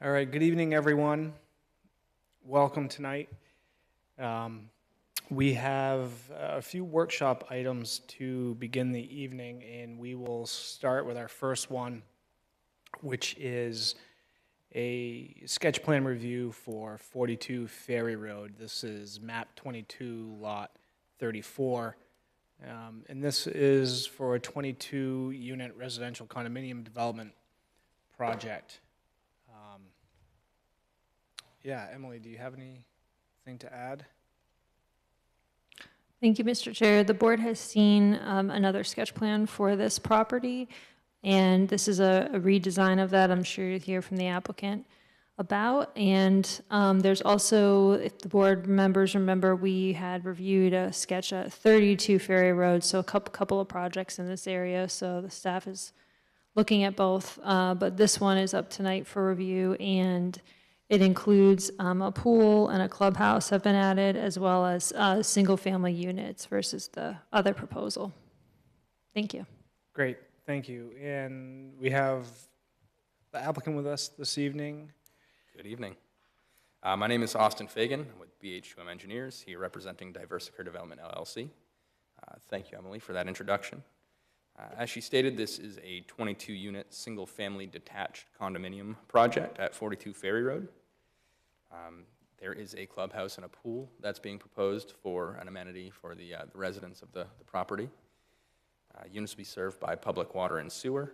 All right, good evening, everyone. Welcome tonight. We have a few workshop items to begin the evening, and we will start with our first one, which is a sketch plan review for 42 Ferry Road. This is map 22, lot 34. And this is for a 22-unit residential condominium development project. Yeah, Emily, do you have anything to add? Thank you, Mr. Chair. The board has seen another sketch plan for this property, and this is a redesign of that. I'm sure you'll hear from the applicant about. And there's also, if the board members remember, we had reviewed a sketch at 32 Ferry Road, so a couple of projects in this area. So the staff is looking at both, but this one is up tonight for review, and it includes a pool and a clubhouse have been added, as well as single-family units versus the other proposal. Thank you. Great, thank you. And we have the applicant with us this evening. Good evening. My name is Austin Fagan. I'm with BH2M Engineers, here representing Diversicare Development, LLC. Thank you, Emily, for that introduction. As she stated, this is a 22-unit single-family detached condominium project at 42 Ferry Road. There is a clubhouse and a pool that's being proposed for an amenity for the residents of the property. Units will be served by public water and sewer.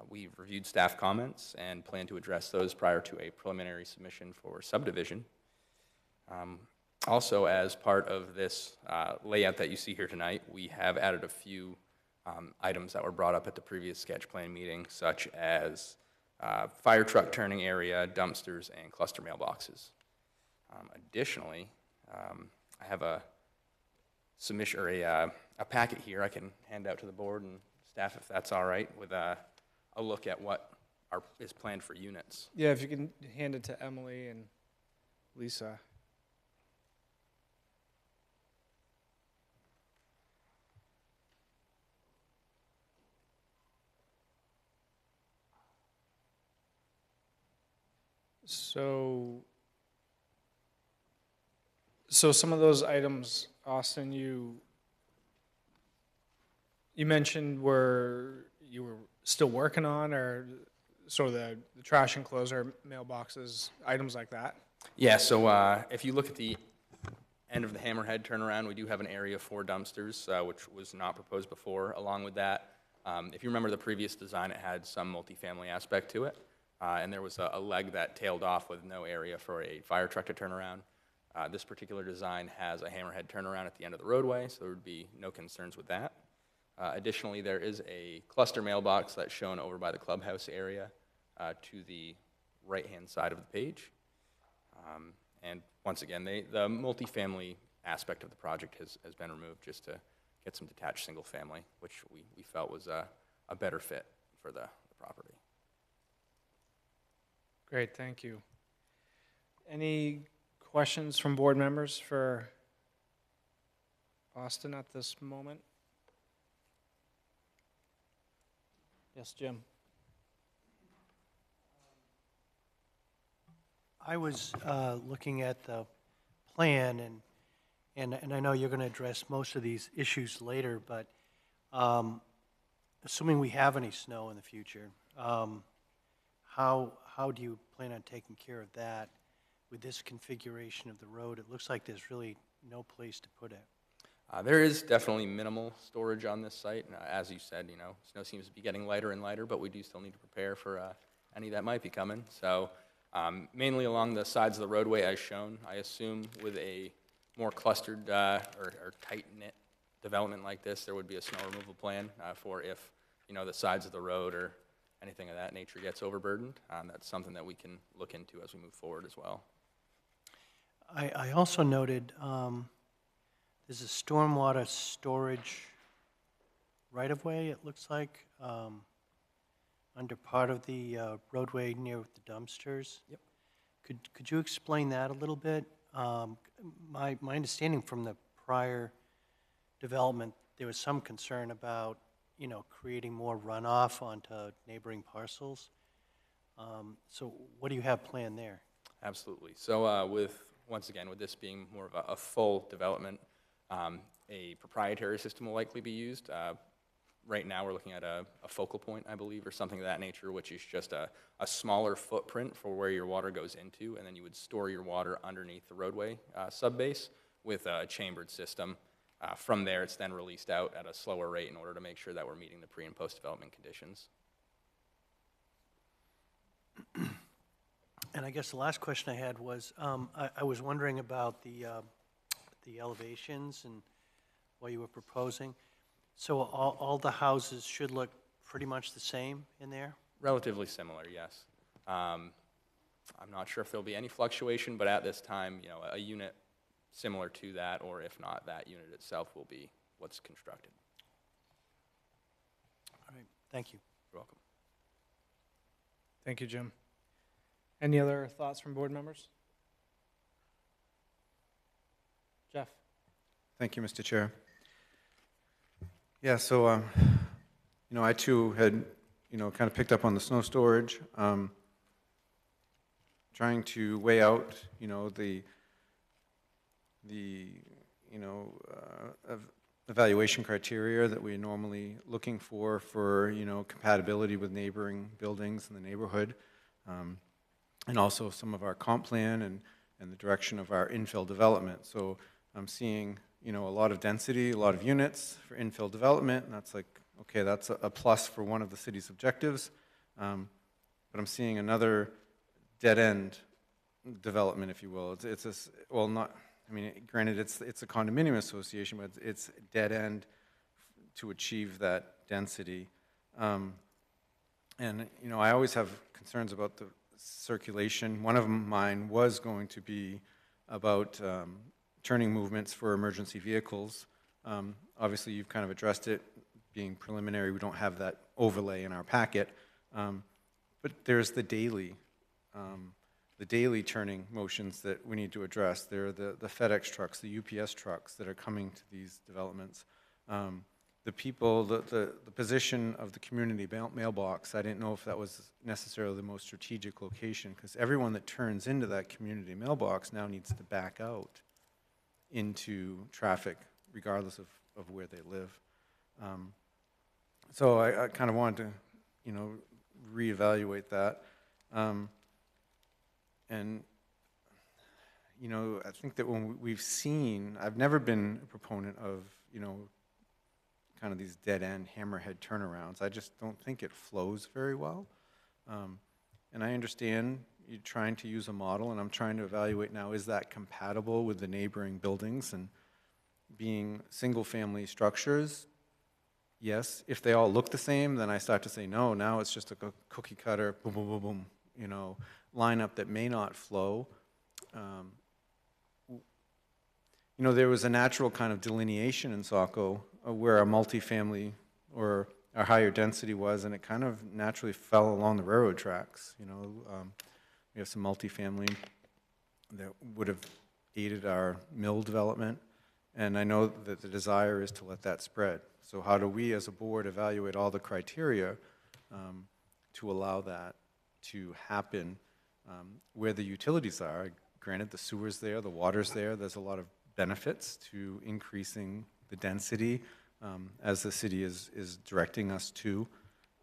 We've reviewed staff comments and plan to address those prior to a preliminary submission for subdivision. Also, as part of this layout that you see here tonight, we have added a few items that were brought up at the previous sketch plan meeting, such as fire truck turning area, dumpsters, and cluster mailboxes. Additionally, I have a submission or a packet here I can hand out to the board and staff, if that's all right, with a look at what is planned for units. Yeah, if you can hand it to Emily and Lisa. So some of those items, Austin, you mentioned you were still working on, or sort of the trash enclosure, mailboxes, items like that? Yeah, so if you look at the end of the hammerhead turnaround, we do have an area for dumpsters, which was not proposed before. Along with that, if you remember the previous design, it had some multifamily aspect to it. And there was a leg that tailed off with no area for a fire truck to turn around. This particular design has a hammerhead turnaround at the end of the roadway, so there would be no concerns with that. Additionally, there is a cluster mailbox that's shown over by the clubhouse area to the right-hand side of the page. And once again, the multifamily aspect of the project has been removed just to get some detached single family, which we felt was a better fit for the property. Great, thank you. Any questions from board members for Austin at this moment? Yes, Jim. I was looking at the plan, and I know you're going to address most of these issues later, but assuming we have any snow in the future, how do you plan on taking care of that with this configuration of the road? It looks like there's really no place to put it. There is definitely minimal storage on this site. As you said, snow seems to be getting lighter and lighter, but we do still need to prepare for any that might be coming. So mainly along the sides of the roadway as shown, I assume with a more clustered or tight-knit development like this, there would be a snow removal plan for if, the sides of the road or anything of that nature gets overburdened. That's something that we can look into as we move forward as well. I also noted there's a stormwater storage right-of-way, it looks like, under part of the roadway near the dumpsters. Yep. Could you explain that a little bit? My understanding from the prior development, there was some concern about, creating more runoff onto neighboring parcels. So what do you have planned there? Absolutely. So once again, with this being more of a full development, a proprietary system will likely be used. Right now, we're looking at a focal point, I believe, or something of that nature, which is just a smaller footprint for where your water goes into, and then you would store your water underneath the roadway subbase with a chambered system. From there, it's then released out at a slower rate in order to make sure that we're meeting the pre- and post-development conditions. And I guess the last question I had was, I was wondering about the elevations and what you were proposing. So all the houses should look pretty much the same in there? Relatively similar, yes. I'm not sure if there'll be any fluctuation, but at this time, you know, a unit similar to that, or if not, that unit itself will be what's constructed. All right, thank you. You're welcome. Thank you, Jim. Any other thoughts from board members? Jeff? Thank you, Mr. Chair. Yeah, so, you know, I too had, you know, kind of picked up on the snow storage, trying to weigh out, you know, the you know, evaluation criteria that we're normally looking for, you know, compatibility with neighboring buildings in the neighborhood, and also some of our comp plan and the direction of our infill development. So I'm seeing, you know, a lot of density, a lot of units for infill development, and that's like, okay, that's a plus for one of the city's objectives. But I'm seeing another dead-end development, if you will. It's a, well, not, I mean, granted, it's a condominium association, but it's dead-end to achieve that density. And, you know, I always have concerns about the circulation. One of mine was going to be about turning movements for emergency vehicles. Obviously, you've kind of addressed it. Being preliminary, we don't have that overlay in our packet. But there's the daily turning motions that we need to address. There are the FedEx trucks, the UPS trucks that are coming to these developments. The people, the position of the community mailbox, I didn't know if that was necessarily the most strategic location, because everyone that turns into that community mailbox now needs to back out into traffic, regardless of where they live. So I kind of wanted to, you know, reevaluate that. And, you know, I think that when we've seen, I've never been a proponent of, you know, kind of these dead-end hammerhead turnarounds. I just don't think it flows very well. And I understand you're trying to use a model, and I'm trying to evaluate now, is that compatible with the neighboring buildings and being single-family structures? Yes. If they all look the same, then I start to say, no, now it's just a cookie cutter, boom, boom, boom, boom, you know, lineup that may not flow. You know, there was a natural kind of delineation in Saco where our multifamily or our higher density was, and it kind of naturally fell along the railroad tracks. You know, we have some multifamily that would have aided our mill development, and I know that the desire is to let that spread. So how do we as a board evaluate all the criteria to allow that to happen where the utilities are? Granted, the sewer's there, the water's there, there's a lot of benefits to increasing the density as the city is directing us to.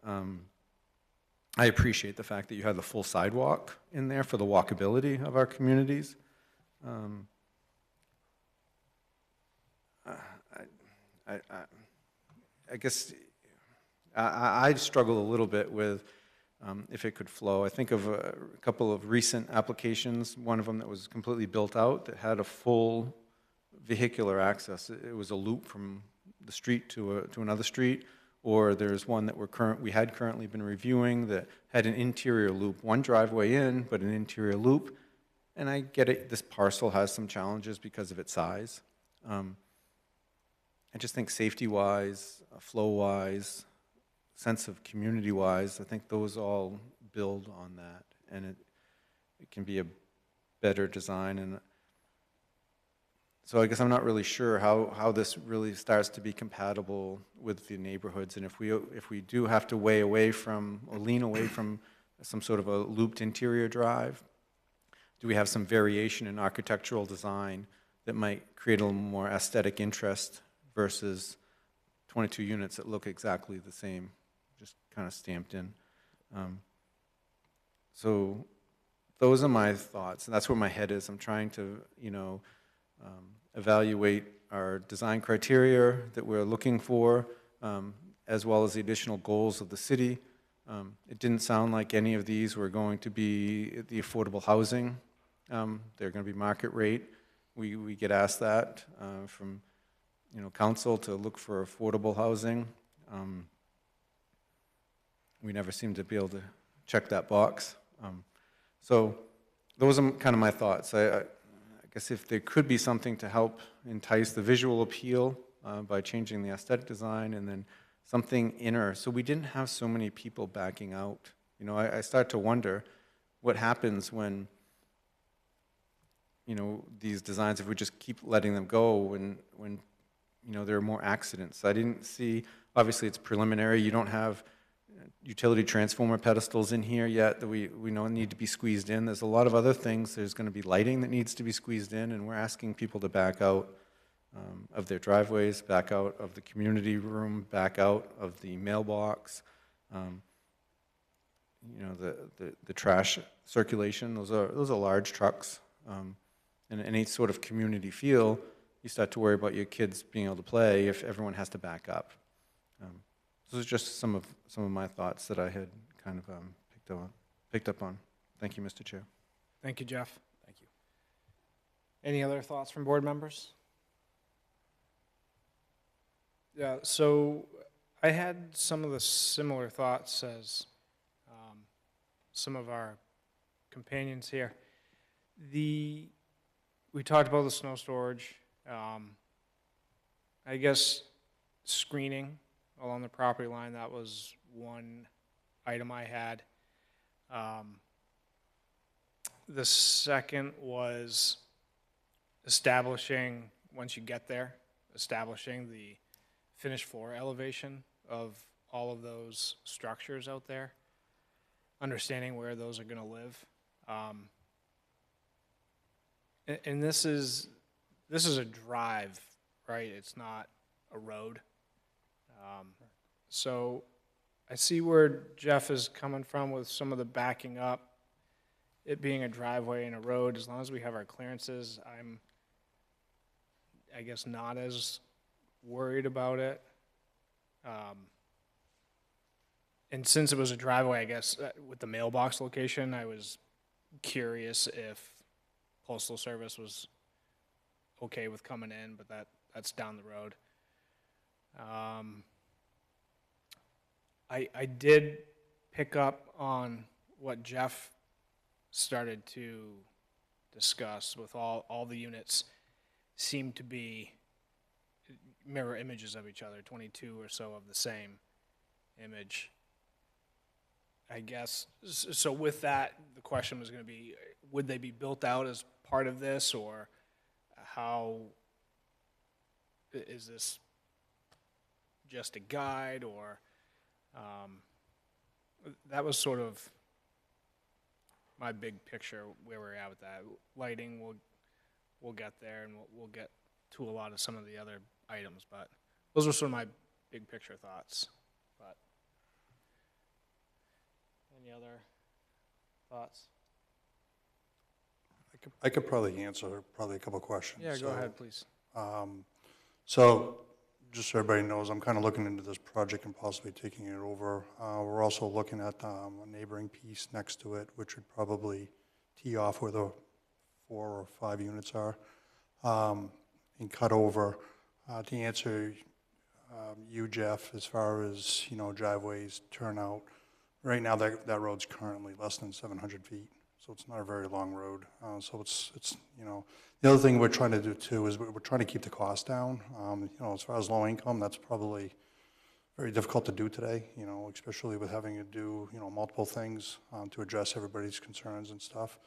I appreciate the fact that you have the full sidewalk in there for the walkability of our communities. I guess I struggle a little bit with if it could flow. I think of a couple of recent applications, one of them that was completely built out that had a full vehicular access. It was a loop from the street to another street, or there's one that we had currently been reviewing that had an interior loop, one driveway in, but an interior loop. And I get it, this parcel has some challenges because of its size. I just think safety-wise, flow-wise, sense of community-wise, I think those all build on that, and it can be a better design. And so I guess I'm not really sure how this really starts to be compatible with the neighborhoods, and if we do have to weigh away from or lean away from some sort of a looped interior drive? Do we have some variation in architectural design that might create a little more aesthetic interest versus 22 units that look exactly the same, just kind of stamped in? So those are my thoughts, and that's where my head is. I'm trying to, evaluate our design criteria that we're looking for, as well as the additional goals of the city. It didn't sound like any of these were going to be the affordable housing. They're going to be market rate. We get asked that from, council to look for affordable housing. We never seem to be able to check that box. So those are kind of my thoughts. I guess if there could be something to help entice the visual appeal by changing the aesthetic design, and then something inner, so we didn't have so many people backing out. I start to wonder what happens when, these designs, if we just keep letting them go, when there are more accidents. I didn't see, obviously it's preliminary, you don't have utility transformer pedestals in here yet that we know need to be squeezed in. There's a lot of other things. There's going to be lighting that needs to be squeezed in, and we're asking people to back out of their driveways, back out of the community room, back out of the mailbox. The trash circulation. Those are large trucks, and any sort of community feel. You start to worry about your kids being able to play if everyone has to back up. Those are just some of my thoughts that I had kind of picked up on. Thank you, Mr. Chair. Thank you, Jeff. Thank you. Any other thoughts from board members? Yeah, so I had some of the similar thoughts as some of our companions here. We talked about the snow storage. I guess screening along the property line, that was one item I had. The second was establishing, once you get there, establishing the finished floor elevation of all of those structures out there, understanding where those are going to live. And this is a drive, right? It's not a road. So I see where Jeff is coming from with some of the backing up, it being a driveway and a road. As long as we have our clearances, I'm, I guess, not as worried about it. And since it was a driveway, I guess, with the mailbox location, I was curious if Postal Service was okay with coming in, but that's down the road. I did pick up on what Jeff started to discuss with all the units seem to be mirror images of each other, 22 or so of the same image. I guess, so with that, the question was going to be, would they be built out as part of this, or how is this just a guide, or that was sort of my big picture where we're at with that. Lighting, we'll get there, and we'll get to a lot of some of the other items, but those were sort of my big picture thoughts. But any other thoughts? I could probably answer a couple of questions. Yeah, go ahead, please. So just so everybody knows, I'm kind of looking into this project and possibly taking it over. We're also looking at a neighboring piece next to it, which would probably tee off where the 4 or 5 units are, and cut over. To answer you, Jeff, as far as, driveways, turnout, right now that road's currently less than 700 feet. So it's not a very long road. So it's the other thing we're trying to do too is we're trying to keep the cost down. As far as low income, that's probably very difficult to do today, especially with having to do, multiple things to address everybody's concerns and stuff.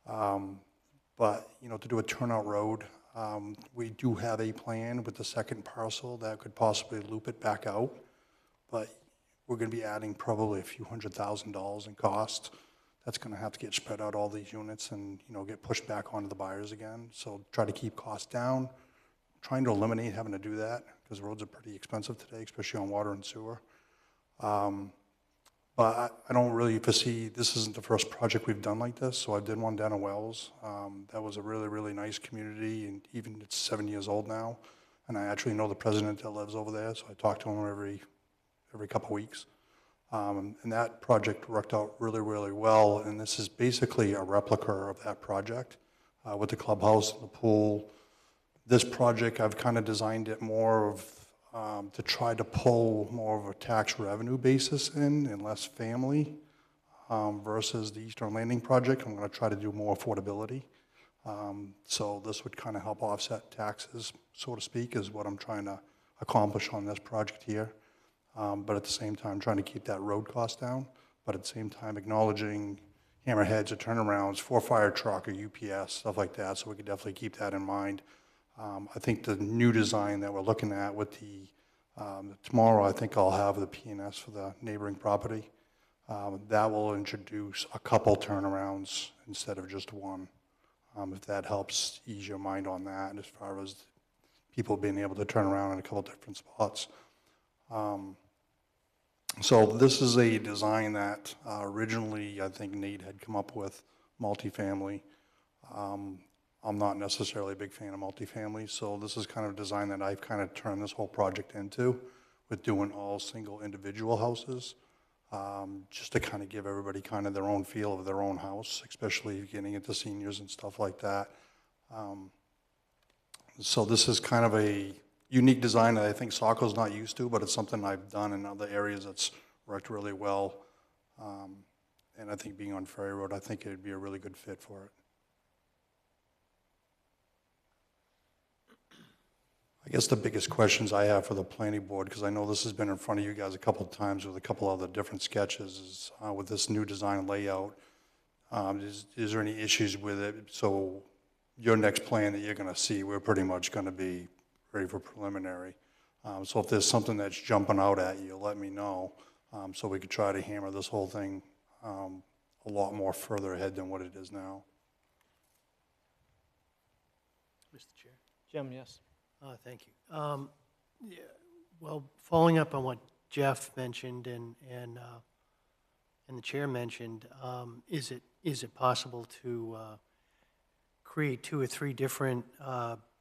But, to do a turnout road, we do have a plan with the second parcel that could possibly loop it back out. But we're going to be adding probably a few $100,000 in cost. That's going to have to get spread out all these units and, you know, get pushed back onto the buyers again. So try to keep costs down, trying to eliminate having to do that because roads are pretty expensive today, especially on water and sewer. But I don't really foresee, this isn't the first project we've done like this, so I did one down in Wells. That was a really, really nice community, and even it's 7 years old now. And I actually know the president that lives over there, so I talk to him every couple weeks. And that project worked out really, really well, and this is basically a replica of that project with the clubhouse and the pool. This project, I've kind of designed it more of to try to pull more of a tax revenue basis in and less family versus the Eastern Landing project. I'm going to try to do more affordability. So this would kind of help offset taxes, so to speak, is what I'm trying to accomplish on this project here. But at the same time, trying to keep that road cost down, but at the same time acknowledging hammerheads or turnarounds for fire truck or UPS, stuff like that, so we could definitely keep that in mind. I think the new design that we're looking at with tomorrow, I think I'll have the P&S for the neighboring property. That will introduce a couple turnarounds instead of just one, if that helps ease your mind on that as far as people being able to turn around in a couple different spots. So this is a design that originally I think Nate had come up with, multifamily. I'm not necessarily a big fan of multifamily, so this is kind of a design that I've kind of turned this whole project into, with doing all single individual houses, just to kind of give everybody kind of their own feel of their own house, especially getting into seniors and stuff like that. So this is kind of a unique design that I think Saco's not used to, but it's something I've done in other areas that's worked really well. And I think being on Ferry Road, I think it'd be a really good fit for it. I guess the biggest questions I have for the planning board, because I know this has been in front of you guys a couple of times with a couple other different sketches, is with this new design layout, is there any issues with it? So your next plan that you're going to see, we're pretty much going to be ready for preliminary. So if there's something that's jumping out at you, let me know, so we could try to hammer this whole thing a lot more further ahead than what it is now. Mr. Chair. Jim, yes. Thank you. Yeah, well, following up on what Jeff mentioned and the chair mentioned, is it possible to create 2 or 3 different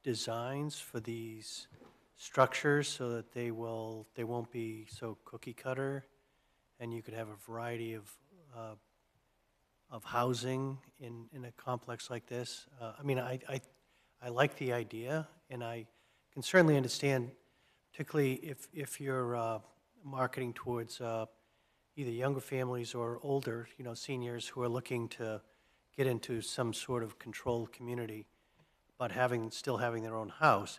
designs for these structures so that they won't be so cookie cutter, and you could have a variety of housing in a complex like this? I mean, I like the idea, and I can certainly understand, particularly if you're marketing towards either younger families or older, you know, seniors who are looking to get into some sort of controlled community, but still having their own house.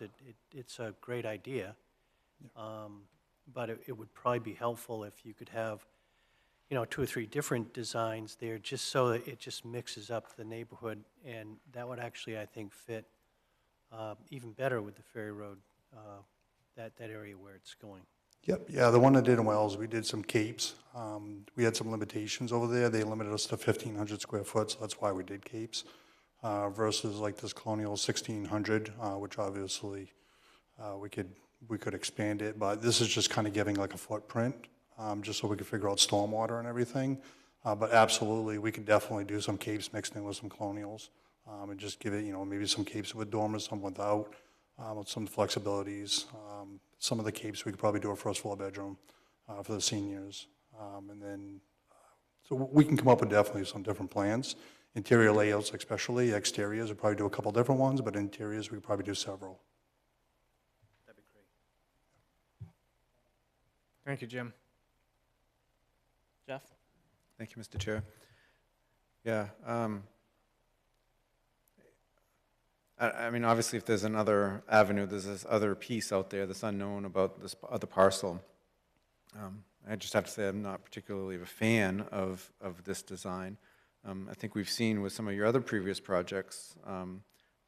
It's a great idea. But it would probably be helpful if you could have, you know, 2 or 3 different designs there, just so that it just mixes up the neighborhood, and that would actually, I think, fit even better with the Ferry Road, that area where it's going. Yep, yeah, the one that did in Wells, we did some capes. We had some limitations over there. They limited us to 1,500 square foot, so that's why we did capes, versus like this colonial 1,600, which obviously we could expand it, but this is just kind of giving like a footprint, just so we could figure out stormwater and everything. But absolutely, we could definitely do some capes mixed in with some colonials, and just give it, you know, maybe some capes with dormers, some without, with some flexibilities. Some of the capes, we could probably do a first floor bedroom for the seniors. And then, so we can come up with definitely some different plans. Interior layouts especially, exteriors, we'll probably do a couple different ones, but interiors, we could probably do several. That'd be great. Thank you, Jim. Jeff? Thank you, Mr. Chair. Yeah. I mean, obviously, if there's another avenue, there's this other piece out there that's unknown about this other parcel. I just have to say I'm not particularly a fan of this design. I think we've seen with some of your other previous projects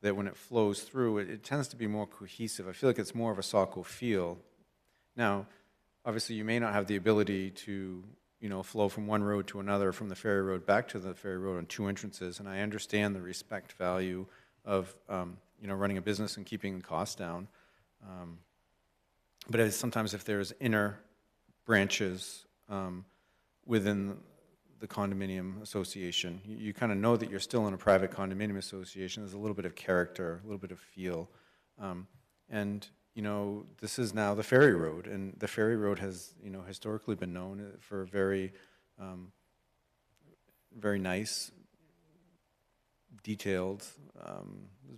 that when it flows through, it tends to be more cohesive. I feel like it's more of a Saco feel. Now, obviously, you may not have the ability to, flow from one road to another, from the ferry road back to the ferry road on two entrances, and I understand the respect value of, running a business and keeping the costs down. But sometimes if there's inner branches within the condominium association, you kind of know that you're still in a private condominium association. There's a little bit of character, a little bit of feel. And, this is now the ferry road, and the ferry road has, historically been known for a very, very nice, detailed,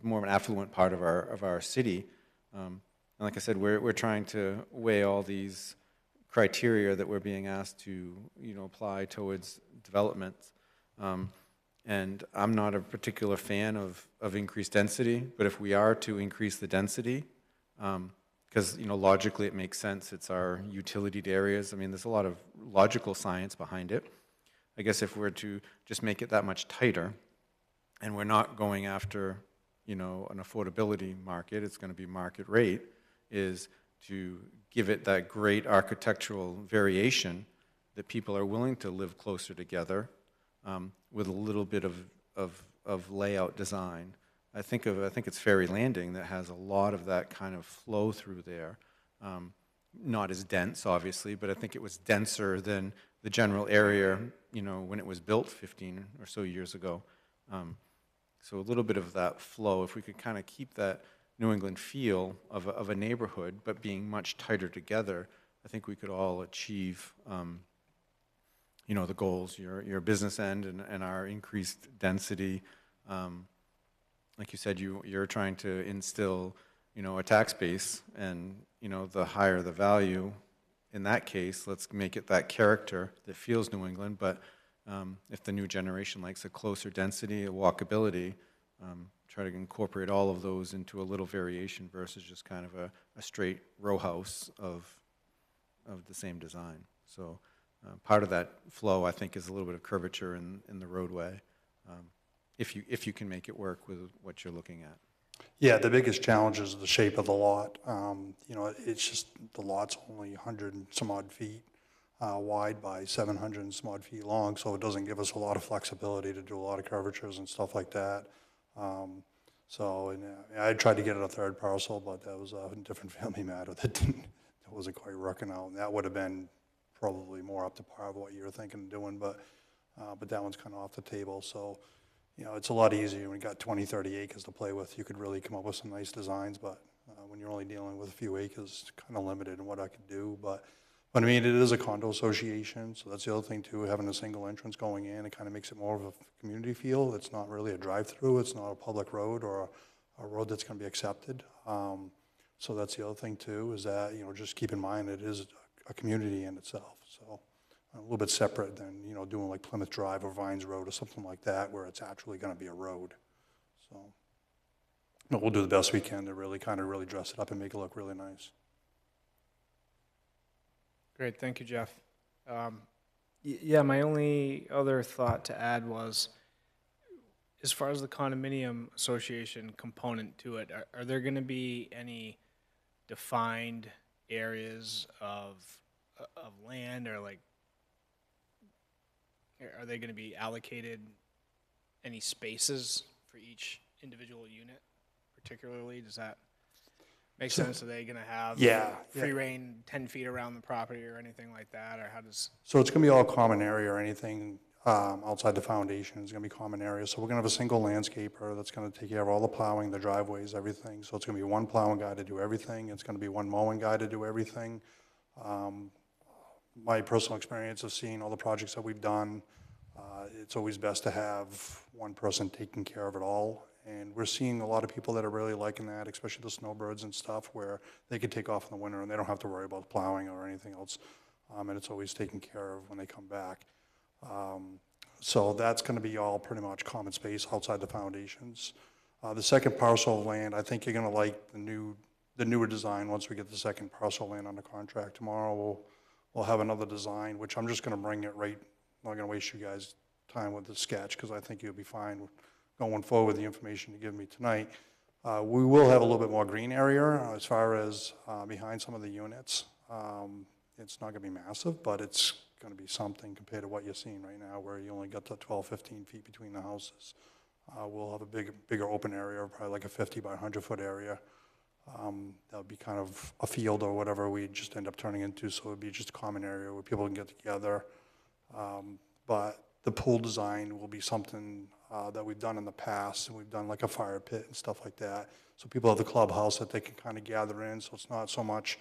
more of an affluent part of our city. And like I said, we're trying to weigh all these criteria that we're being asked to, apply towards development. And I'm not a particular fan of increased density, but if we are to increase the density, because, logically it makes sense, it's our utility areas. I mean, there's a lot of logical science behind it. I guess if we're to just make it that much tighter, and we're not going after, an affordability market, it's going to be market rate, is to give it that great architectural variation that people are willing to live closer together with a little bit of layout design. I think it's Ferry Landing that has a lot of that kind of flow through there. Not as dense, obviously, but I think it was denser than the general area, when it was built 15 or so years ago. So a little bit of that flow, if we could kind of keep that New England feel of a neighborhood, but being much tighter together, I think we could all achieve, the goals, your business end and our increased density. Like you said, you're trying to instill, a tax base, and, the higher the value, in that case, let's make it that character that feels New England, but if the new generation likes a closer density, a walkability, try to incorporate all of those into a little variation versus just kind of a straight row house of the same design. So part of that flow, I think, is a little bit of curvature in the roadway, if you can make it work with what you're looking at. Yeah, the biggest challenge is the shape of the lot. It's just the lot's only 100 and some odd feet wide by 700 and some odd feet long, so it doesn't give us a lot of flexibility to do a lot of curvatures and stuff like that. I tried to get it a third parcel, but that was a different family matter that wasn't quite working out, and that would have been probably more up to par of what you were thinking of doing, but that one's kind of off the table. So, it's a lot easier when you got 20, 30 acres to play with. You could really come up with some nice designs, but when you're only dealing with a few acres, it's kind of limited in what I could do. But I mean, it is a condo association, so that's the other thing too, having a single entrance going in, it kind of makes it more of a community feel. It's not really a drive-through, it's not a public road or a road that's going to be accepted. So that's the other thing too, is that, just keep in mind it is a community in itself. So a little bit separate than, doing like Plymouth Drive or Vines Road or something like that, where it's actually going to be a road. So, but we'll do the best we can to really dress it up and make it look really nice. Great, thank you, Jeff. Yeah, my only other thought to add was, as far as the condominium association component to it, are there going to be any defined areas of land, or like, are they going to be allocated any spaces for each individual unit particularly? Does that make sense? Are they going to have free reign 10 feet around the property or anything like that? Or how does... So it's going to be all common area, or anything outside the foundation is going to be common area. So we're going to have a single landscaper that's going to take care of all the plowing, the driveways, everything. So it's going to be one plowing guy to do everything. It's going to be one mowing guy to do everything. My personal experience of seeing all the projects that we've done, it's always best to have one person taking care of it all. And we're seeing a lot of people that are really liking that, especially the snowbirds and stuff, where they can take off in the winter and they don't have to worry about plowing or anything else. And it's always taken care of when they come back. So that's going to be all pretty much common space outside the foundations. The second parcel of land, I think you're going to like the newer design. Once we get the second parcel of land under contract tomorrow, we'll have another design, which I'm just going to bring it right. I'm not going to waste you guys' time with the sketch, because I think you'll be fine going forward with the information you give me tonight. We will have a little bit more green area as far as behind some of the units. It's not going to be massive, but it's going to be something compared to what you're seeing right now, where you only got the 12, 15 feet between the houses. We'll have a bigger open area, probably like a 50 by 100-foot area. That would be kind of a field or whatever we just end up turning into, so it would be just a common area where people can get together. But the pool design will be something that we've done in the past, and we've done like a fire pit and stuff like that. So people have the clubhouse that they can kind of gather in, so it's not so much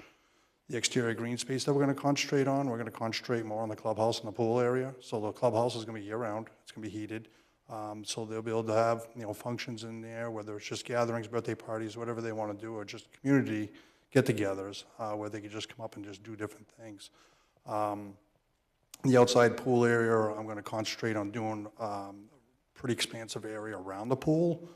the exterior green space that we're going to concentrate on. We're going to concentrate more on the clubhouse and the pool area. So the clubhouse is going to be year-round. It's going to be heated. So they'll be able to have, functions in there, whether it's just gatherings, birthday parties, whatever they want to do, or just community get-togethers where they can just come up and just do different things. The outside pool area, I'm going to concentrate on doing pretty expansive area around the pool.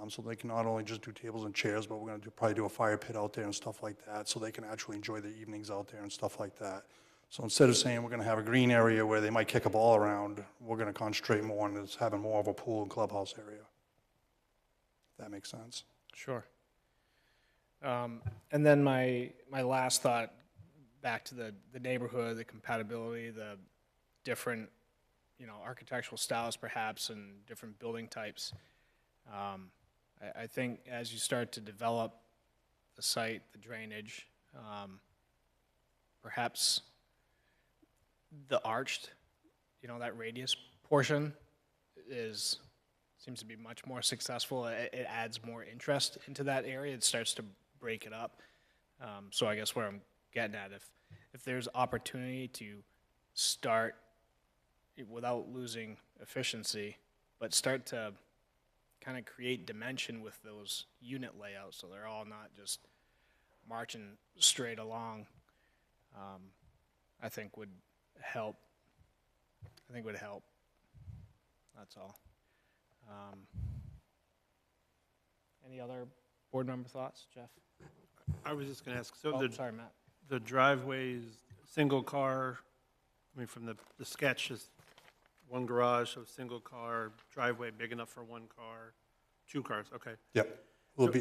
So they can not only just do tables and chairs, but we're going to probably do a fire pit out there and stuff like that, so they can actually enjoy the evenings out there and stuff like that. So instead of saying we're going to have a green area where they might kick a ball around, we're going to concentrate more on this, having more of a pool and clubhouse area. If that makes sense. Sure. And then my last thought, back to the neighborhood, the compatibility, the different, architectural styles perhaps, and different building types. I think as you start to develop the site, the drainage, perhaps the arched, that radius portion seems to be much more successful. It adds more interest into that area. It starts to break it up. So I guess where I'm getting at, if there's opportunity to start without losing efficiency, but start to kind of create dimension with those unit layouts, so they're all not just marching straight along, I think would help. That's all. Any other board member thoughts, Jeff? I was just going to ask, so Oh, sorry, Matt. the driveway's single car, from the sketch is one garage, so single car, driveway big enough for one car, 2 cars, okay. Yep. We'll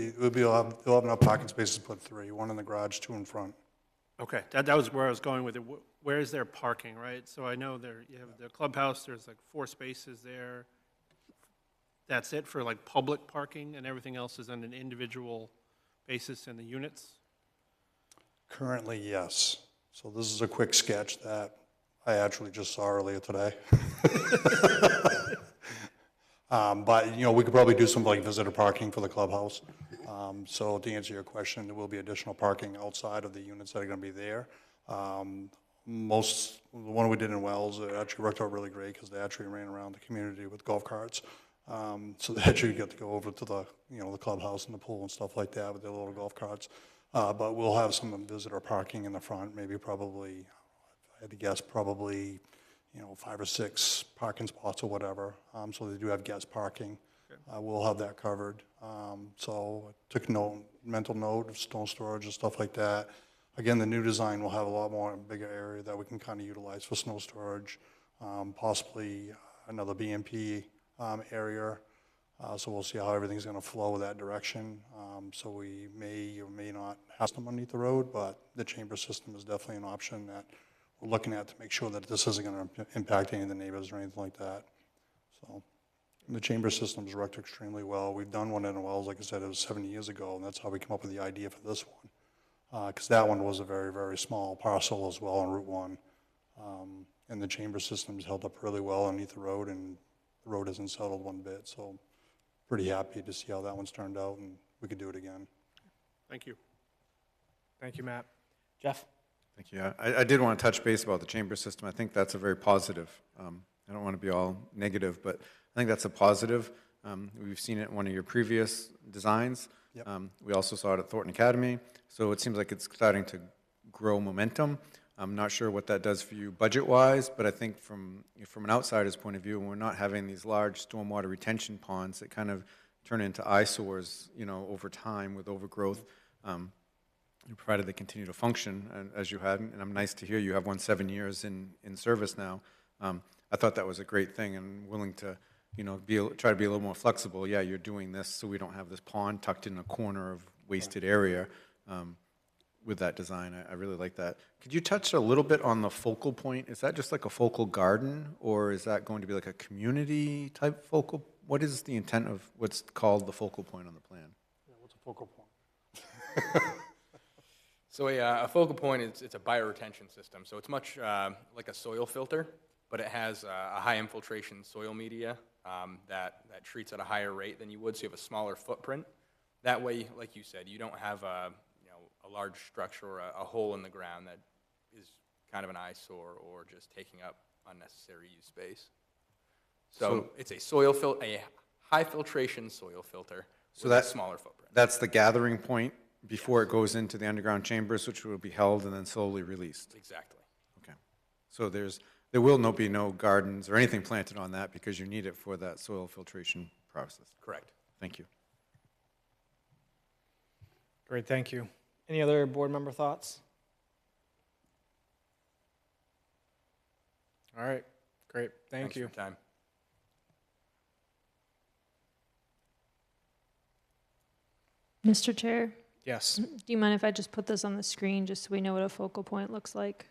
have enough parking spaces to put 3, 1 in the garage, 2 in front. Okay, that was where I was going with it. Where is there parking, right? So I know you have the clubhouse, there's like 4 spaces there. That's it for like public parking, and everything else is on an individual basis in the units? Currently, yes. So this is a quick sketch that I actually just saw earlier today. But, we could probably do some like visitor parking for the clubhouse. So to answer your question, there will be additional parking outside of the units that are going to be there. The one we did in Wells, it actually worked out really great because they actually ran around the community with golf carts. So they actually get to go over to the, the clubhouse and the pool and stuff like that with their little golf carts. But we'll have some visitor parking in the front, maybe probably, if I had to guess, probably, 5 or 6 parking spots or whatever. So they do have guest parking. We'll have that covered. So I took mental note of stone storage and stuff like that. Again, the new design will have a lot more bigger area that we can kind of utilize for snow storage, possibly another BMP area. So we'll see how everything's going to flow that direction. So we may or may not have them underneath the road, but the chamber system is definitely an option that we're looking at to make sure that this isn't going to impact any of the neighbors or anything like that. So the chamber system's worked extremely well. We've done one in Wells, like I said, it was 7 years ago, and that's how we came up with the idea for this one. Because that one was a very, very small parcel as well on Route 1. And the chamber system's held up really well underneath the road, and the road hasn't settled one bit. So pretty happy to see how that one's turned out, and we could do it again. Thank you. Thank you, Matt. Jeff? Thank you. I did want to touch base about the chamber system. I think that's a very positive. I don't want to be all negative, but I think that's a positive. We've seen it in one of your previous designs. Yep. We also saw it at Thornton Academy. So it seems like it's starting to grow momentum. I'm not sure what that does for you budget-wise, but I think from an outsider's point of view, when we're not having these large stormwater retention ponds that kind of turn into eyesores, over time with overgrowth, provided they continue to function as you had, and I'm nice to hear you have 7 years in service now. I thought that was a great thing, and willing to, try to be a little more flexible. Yeah, you're doing this so we don't have this pond tucked in a corner of wasted area. with that design. I really like that. Could you touch a little bit on the focal point? Is that just like a focal garden, or is that going to be like a community type focal? What is the intent of what's called the focal point on the plan? Yeah, what's a focal point? So a focal point is it's a bioretention system. So it's much like a soil filter, but it has a high infiltration soil media that treats at a higher rate than you would, so you have a smaller footprint. That way, like you said, you don't have a large structure or a hole in the ground that is kind of an eyesore or just taking up unnecessary use space. So it's a high filtration soil filter with a smaller footprint. That's the gathering point before it goes into the underground chambers, which will be held and then slowly released. Exactly. Okay. So there will be no gardens or anything planted on that because you need it for that soil filtration process. Correct. Thank you. Great, thank you. Any other board member thoughts? All right, great, thank you. Thanks for your time. Mr. Chair, Yes, do you mind if I just put this on the screen just so we know what a focal point looks like?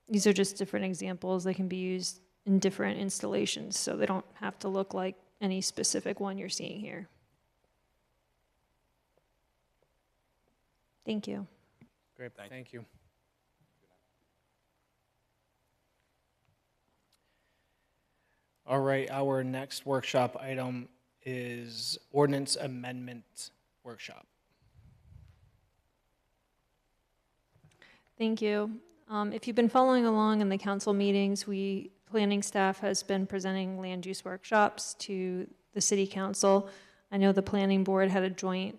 These are just different examples. They can be used in different installations, so they don't have to look like any specific one you're seeing here. Thank you. great, thank you. All right, our next workshop item is ordinance amendment workshop. Thank you. If you've been following along in the council meetings, planning staff has been presenting land use workshops to the city council. I know the planning board had a joint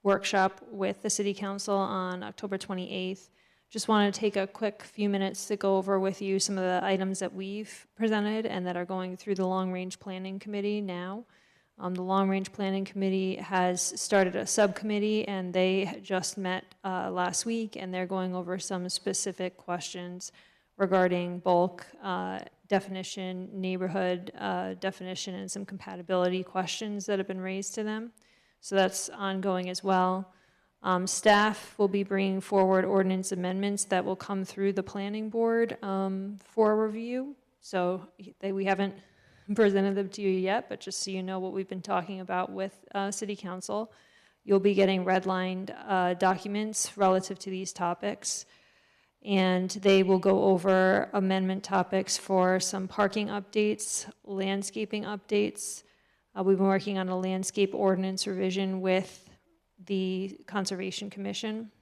workshop with the city council on October 28th. Just want to take a quick few minutes to go over with you some of the items that we've presented and that are going through the Long Range Planning Committee now. The Long Range Planning Committee has started a subcommittee, and they just met last week, and they're going over some specific questions regarding bulk definition, neighborhood definition, and some compatibility questions that have been raised to them. So that's ongoing as well. Staff will be bringing forward ordinance amendments that will come through the planning board for review. So we haven't presented them to you yet, but just so you know what we've been talking about with City Council. You'll be getting redlined documents relative to these topics, and they will go over amendment topics for some parking updates, landscaping updates. We've been working on a landscape ordinance revision with the Conservation Commission,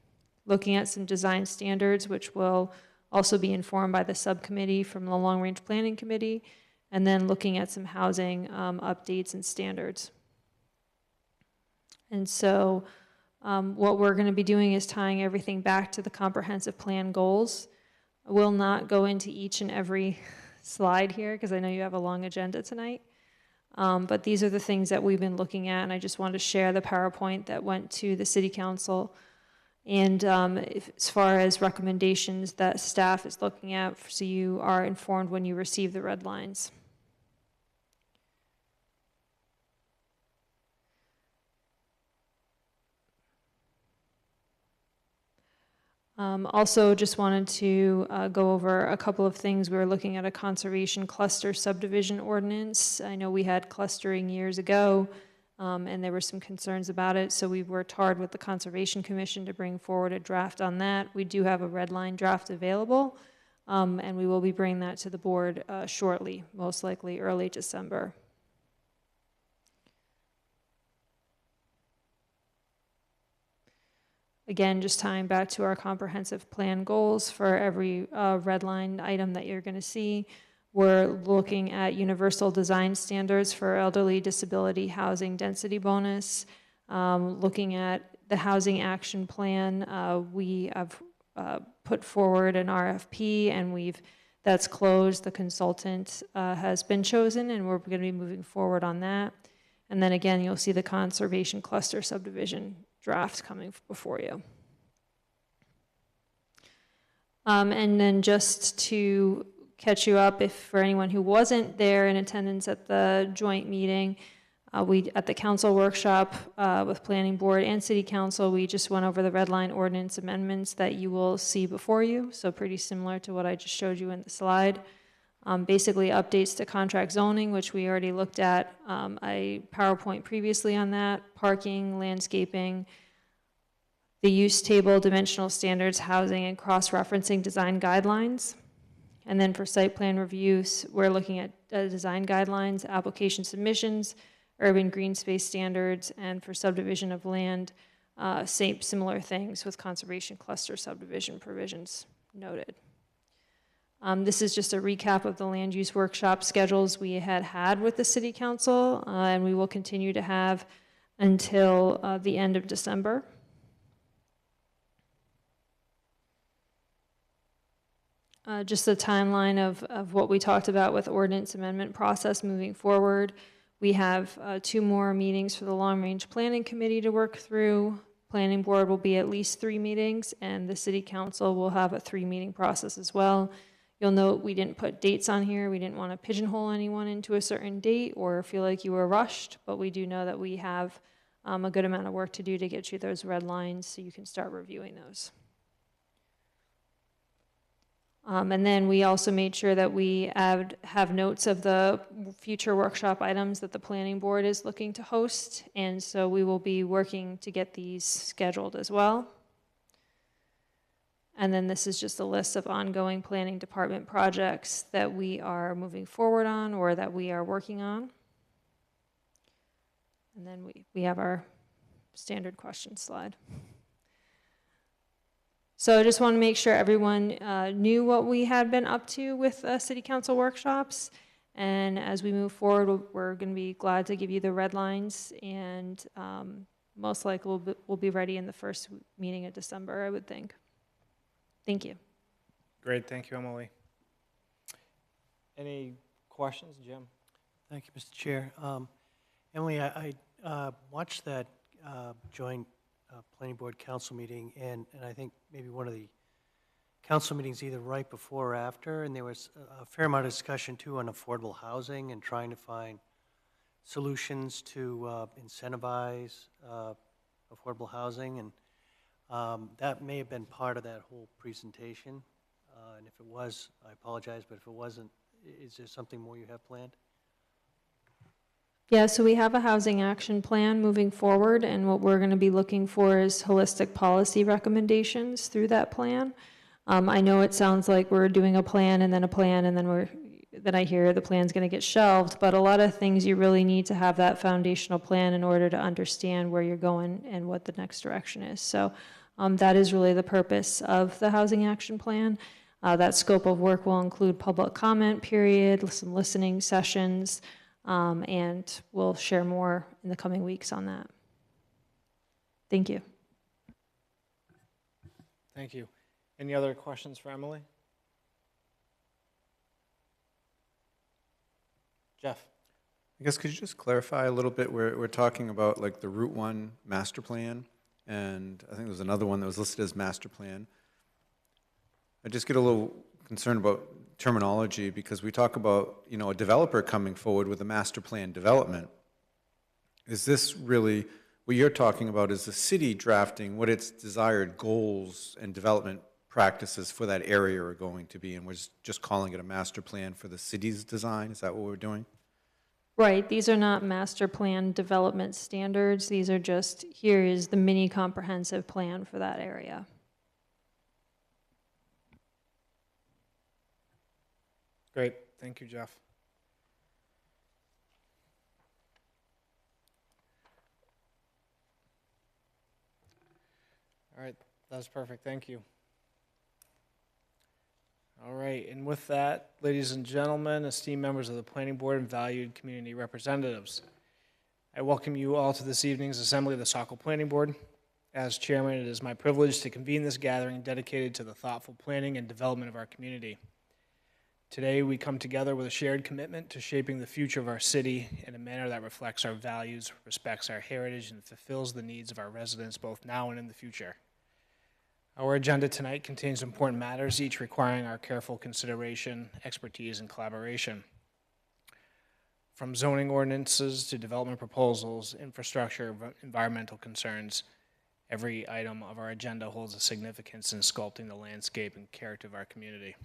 looking at some design standards, which will also be informed by the subcommittee from the Long Range Planning Committee, and then looking at some housing updates and standards. And so what we're going to be doing is tying everything back to the comprehensive plan goals. I will not go into each and every slide here because I know you have a long agenda tonight. But these are the things that we've been looking at, and I just wanted to share the PowerPoint that went to the City Council. And as far as recommendations that staff is looking at, so you are informed when you receive the red lines. Also, just wanted to go over a couple of things. We were looking at a conservation cluster subdivision ordinance. I know we had clustering years ago, and there were some concerns about it, so we worked hard with the Conservation Commission to bring forward a draft on that. We do have a red line draft available, and we will be bringing that to the board shortly, most likely early December. Again, just tying back to our comprehensive plan goals for every red line item that you're going to see. We're looking at universal design standards for elderly disability housing density bonus, looking at the housing action plan. We have put forward an RFP, and that's closed. The consultant has been chosen, and we're going to be moving forward on that. And then again, you'll see the conservation cluster subdivision draft coming before you. And then just to catch you up, if for anyone who wasn't there in attendance at the joint meeting, At the council workshop with planning board and city council, we just went over the red line ordinance amendments that you will see before you, so pretty similar to what I just showed you in the slide. Basically updates to contract zoning, which we already looked at. I PowerPoint previously on that, parking, landscaping, the use table, dimensional standards, housing, and cross-referencing design guidelines. And then for site plan reviews, we're looking at design guidelines, application submissions, urban green space standards, and for subdivision of land, similar things with conservation cluster subdivision provisions noted. This is just a recap of the land use workshop schedules we had with the city council, and we will continue to have until the end of December. Just the timeline of what we talked about with ordinance amendment process moving forward. We have 2 more meetings for the Long Range Planning Committee to work through. Planning Board will be at least 3 meetings, and the City Council will have a 3-meeting process as well. You'll note we didn't put dates on here. We didn't want to pigeonhole anyone into a certain date or feel like you were rushed, but we do know that we have a good amount of work to do to get you those red lines so you can start reviewing those. And then we also made sure that we have notes of the future workshop items that the planning board is looking to host. And so we will be working to get these scheduled as well. And then this is just a list of ongoing planning department projects that we are moving forward on or that we are working on. And then we have our standard question slide. So I just want to make sure everyone knew what we had been up to with city council workshops. And as we move forward, we're going to be glad to give you the red lines, and most likely we'll be ready in the first meeting of December, I would think. Thank you. Great, thank you, Emily. Any questions, Jim? Thank you, Mr. Chair. Emily, I watched that joint planning board council meeting, and I think maybe one of the council meetings either right before or after, and there was a fair amount of discussion too on affordable housing and trying to find solutions to incentivize affordable housing, and that may have been part of that whole presentation. And if it was, I apologize, but if it wasn't, is there something more you have planned? Yeah, so we have a housing action plan moving forward, and what we're going to be looking for is holistic policy recommendations through that plan. I know it sounds like we're doing a plan, and then then I hear the plan's going to get shelved, but a lot of things you really need to have that foundational plan in order to understand where you're going and what the next direction is. So that is really the purpose of the housing action plan. That scope of work will include public comment period, some listening sessions, and we'll share more in the coming weeks on that. Thank you. Thank you. Any other questions for Emily? Jeff? I guess could you just clarify a little bit? We're talking about like the Route 1 master plan, and I think there's another one that was listed as master plan. I just get a little concerned about terminology because we talk about, you know, a developer coming forward with a master plan development. Is this really, what you're talking about is the city drafting what its desired goals and development practices for that area are going to be, and we're just calling it a master plan for the city's design? Is that what we're doing? Right, these are not master plan development standards. These are just, here is the mini comprehensive plan for that area. Great, thank you, Jeff. All right, that's perfect, thank you. All right, and with that, ladies and gentlemen, esteemed members of the planning board and valued community representatives, I welcome you all to this evening's assembly of the Saco Planning Board. As chairman, it is my privilege to convene this gathering dedicated to the thoughtful planning and development of our community. Today, we come together with a shared commitment to shaping the future of our city in a manner that reflects our values, respects our heritage, and fulfills the needs of our residents both now and in the future. Our agenda tonight contains important matters, each requiring our careful consideration, expertise, and collaboration. From zoning ordinances to development proposals, infrastructure, environmental concerns, every item of our agenda holds a significance in sculpting the landscape and character of our community.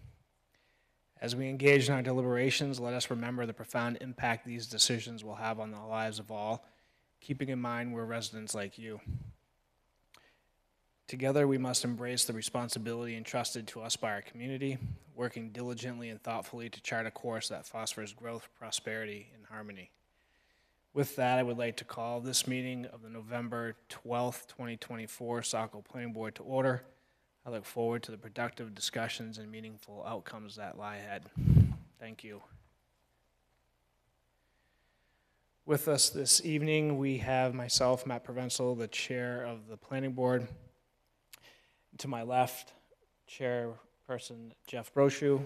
As we engage in our deliberations, let us remember the profound impact these decisions will have on the lives of all, keeping in mind we're residents like you. Together, we must embrace the responsibility entrusted to us by our community, working diligently and thoughtfully to chart a course that fosters growth, prosperity, and harmony. With that, I would like to call this meeting of the November 12th, 2024 Saco Planning Board to order. I look forward to the productive discussions and meaningful outcomes that lie ahead. Thank you. With us this evening, we have myself, Matt Provenzel, the chair of the Planning Board. To my left, Chairperson Jeff Brochu,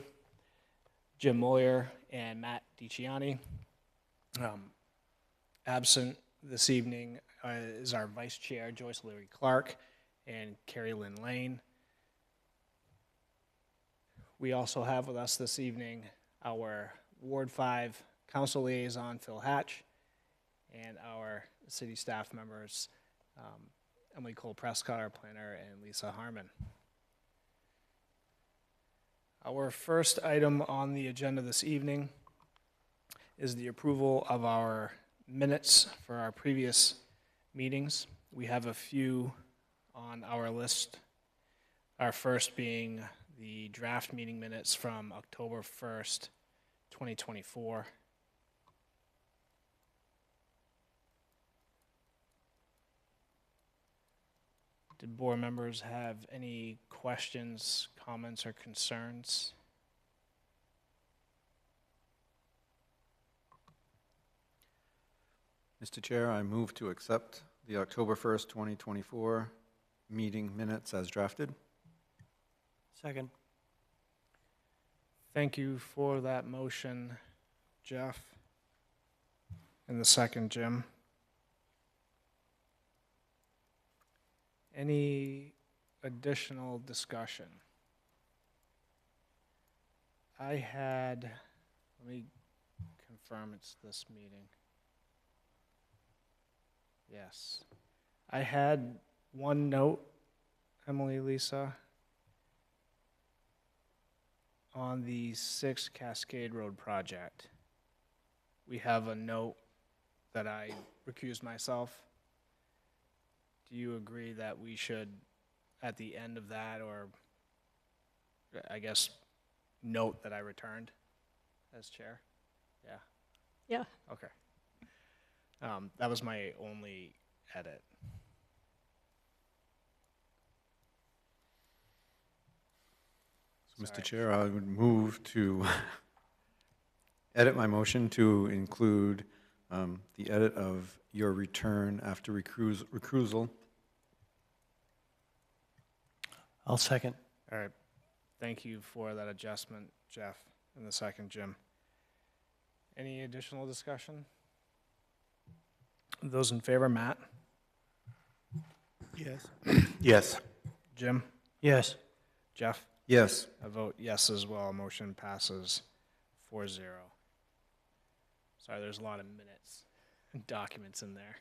Jim Moyer, and Matt DiCiani. Absent this evening is our Vice Chair, Joyce Leary Clark, and Carrie Lynn Lane. We also have with us this evening our Ward 5 Council Liaison, Phil Hatch, and our city staff members, Emily Cole Prescott, our planner, and Lisa Harmon. Our first item on the agenda this evening is the approval of our minutes for our previous meetings. We have a few on our list. Our first being the draft meeting minutes from October 1st, 2024. Did board members have any questions, comments, or concerns? Mr. Chair, I move to accept the October 1st, 2024 meeting minutes as drafted. Second. Thank you for that motion, Jeff. And the second, Jim. Any additional discussion? Let me confirm it's this meeting. Yes. I had one note, Emily, Lisa, on the 6 Cascade Road project. We have a note that I recused myself. Do you agree that we should, at the end of that, or I guess, note that I returned as chair? Yeah? Yeah. Okay. That was my only edit. So, Mr. Sorry. Chair, I would move to edit my motion to include the edit of your return after recusal. I'll second. All right. Thank you for that adjustment, Jeff, and the second, Jim. Any additional discussion? Those in favor, Matt? Yes. Yes. Jim? Yes. Jeff? Yes. I vote yes as well. Motion passes 4-0. Sorry, there's a lot of minutes and documents in there.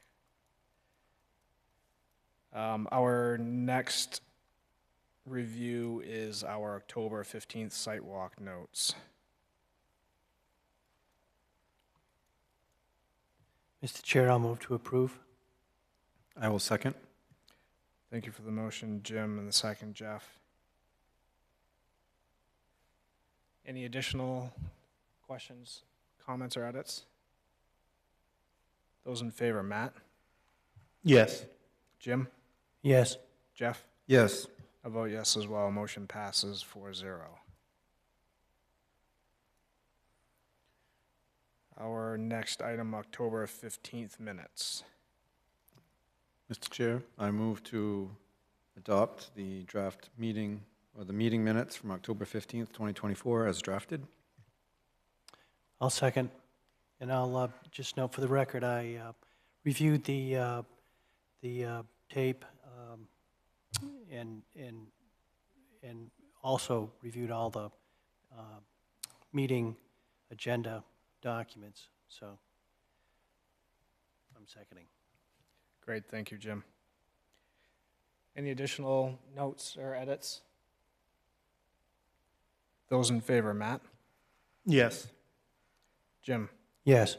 Our next review is our October 15th site walk notes. Mr. Chair, I'll move to approve. I will second. Thank you for the motion, Jim, and the second, Jeff. Any additional questions, comments, or edits? Those in favor, Matt? Yes. Jim? Yes. Jeff? Yes. I vote yes as well. Motion passes 4-0. Our next item, October 15th minutes. Mr. Chair, I move to adopt the draft meeting, or the meeting minutes from October 15th, 2024 as drafted. I'll second. And I'll just note for the record, I reviewed the tape and also reviewed all the meeting agenda documents. So I'm seconding. Great, thank you, Jim. Any additional notes or edits? Those in favor, Matt? Yes. Jim? Yes.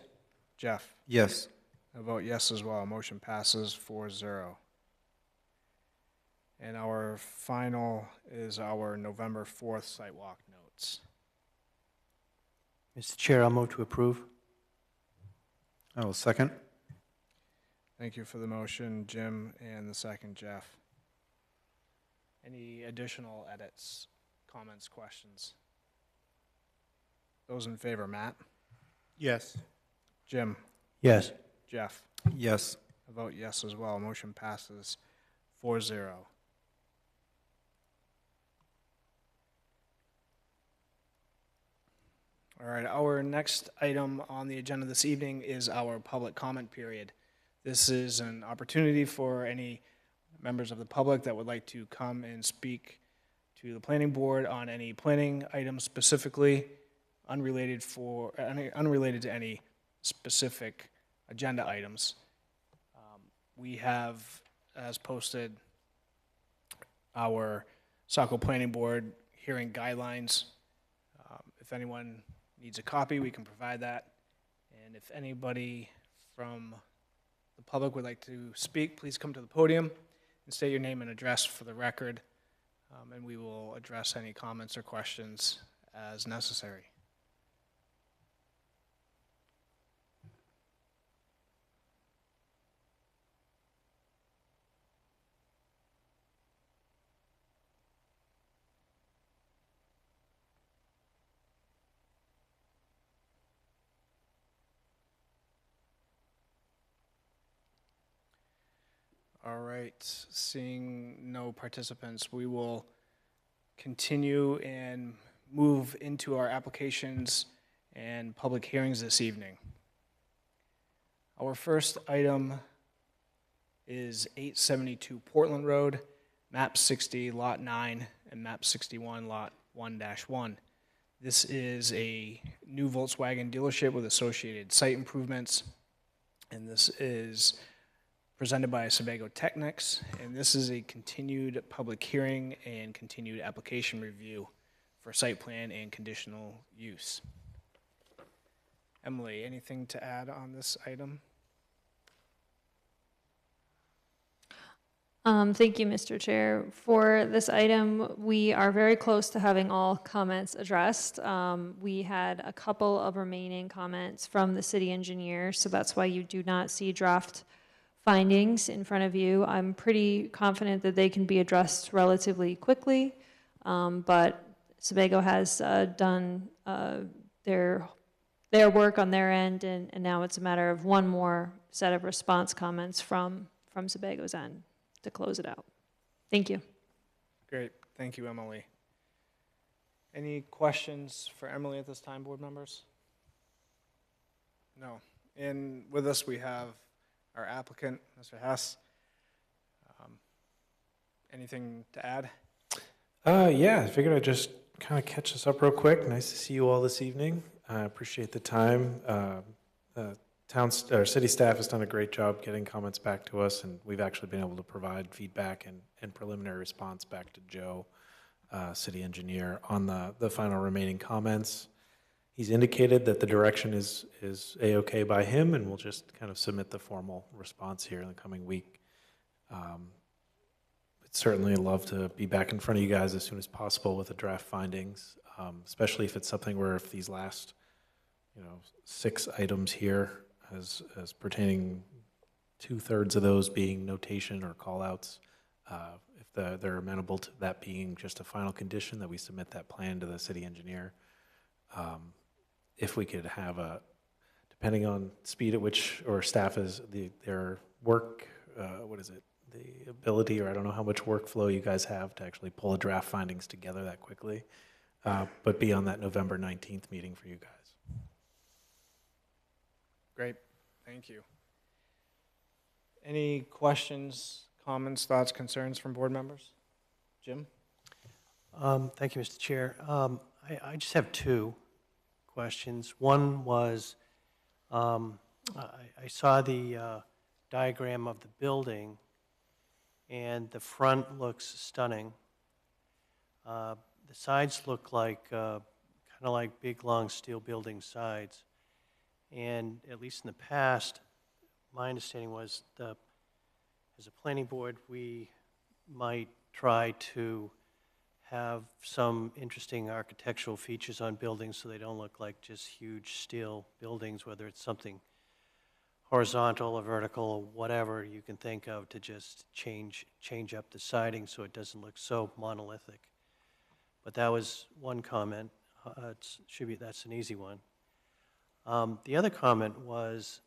Jeff? Yes. I vote yes as well. Motion passes 4-0. And our final is our November 4th site walk notes. Mr. Chair, I'll move to approve. I will second. Thank you for the motion, Jim, and the second, Jeff. Any additional edits, comments, questions? Those in favor, Matt? Yes. Jim? Yes. Jeff? Yes. I vote yes as well. Motion passes 4-0. All right, our next item on the agenda this evening is our public comment period. This is an opportunity for any members of the public that would like to come and speak to the planning board on any planning items specifically, unrelated to any specific agenda items. We have, as posted, our Saco Planning Board hearing guidelines. If anyone needs a copy, we can provide that. And if anybody from the public would like to speak, please come to the podium and state your name and address for the record, and we will address any comments or questions as necessary. All right, seeing no participants, we will continue and move into our applications and public hearings this evening. Our first item is 872 Portland Road, map 60, lot 9, and map 61, lot 1-1. This is a new Volkswagen dealership with associated site improvements, and this is presented by Sebago Technics, and this is a continued public hearing and continued application review for site plan and conditional use. Emily, anything to add on this item? Thank you, Mr. Chair. For this item, we are very close to having all comments addressed. We had a couple of remaining comments from the city engineer, so that's why you do not see draft findings in front of you. I'm pretty confident that they can be addressed relatively quickly, but Sebago has done their work on their end, and now it's a matter of one more set of response comments from Sebago's end to close it out. Thank you. Great, thank you, Emily. Any questions for Emily at this time, board members? No. And with us, we have our applicant, Mr. Hess. Anything to add? Yeah, I figured I'd just kind of catch us up real quick. Nice to see you all this evening. I appreciate the time. Our city staff has done a great job getting comments back to us, and we've actually been able to provide feedback and preliminary response back to Joe, city engineer, on the final remaining comments. He's indicated that the direction is A-okay by him, and we'll just kind of submit the formal response here in the coming week. I'd certainly love to be back in front of you guys as soon as possible with the draft findings, especially if it's something where if these last, 6 items here, as pertaining 2/3 of those being notation or call-outs, if they're amenable to that being just a final condition that we submit that plan to the city engineer. If we could have depending on speed at which, or staff is, their work, the ability, or I don't know how much workflow you guys have to actually pull a draft findings together that quickly, but be on that November 19th meeting for you guys. Great, thank you. Any questions, comments, thoughts, concerns from board members? Jim? Thank you, Mr. Chair. I just have 2 questions. One was, I saw the diagram of the building, and the front looks stunning. The sides look like, kind of like big, long steel building sides. And at least in the past, my understanding was as a planning board, we might try to have some interesting architectural features on buildings so they don't look like just huge steel buildings, whether it's something horizontal or vertical or whatever you can think of to just change up the siding so it doesn't look so monolithic. But that was one comment. That's an easy one. The other comment was,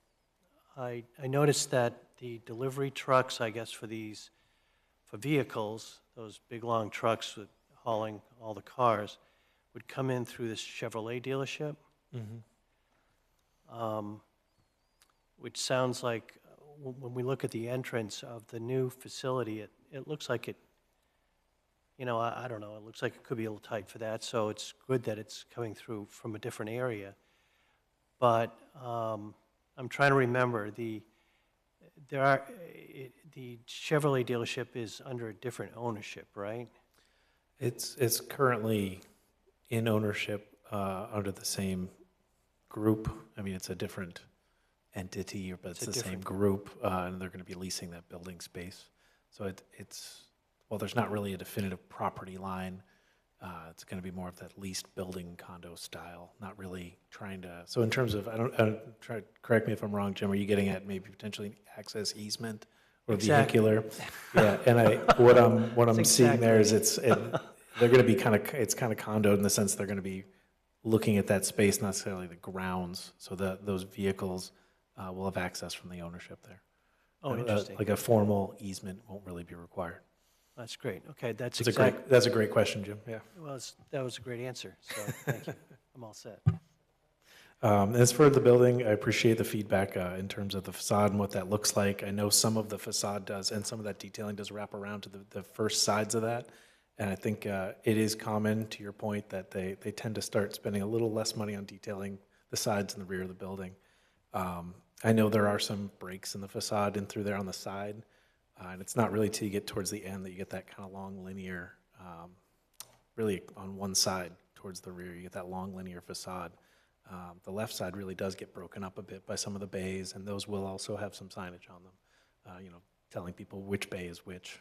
I noticed that the delivery trucks, I guess for vehicles, those big long trucks with hauling all the cars, would come in through this Chevrolet dealership. Which sounds like, when we look at the entrance of the new facility, it looks like it, I don't know, it looks like it could be a little tight for that, so it's good that it's coming through from a different area. But I'm trying to remember, the Chevrolet dealership is under a different ownership, right? It's currently in ownership under the same group. I mean, it's a different entity, but it's the same group, and they're going to be leasing that building space. So well, there's not really a definitive property line. It's going to be more of that leased building condo style, not really trying to. So in terms of, correct me if I'm wrong, Jim, are you getting at maybe potentially access easement or vehicular? Yeah, and what I'm seeing there is they're going to be it's kind of condoed in the sense they're going to be looking at that space, not necessarily the grounds, so that those vehicles will have access from the ownership there. Oh, interesting. Like a formal easement won't really be required. That's great. Okay, that's a great question, Jim. Yeah. Well, that was a great answer, so thank you. I'm all set. As for the building, I appreciate the feedback in terms of the facade and what that looks like. I know some of the facade does, and some of that detailing does wrap around to the first sides of that. And I think it is common, to your point, that they tend to start spending a little less money on detailing the sides and the rear of the building. I know there are some breaks in the facade and through there on the side, and it's not really till you get towards the end that you get that kind of long linear, really on one side towards the rear, you get that long linear facade. The left side really does get broken up a bit by some of the bays, and those will also have some signage on them, telling people which bay is which.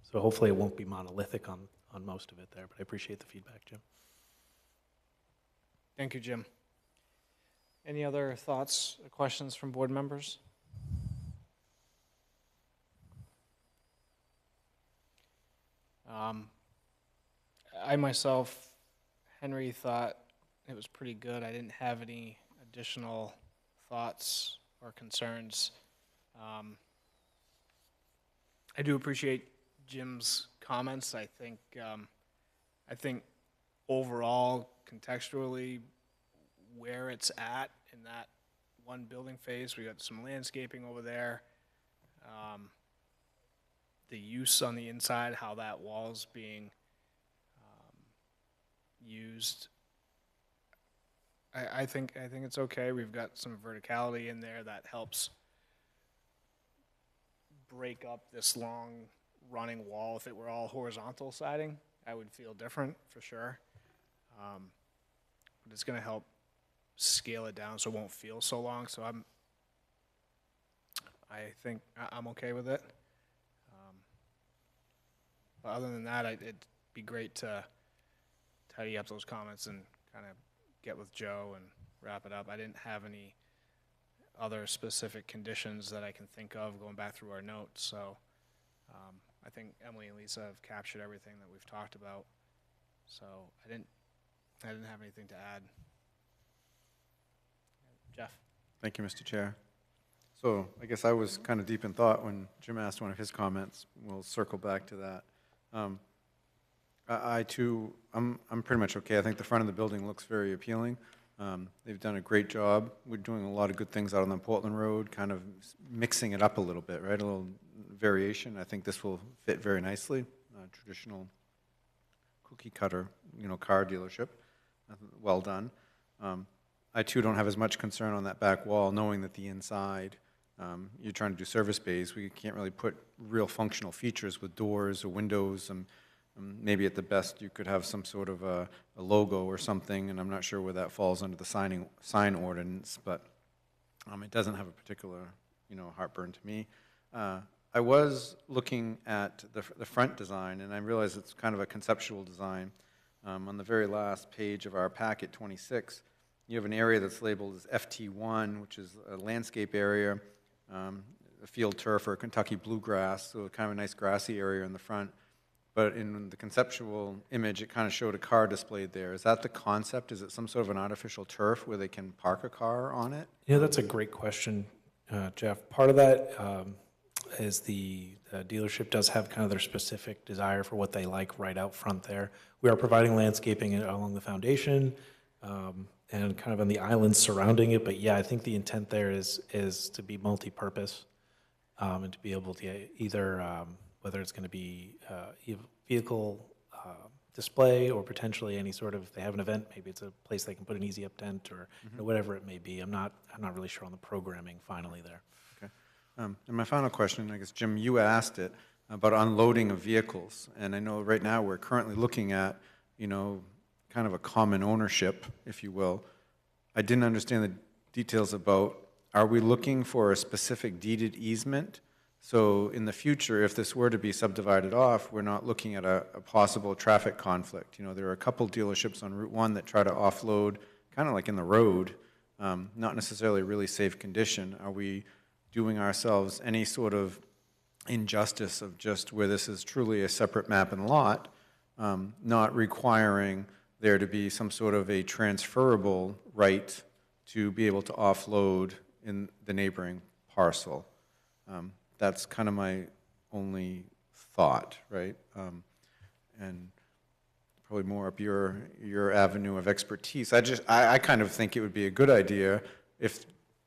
So hopefully it won't be monolithic on most of it there, but I appreciate the feedback, Jim. Thank you, Jim. Any other thoughts or questions from board members? I myself, Henry, thought it was pretty good. I didn't have any additional thoughts or concerns. I do appreciate Jim's comments. I think overall, contextually, where it's at in that one building phase, we got some landscaping over there. The use on the inside, how that wall's being used. I think it's okay. We've got some verticality in there that helps break up this long running wall. If it were all horizontal siding, I would feel different for sure. But it's going to help scale it down so it won't feel so long. So I think I'm okay with it. But other than that, it'd be great to tidy up those comments and kind of get with Joe and wrap it up. I didn't have any other specific conditions that I can think of going back through our notes. So I think Emily and Lisa have captured everything that we've talked about. So I didn't have anything to add. Jeff. Thank you, Mr. Chair. So I guess I was kind of deep in thought when Jim asked one of his comments. We'll circle back to that. I too, I'm pretty much okay. I think the front of the building looks very appealing. They've done a great job. We're doing a lot of good things out on the Portland Road, kind of mixing it up a little bit, right? A little variation. I think this will fit very nicely. Traditional cookie cutter, car dealership. Well done. I too don't have as much concern on that back wall, knowing that the inside, you're trying to do service bays. We can't really put real functional features with doors or windows. Maybe at the best, you could have some sort of a logo or something, and I'm not sure where that falls under the sign ordinance, but it doesn't have a particular, heartburn to me. I was looking at the front design, and I realize it's kind of a conceptual design. On the very last page of our packet, 26, you have an area that's labeled as FT1, which is a landscape area, a field turf or Kentucky bluegrass, so kind of a nice grassy area in the front. But in the conceptual image, it kind of showed a car displayed there. Is that the concept? Is it some sort of an artificial turf where they can park a car on it? That's a great question, Jeff. Part of that is the dealership does have kind of their specific desire for what they like right out front there. We are providing landscaping along the foundation and kind of on the islands surrounding it. But yeah, I think the intent there is to be multi-purpose and to be able to either, whether it's going to be vehicle display or potentially any sort of, if they have an event, maybe it's a place they can put an easy up tent or whatever it may be. I'm not really sure on the programming finally there. Okay. And my final question, I guess, Jim, you asked it about unloading of vehicles. And I know right now we're currently looking at, kind of a common ownership, if you will. I didn't understand the details about, are we looking for a specific deeded easement? So in the future, if this were to be subdivided off, we're not looking at a possible traffic conflict. There are a couple dealerships on Route 1 that try to offload kind of like in the road, not necessarily really safe condition. Are we doing ourselves any sort of injustice of just where this is truly a separate map and lot, not requiring there to be some sort of a transferable right to be able to offload in the neighboring parcel? That's kind of my only thought, right? And probably more up your avenue of expertise. I kind of think it would be a good idea if,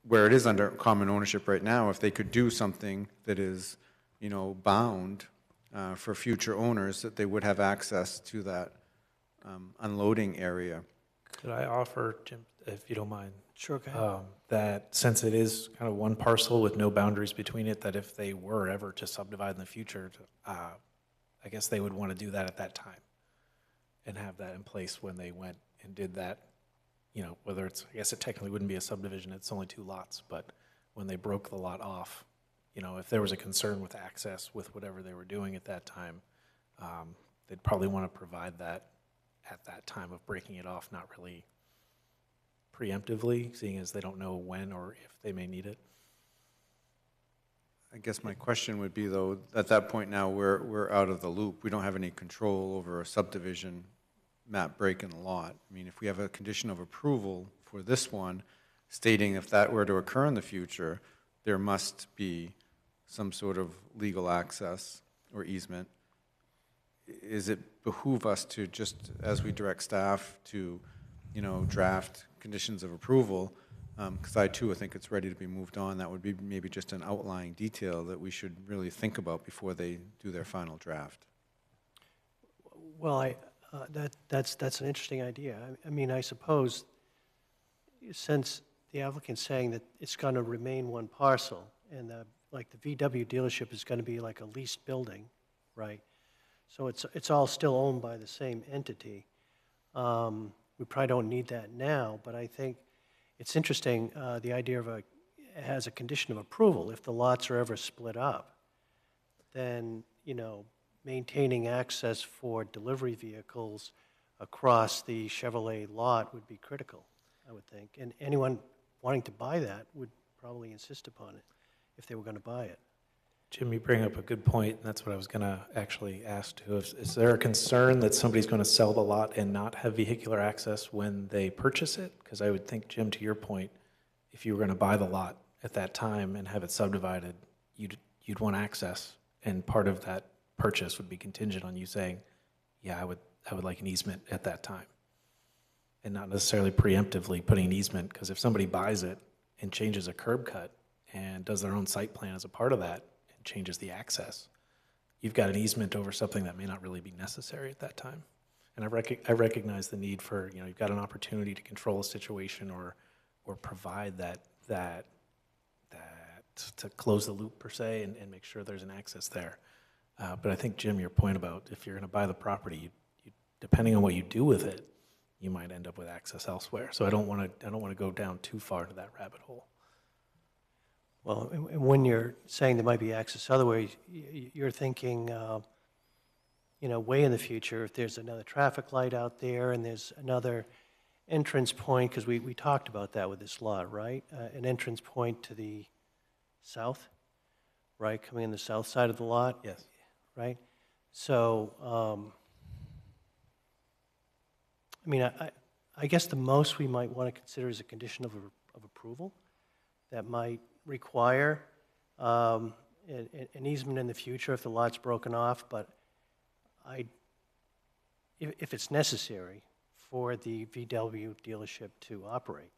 where it is under common ownership right now, if they could do something that is, bound for future owners, that they would have access to that unloading area. Could I offer, Jim, if you don't mind? Sure, go ahead. That since it is kind of one parcel with no boundaries between it, that if they were ever to subdivide in the future, I guess they would want to do that at that time and have that in place when they went and did that, whether it's, I guess it technically wouldn't be a subdivision, it's only 2 lots, but when they broke the lot off, if there was a concern with access with whatever they were doing at that time, they'd probably want to provide that at that time of breaking it off, not really preemptively, seeing as they don't know when or if they may need it. I guess my question would be, though, at that point now, we're out of the loop. We don't have any control over a subdivision map break in the lot. I mean, if we have a condition of approval for this one, stating if that were to occur in the future, there must be some sort of legal access or easement. Is it behoove us to just, as we direct staff to, draft conditions of approval, because I too think it's ready to be moved on. That would be maybe just an outlying detail that we should really think about before they do their final draft. Well, that's an interesting idea. I mean, I suppose since the applicant's saying that it's going to remain one parcel, and like the VW dealership is going to be like a leased building, right? So it's all still owned by the same entity. We probably don't need that now, but I think it's interesting, the idea of has a condition of approval. If the lots are ever split up, then, maintaining access for delivery vehicles across the Chevrolet lot would be critical, I would think. And anyone wanting to buy that would probably insist upon it if they were going to buy it. Jim, you bring up a good point, and that's what I was going to actually ask too. Is there a concern that somebody's going to sell the lot and not have vehicular access when they purchase it? Because I would think, Jim, to your point, if you were going to buy the lot at that time and have it subdivided, you'd want access, and part of that purchase would be contingent on you saying, yeah, I would like an easement at that time, and not necessarily preemptively putting an easement, because if somebody buys it and changes a curb cut and does their own site plan as a part of that, changes the access, you've got an easement over something that may not really be necessary at that time. And I recognize the need for, you've got an opportunity to control a situation or or provide that to close the loop per se and make sure there's an access there. But I think, Jim, your point about if you're going to buy the property, depending on what you do with it, you might end up with access elsewhere. So I don't want to go down too far into that rabbit hole. Well, and when you're saying there might be access other ways, you're thinking, way in the future, if there's another traffic light out there and there's another entrance point, because we talked about that with this lot, right? An entrance point to the south, right, coming in the south side of the lot? Yes. Right? So, I guess the most we might want to consider is a condition of approval that might require an easement in the future if the lot's broken off, but if it's necessary for the VW dealership to operate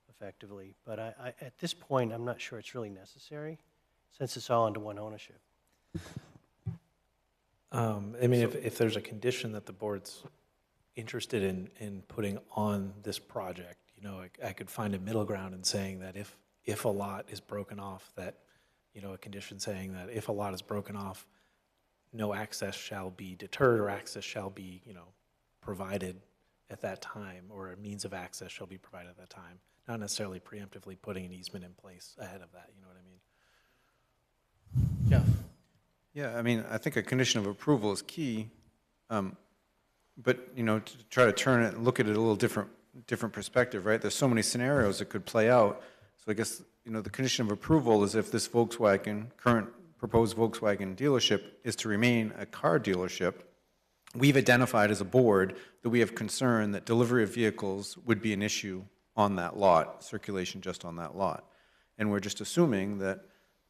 effectively. But at this point, I'm not sure it's really necessary, since it's all under one ownership. If there's a condition that the board's interested in putting on this project, I could find a middle ground in saying that if a lot is broken off, that, a condition saying that if a lot is broken off, no access shall be deterred or access shall be, provided at that time, or a means of access shall be provided at that time. Not necessarily preemptively putting an easement in place ahead of that, you know what I mean? Jeff? Yeah, I think a condition of approval is key, but, to try to turn it and look at it a little different perspective, right? There's so many scenarios that could play out. So I guess, the condition of approval is if this current proposed Volkswagen dealership is to remain a car dealership, we've identified as a board that we have concern that delivery of vehicles would be an issue on that lot, circulation just on that lot. And we're just assuming that,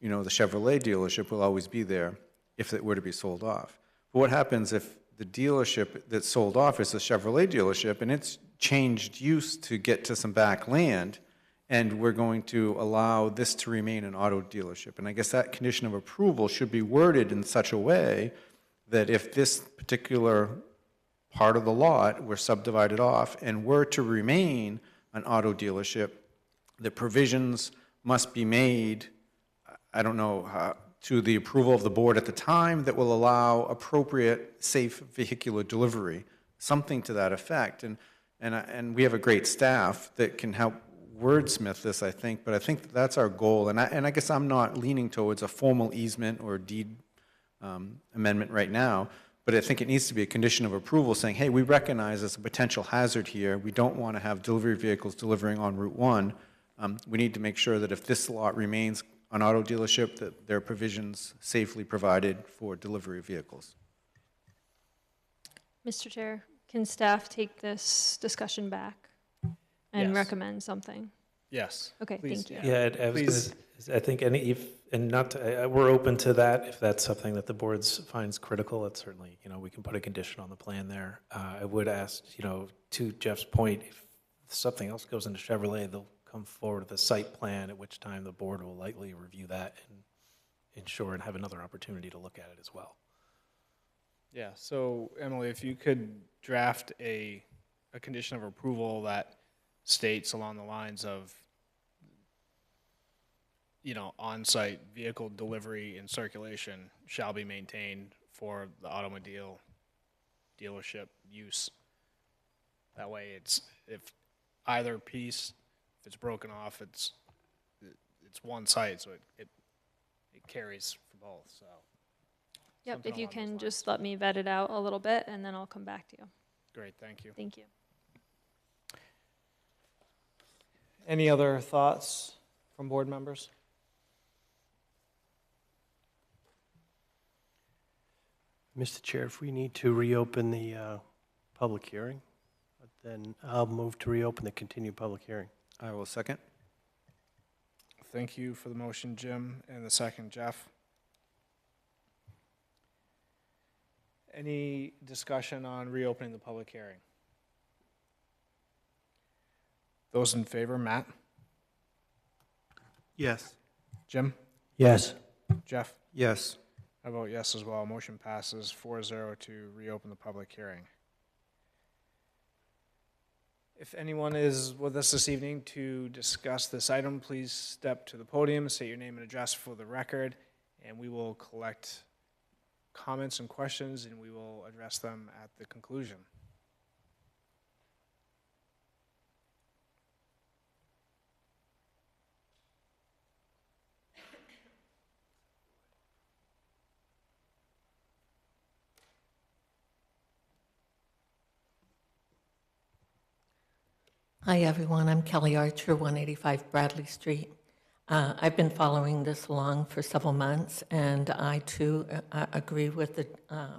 the Chevrolet dealership will always be there if it were to be sold off. But what happens if the dealership that's sold off is a Chevrolet dealership and it's changed use to get to some back land, and we're going to allow this to remain an auto dealership? And I guess that condition of approval should be worded in such a way that if this particular part of the lot were subdivided off and were to remain an auto dealership, the provisions must be made, I don't know, to the approval of the board at the time, that will allow appropriate safe vehicular delivery, something to that effect. And we have a great staff that can help wordsmith this, I think, but I think that's our goal. And I guess I'm not leaning towards a formal easement or deed amendment right now, but I think it needs to be a condition of approval saying, hey, we recognize there's a potential hazard here. We don't want to have delivery vehicles delivering on Route 1. We need to make sure that if this lot remains an auto dealership, that there are provisions safely provided for delivery of vehicles. Mr. Chair, can staff take this discussion back and Yes. recommend something? Yes. Okay, Please, thank you. Yeah, Please. I think we're open to that. If that's something that the board finds critical, it's certainly, we can put a condition on the plan there. I would ask, to Jeff's point, if something else goes into Chevrolet, they'll come forward with a site plan, at which time the board will likely review that and ensure and have another opportunity to look at it as well. Yeah, so Emily, if you could draft a condition of approval that states along the lines of, on-site vehicle delivery and circulation shall be maintained for the automobile dealership use. That way if either piece, if it's broken off, it's one site, so it carries for both, so. Yep, something if you along those can lines. just let me vet it out a little bit, and then I'll come back to you. Great, thank you. Thank you. Any other thoughts from board members? Mr. Chair, if we need to reopen the public hearing, then I'll move to reopen the continued public hearing. I will second. Thank you for the motion, Jim, and the second, Jeff. Any discussion on reopening the public hearing? Those in favor, Matt? Yes. Jim? Yes. Jeff? Yes. I vote yes as well. Motion passes 4-0 to reopen the public hearing. If anyone is with us this evening to discuss this item, please step to the podium, state your name and address for the record, and we will collect comments and questions, and we will address them at the conclusion. Hi, everyone. I'm Kelly Archer, 185 Bradley Street. I've been following this along for several months, and I, too, agree with the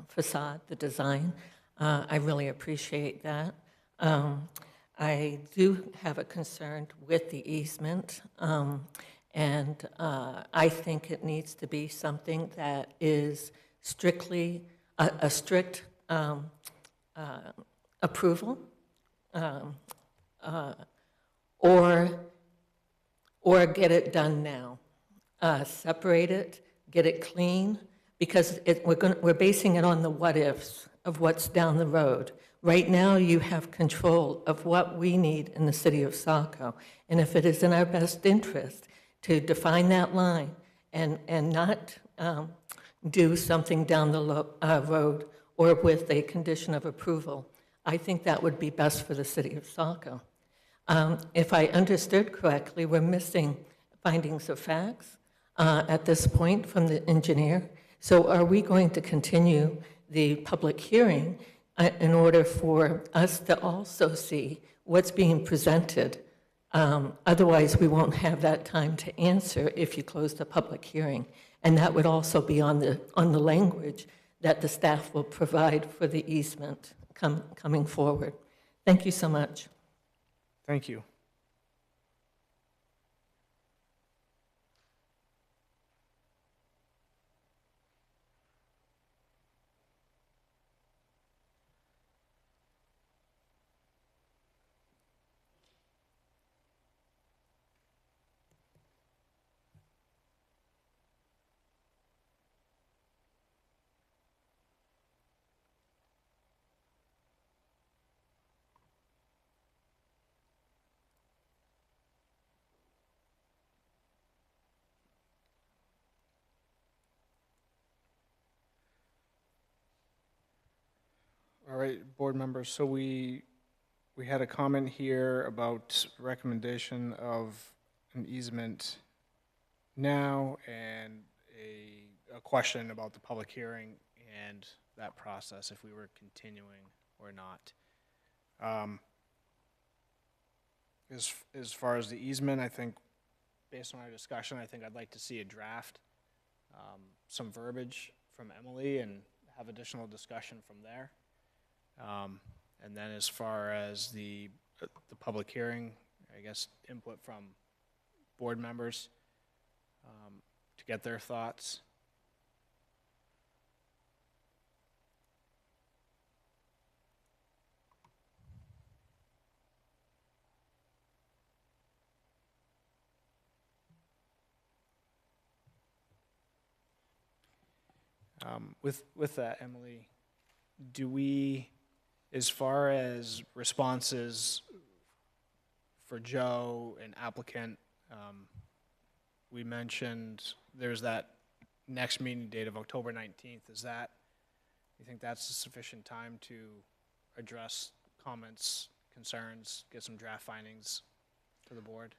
facade, the design. I really appreciate that. I do have a concern with the easement, and I think it needs to be something that is strictly a strict approval. Or get it done now. Separate it, get it clean, because we're basing it on the what-ifs of what's down the road. Right now, you have control of what we need in the city of Saco, and if it is in our best interest to define that line and not do something down the road or with a condition of approval, I think that would be best for the city of Saco. If I understood correctly, we're missing findings of facts at this point from the engineer. So are we going to continue the public hearing in order for us to also see what's being presented? Otherwise, we won't have that time to answer if you close the public hearing. And that would also be on the language that the staff will provide for the easement coming forward. Thank you so much. Thank you. All right, board members, so we had a comment here about recommendation of an easement now and a question about the public hearing and that process, if we were continuing or not. As far as the easement, I think, based on our discussion, I think I'd like to see a draft, some verbiage from Emily, and have additional discussion from there. And then as far as the public hearing, I guess input from board members to get their thoughts. With that, Emily, do we, as far as responses for Joe and applicant, we mentioned there's that next meeting date of October 19th. Is that, you think that's a sufficient time to address comments, concerns, get some draft findings to the board?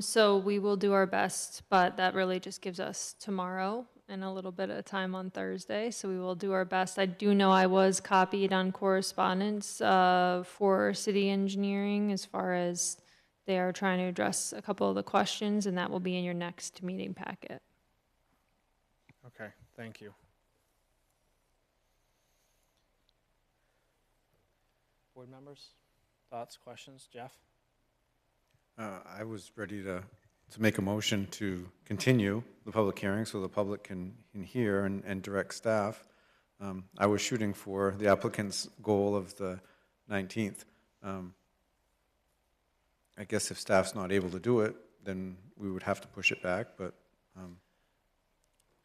So we will do our best, but that really just gives us tomorrow and a little bit of time on Thursday. So we will do our best. I do know I was copied on correspondence for city engineering as far as they are trying to address a couple of the questions, and that will be in your next meeting packet. Okay, thank you. Board members, thoughts, questions? Jeff? I was ready to make a motion to continue the public hearing so the public can hear and direct staff. I was shooting for the applicant's goal of the 19th. I guess if staff's not able to do it, then we would have to push it back, but.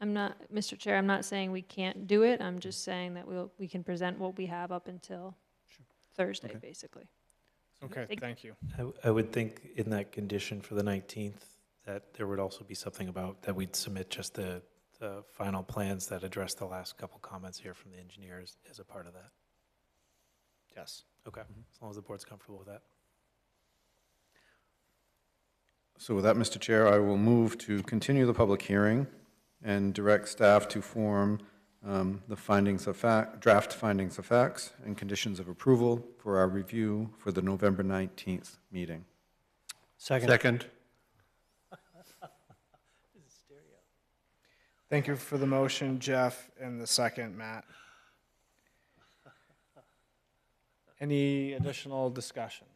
I'm not, Mr. Chair, I'm not saying we can't do it. I'm just saying that we can present what we have up until Thursday, Okay. basically. Okay, thank you. I would think in that condition for the 19th, that there would also be something about, that we'd submit just the final plans that address the last couple comments here from the engineers as a part of that. Yes. Okay, as long as the board's comfortable with that. So with that, Mr. Chair, I will move to continue the public hearing and direct staff to form the findings of fact, draft findings of facts and conditions of approval for our review for the November 19th meeting. Second. Thank you for the motion, Jeff, and the second, Matt. Any additional discussion?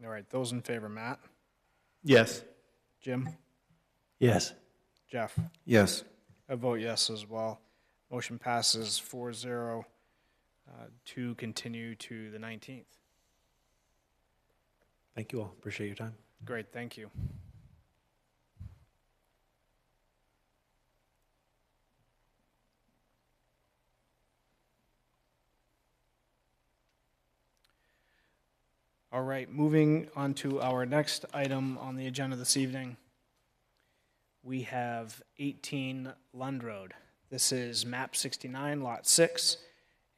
All right, those in favor, Matt? Yes. Jim? Yes. Jeff? Yes. I vote yes as well. Motion passes 4-0 to continue to the 19th. Thank you all. Appreciate your time. Great, thank you. All right, moving on to our next item on the agenda this evening. We have 18 Lund Road. This is map 69, lot 6,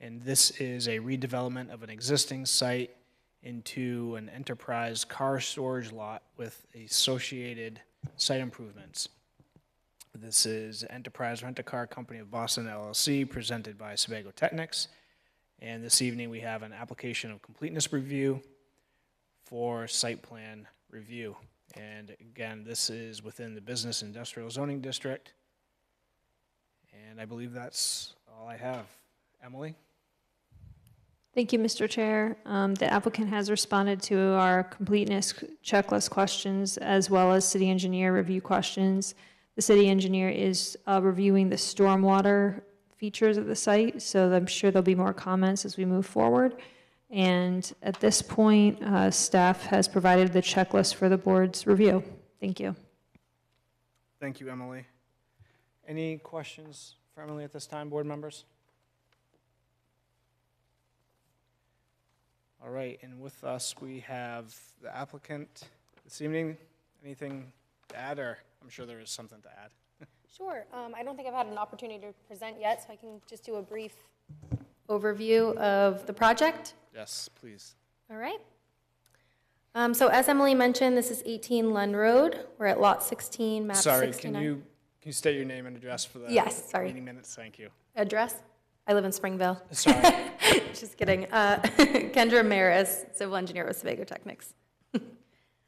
and this is a redevelopment of an existing site into an enterprise car storage lot with associated site improvements. This is Enterprise Rent-A-Car Company of Boston LLC, presented by Saco Technics. And this evening we have an application of completeness review for site plan review. And again, this is within the Business Industrial Zoning District. And I believe that's all I have. Emily? Thank you, Mr. Chair. The applicant has responded to our completeness checklist questions as well as city engineer review questions. The city engineer is reviewing the stormwater features of the site, so I'm sure there'll be more comments as we move forward. And at this point, staff has provided the checklist for the board's review. Thank you. Thank you, Emily. Any questions for Emily at this time, board members? All right, and with us, we have the applicant this evening. Anything to add, or I'm sure there is something to add. Sure. I don't think I've had an opportunity to present yet, so I can just do a brief overview of the project. Yes, please. All right. So as Emily mentioned, this is 18 Lund Road. We're at lot 16, map 69. Sorry, can you state your name and address for the Yes, sorry. meeting minutes? Thank you. Address? I live in Springville. Sorry. Just kidding. Kendra Maris, civil engineer with Saco Technics.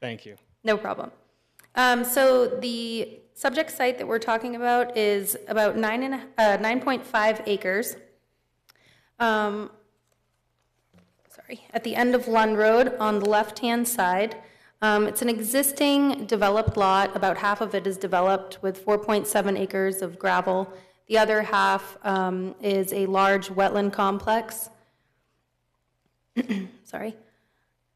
Thank you. No problem. So the subject site that we're talking about is about 9.5 acres. At the end of Lund Road on the left-hand side. It's an existing developed lot. About half of it is developed with 4.7 acres of gravel. The other half is a large wetland complex. Sorry.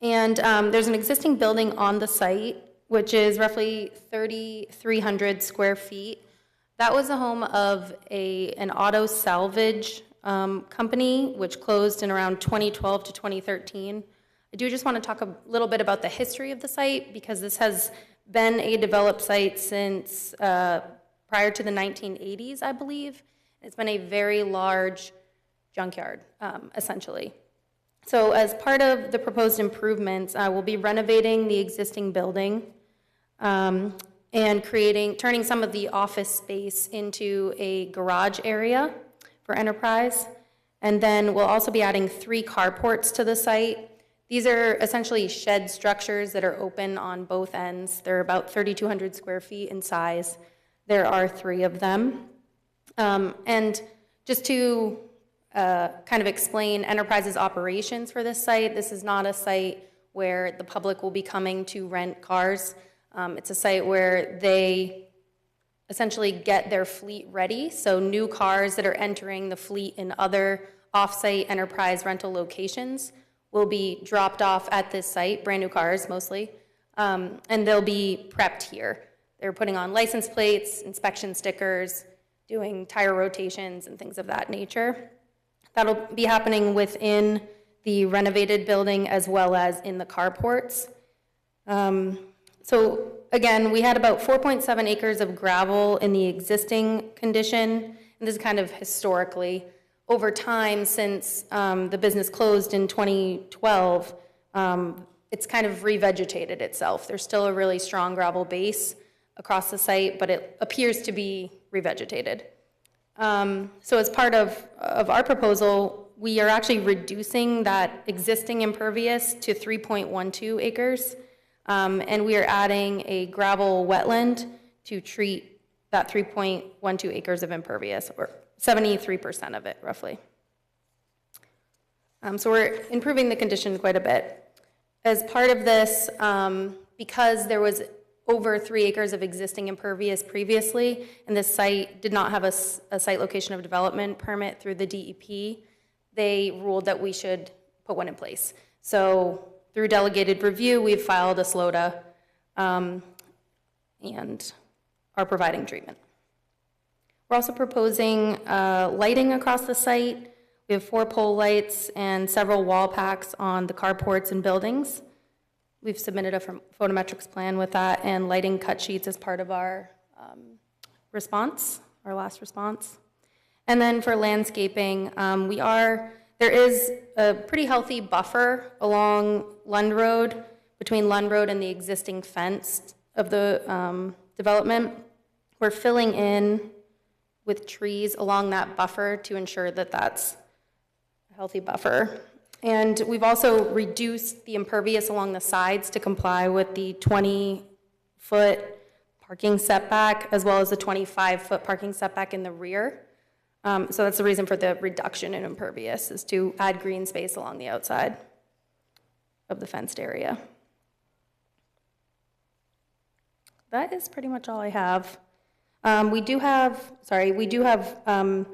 And there's an existing building on the site, which is roughly 3,300 square feet. That was the home of an auto salvage company, which closed in around 2012 to 2013. I do just want to talk a little bit about the history of the site, because this has been a developed site since prior to the 1980s, I believe. It's been a very large junkyard, essentially. So as part of the proposed improvements, we'll be renovating the existing building and turning some of the office space into a garage area for Enterprise. And then we'll also be adding 3 carports to the site. These are essentially shed structures that are open on both ends. They're about 3,200 square feet in size. There are 3 of them. And just to kind of explain Enterprise's operations for this site, this is not a site where the public will be coming to rent cars. It's a site where they essentially get their fleet ready. So new cars that are entering the fleet in other off-site Enterprise rental locations will be dropped off at this site, brand new cars mostly, and they'll be prepped here. They're putting on license plates, inspection stickers, doing tire rotations and things of that nature. That'll be happening within the renovated building as well as in the carports. So again, we had about 4.7 acres of gravel in the existing condition, and this is kind of historically. Over time, since the business closed in 2012, it's kind of revegetated itself. There's still a really strong gravel base across the site, but it appears to be revegetated. So as part of our proposal, we are actually reducing that existing impervious to 3.12 acres, and we are adding a gravel wetland to treat that 3.12 acres of impervious, or 73% of it, roughly. So we're improving the condition quite a bit. As part of this, because there was over 3 acres of existing impervious previously, and this site did not have a site location of development permit through the DEP, they ruled that we should put one in place. So through delegated review, we've filed a SLOTA and are providing treatment. We're also proposing lighting across the site. We have 4 pole lights and several wall packs on the carports and buildings. We've submitted a photometrics plan with that and lighting cut sheets as part of our response, our last response. And then for landscaping, there is a pretty healthy buffer along Lund Road, between Lund Road and the existing fence of the development. We're filling in with trees along that buffer to ensure that that's a healthy buffer. And we've also reduced the impervious along the sides to comply with the 20-foot parking setback, as well as the 25-foot parking setback in the rear. So that's the reason for the reduction in impervious, is to add green space along the outside of the fenced area. That is pretty much all I have. We do have a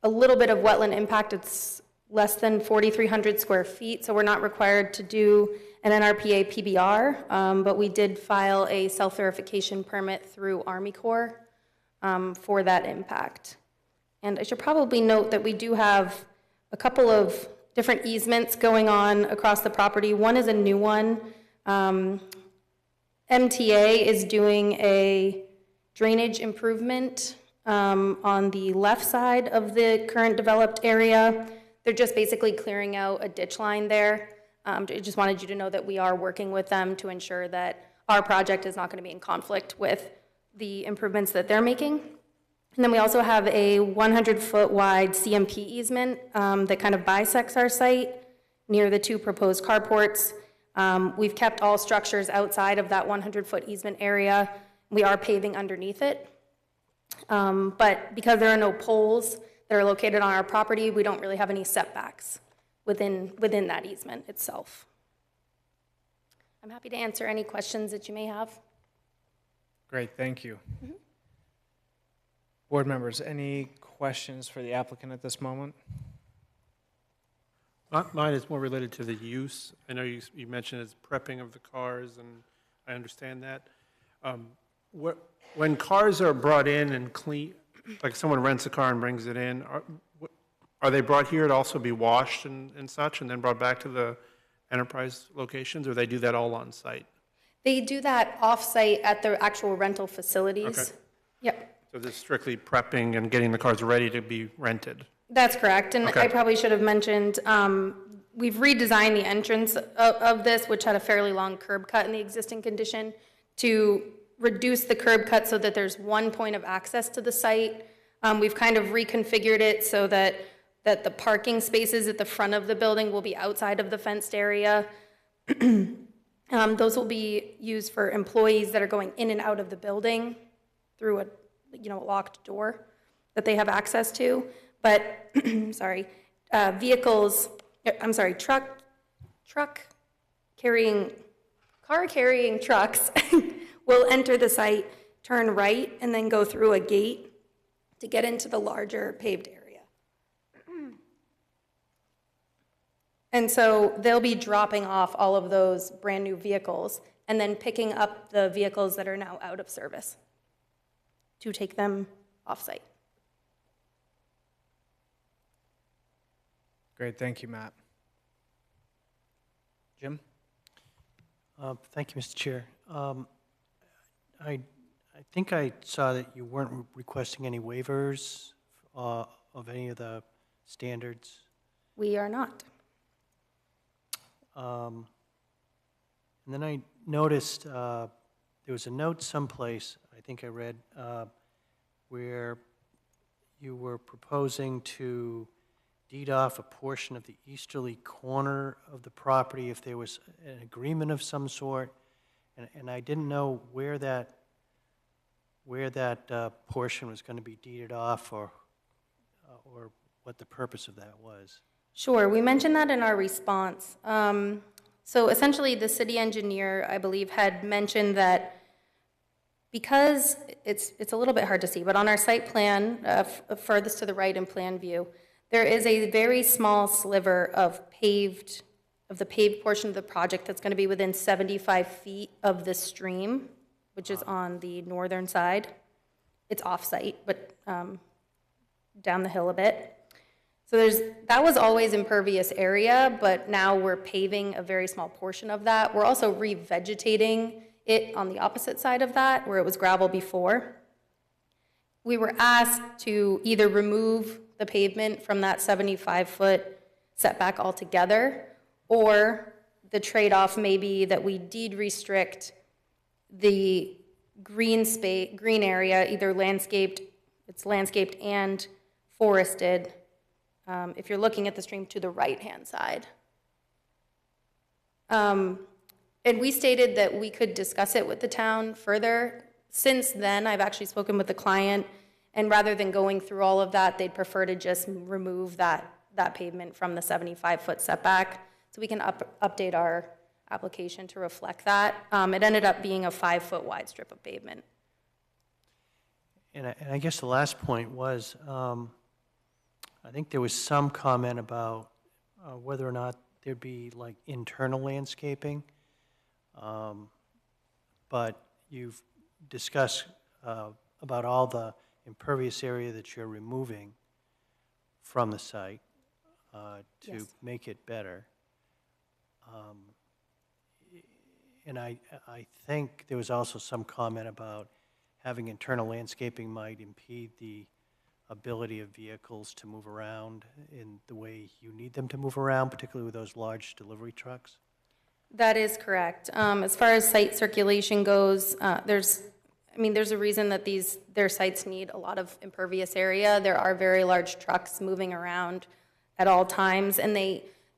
little bit of wetland impact. It's less than 4,300 square feet, so we're not required to do an NRPA PBR, but we did file a self-verification permit through Army Corps for that impact. And I should probably note that we do have a couple of different easements going on across the property. One is a new one. MTA is doing a drainage improvement on the left side of the current developed area. They're just basically clearing out a ditch line there. I just wanted you to know that we are working with them to ensure that our project is not going to be in conflict with the improvements that they're making. And then we also have a 100-foot wide CMP easement that kind of bisects our site near the 2 proposed carports. We've kept all structures outside of that 100-foot easement area. We are paving underneath it. But because there are no poles that are located on our property, we don't really have any setbacks within that easement itself. I'm happy to answer any questions that you may have. Great, thank you. Board members, any questions for the applicant at this moment? Mine is more related to the use. I know you mentioned it's prepping of the cars, and I understand that. When cars are brought in and clean, like someone rents a car and brings it in, are they brought here to also be washed and such, and then brought back to the enterprise locations, or they do that all on site? They do that off-site at their actual rental facilities. Okay. Yep. So this is strictly prepping and getting the cars ready to be rented? That's correct, and Okay. I probably should have mentioned, we've redesigned the entrance of this, which had a fairly long curb cut in the existing condition, to reduce the curb cut so that there's one point of access to the site. We've kind of reconfigured it so that the parking spaces at the front of the building will be outside of the fenced area. Those will be used for employees that are going in and out of the building through a locked door that they have access to. But, car carrying trucks will enter the site, turn right, and then go through a gate to get into the larger paved area. And so they'll be dropping off all of those brand new vehicles and then picking up the vehicles that are now out of service to take them off-site. Great, thank you, Matt. Jim? Thank you, Mr. Chair. I think I saw that you weren't requesting any waivers of any of the standards. We are not. And then I noticed there was a note someplace, I think I read, where you were proposing to deed off a portion of the easterly corner of the property if there was an agreement of some sort. And I didn't know where that portion was going to be deeded off or what the purpose of that was. Sure, we mentioned that in our response. So essentially, the city engineer, I believe, had mentioned that because it's a little bit hard to see, but on our site plan, furthest to the right in plan view, there is a very small sliver of the paved portion of the project that's going to be within 75 feet of the stream, which is on the northern side. It's off-site, but down the hill a bit. So that was always impervious area, but now we're paving a very small portion of that. We're also revegetating it on the opposite side of that, where it was gravel before. We were asked to either remove the pavement from that 75-foot setback altogether, or the trade-off may be that we deed restrict the green area, either landscaped, it's landscaped and forested, if you're looking at the stream to the right-hand side. And we stated that we could discuss it with the town further. Since then, I've actually spoken with the client, and rather than going through all of that, they'd prefer to just remove that pavement from the 75-foot setback, so we can update our application to reflect that. It ended up being a 5-foot wide strip of pavement. And I guess the last point was, I think there was some comment about whether or not there'd be like internal landscaping. But you've discussed about all the impervious area that you're removing from the site to Yes. make it better. And I think there was also some comment about having internal landscaping might impede the ability of vehicles to move around in the way you need them to move around, particularly with those large delivery trucks. That is correct. As far as site circulation goes, there's a reason that their sites need a lot of impervious area. There are very large trucks moving around at all times, and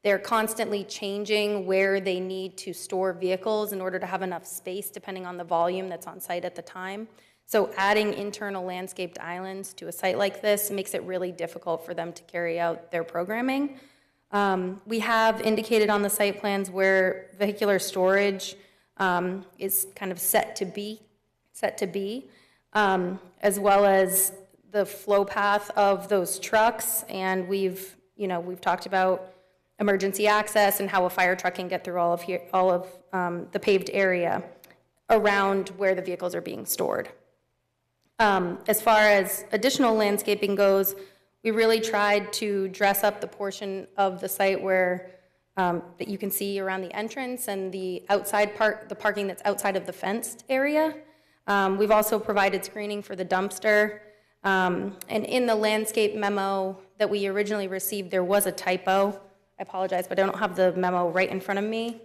they're constantly changing where they need to store vehicles in order to have enough space, depending on the volume that's on site at the time. So adding internal landscaped islands to a site like this makes it really difficult for them to carry out their programming. We have indicated on the site plans where vehicular storage is kind of set to be, as well as the flow path of those trucks. And we've talked about emergency access and how a fire truck can get through all of the paved area around where the vehicles are being stored. As far as additional landscaping goes, we really tried to dress up the portion of the site where that you can see around the entrance and the outside the parking that's outside of the fenced area. We've also provided screening for the dumpster. And in the landscape memo that we originally received, there was a typo. I apologize, but I don't have the memo right in front of me.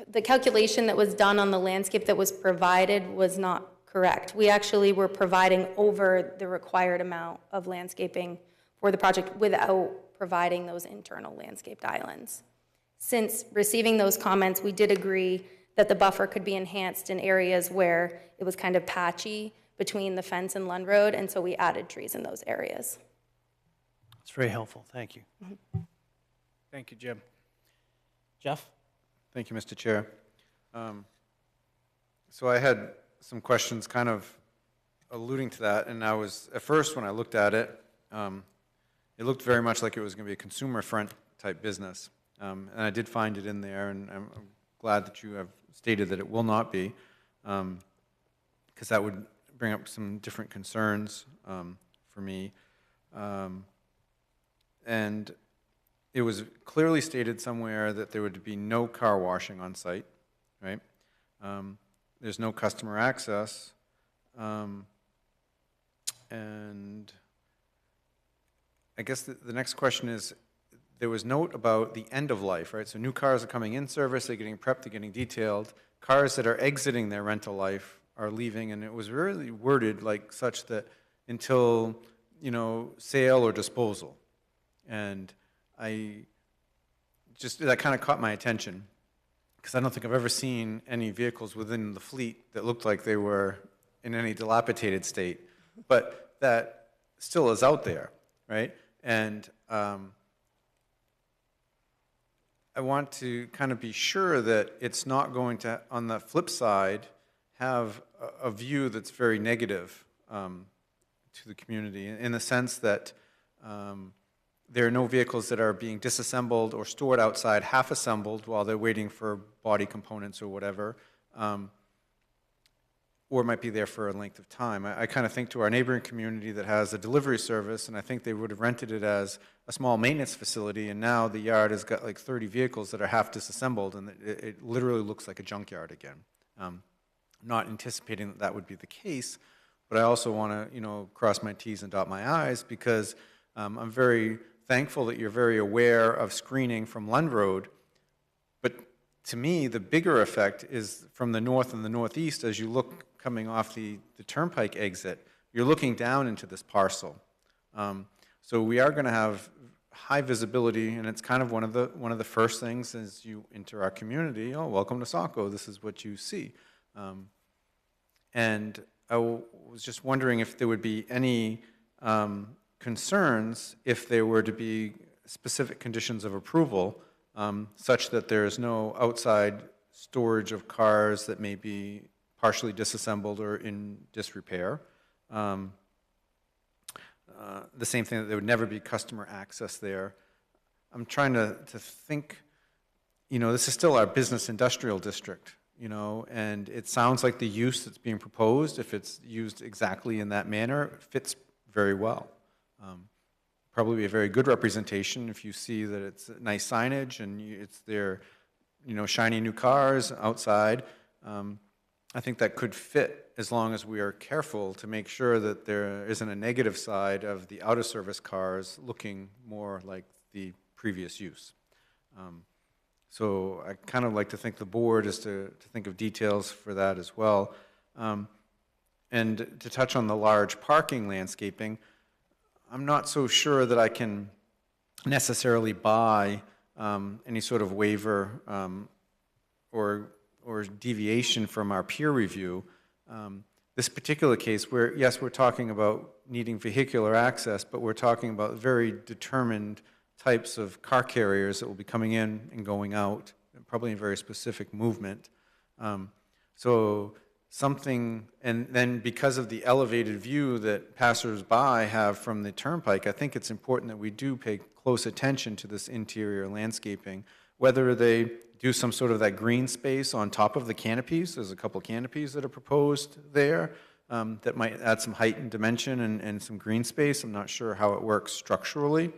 The calculation that was done on the landscape that was provided was not correct. We actually were providing over the required amount of landscaping for the project without providing those internal landscaped islands. Since receiving those comments, we did agree that the buffer could be enhanced in areas where it was kind of patchy between the fence and Lund Road, and so we added trees in those areas. It's very helpful. Thank you. Thank you, Jim. Jeff? Thank you, Mr. Chair. So I had some questions kind of alluding to that, and I was, at first when I looked at it, it looked very much like it was going to be a consumer front type business. And I did find it in there, and I'm glad that you have stated that it will not be, because that would bring up some different concerns for me. And it was clearly stated somewhere that there would be no car washing on site, right? There's no customer access. And I guess the next question is, there was note about the end of life, right? So new cars are coming in service, they're getting prepped, they're getting detailed. Cars that are exiting their rental life are leaving, and it was really worded like such that until, you know, sale or disposal. And that kind of caught my attention, because I don't think I've ever seen any vehicles within the fleet that looked like they were in any dilapidated state, but that still is out there, right? And I want to kind of be sure that it's not going to, on the flip side, have a view that's very negative to the community, in the sense that there are no vehicles that are being disassembled or stored outside half-assembled while they're waiting for body components or whatever, or might be there for a length of time. I kind of think to our neighboring community that has a delivery service, and I think they would have rented it as a small maintenance facility, and now the yard has got like 30 vehicles that are half disassembled, and it literally looks like a junkyard again. Not anticipating that that would be the case, but I also want to, you know, cross my T's and dot my I's, because I'm very thankful that you're very aware of screening from Lund Road. But to me, the bigger effect is from the north and the northeast. As you look coming off the turnpike exit, you're looking down into this parcel. So we are going to have high visibility, and it's kind of one of the first things as you enter our community. Oh, welcome to Saco. This is what you see. And I was just wondering if there would be any concerns if there were to be specific conditions of approval, such that there is no outside storage of cars that may be partially disassembled or in disrepair. The same thing, that there would never be customer access there. I'm trying to think, you know, this is still our business industrial district, you know, and it sounds like the use that's being proposed, if it's used exactly in that manner, fits very well. Probably be a very good representation if you see that it's nice signage and it's their, you know, shiny new cars outside. I think that could fit, as long as we are careful to make sure that there isn't a negative side of the out-of-service cars looking more like the previous use. So I kind of like to think the board is to think of details for that as well. And to touch on the large parking landscaping, I'm not so sure that I can necessarily buy any sort of waiver or deviation from our peer review. This particular case, where yes, we're talking about needing vehicular access, but we're talking about very determined types of car carriers that will be coming in and going out, probably in very specific movement. So something, and then because of the elevated view that passersby have from the turnpike, I think it's important that we do pay close attention to this interior landscaping, whether they do some sort of that green space on top of the canopies. There's a couple canopies that are proposed there that might add some height and dimension and some green space. I'm not sure how it works structurally.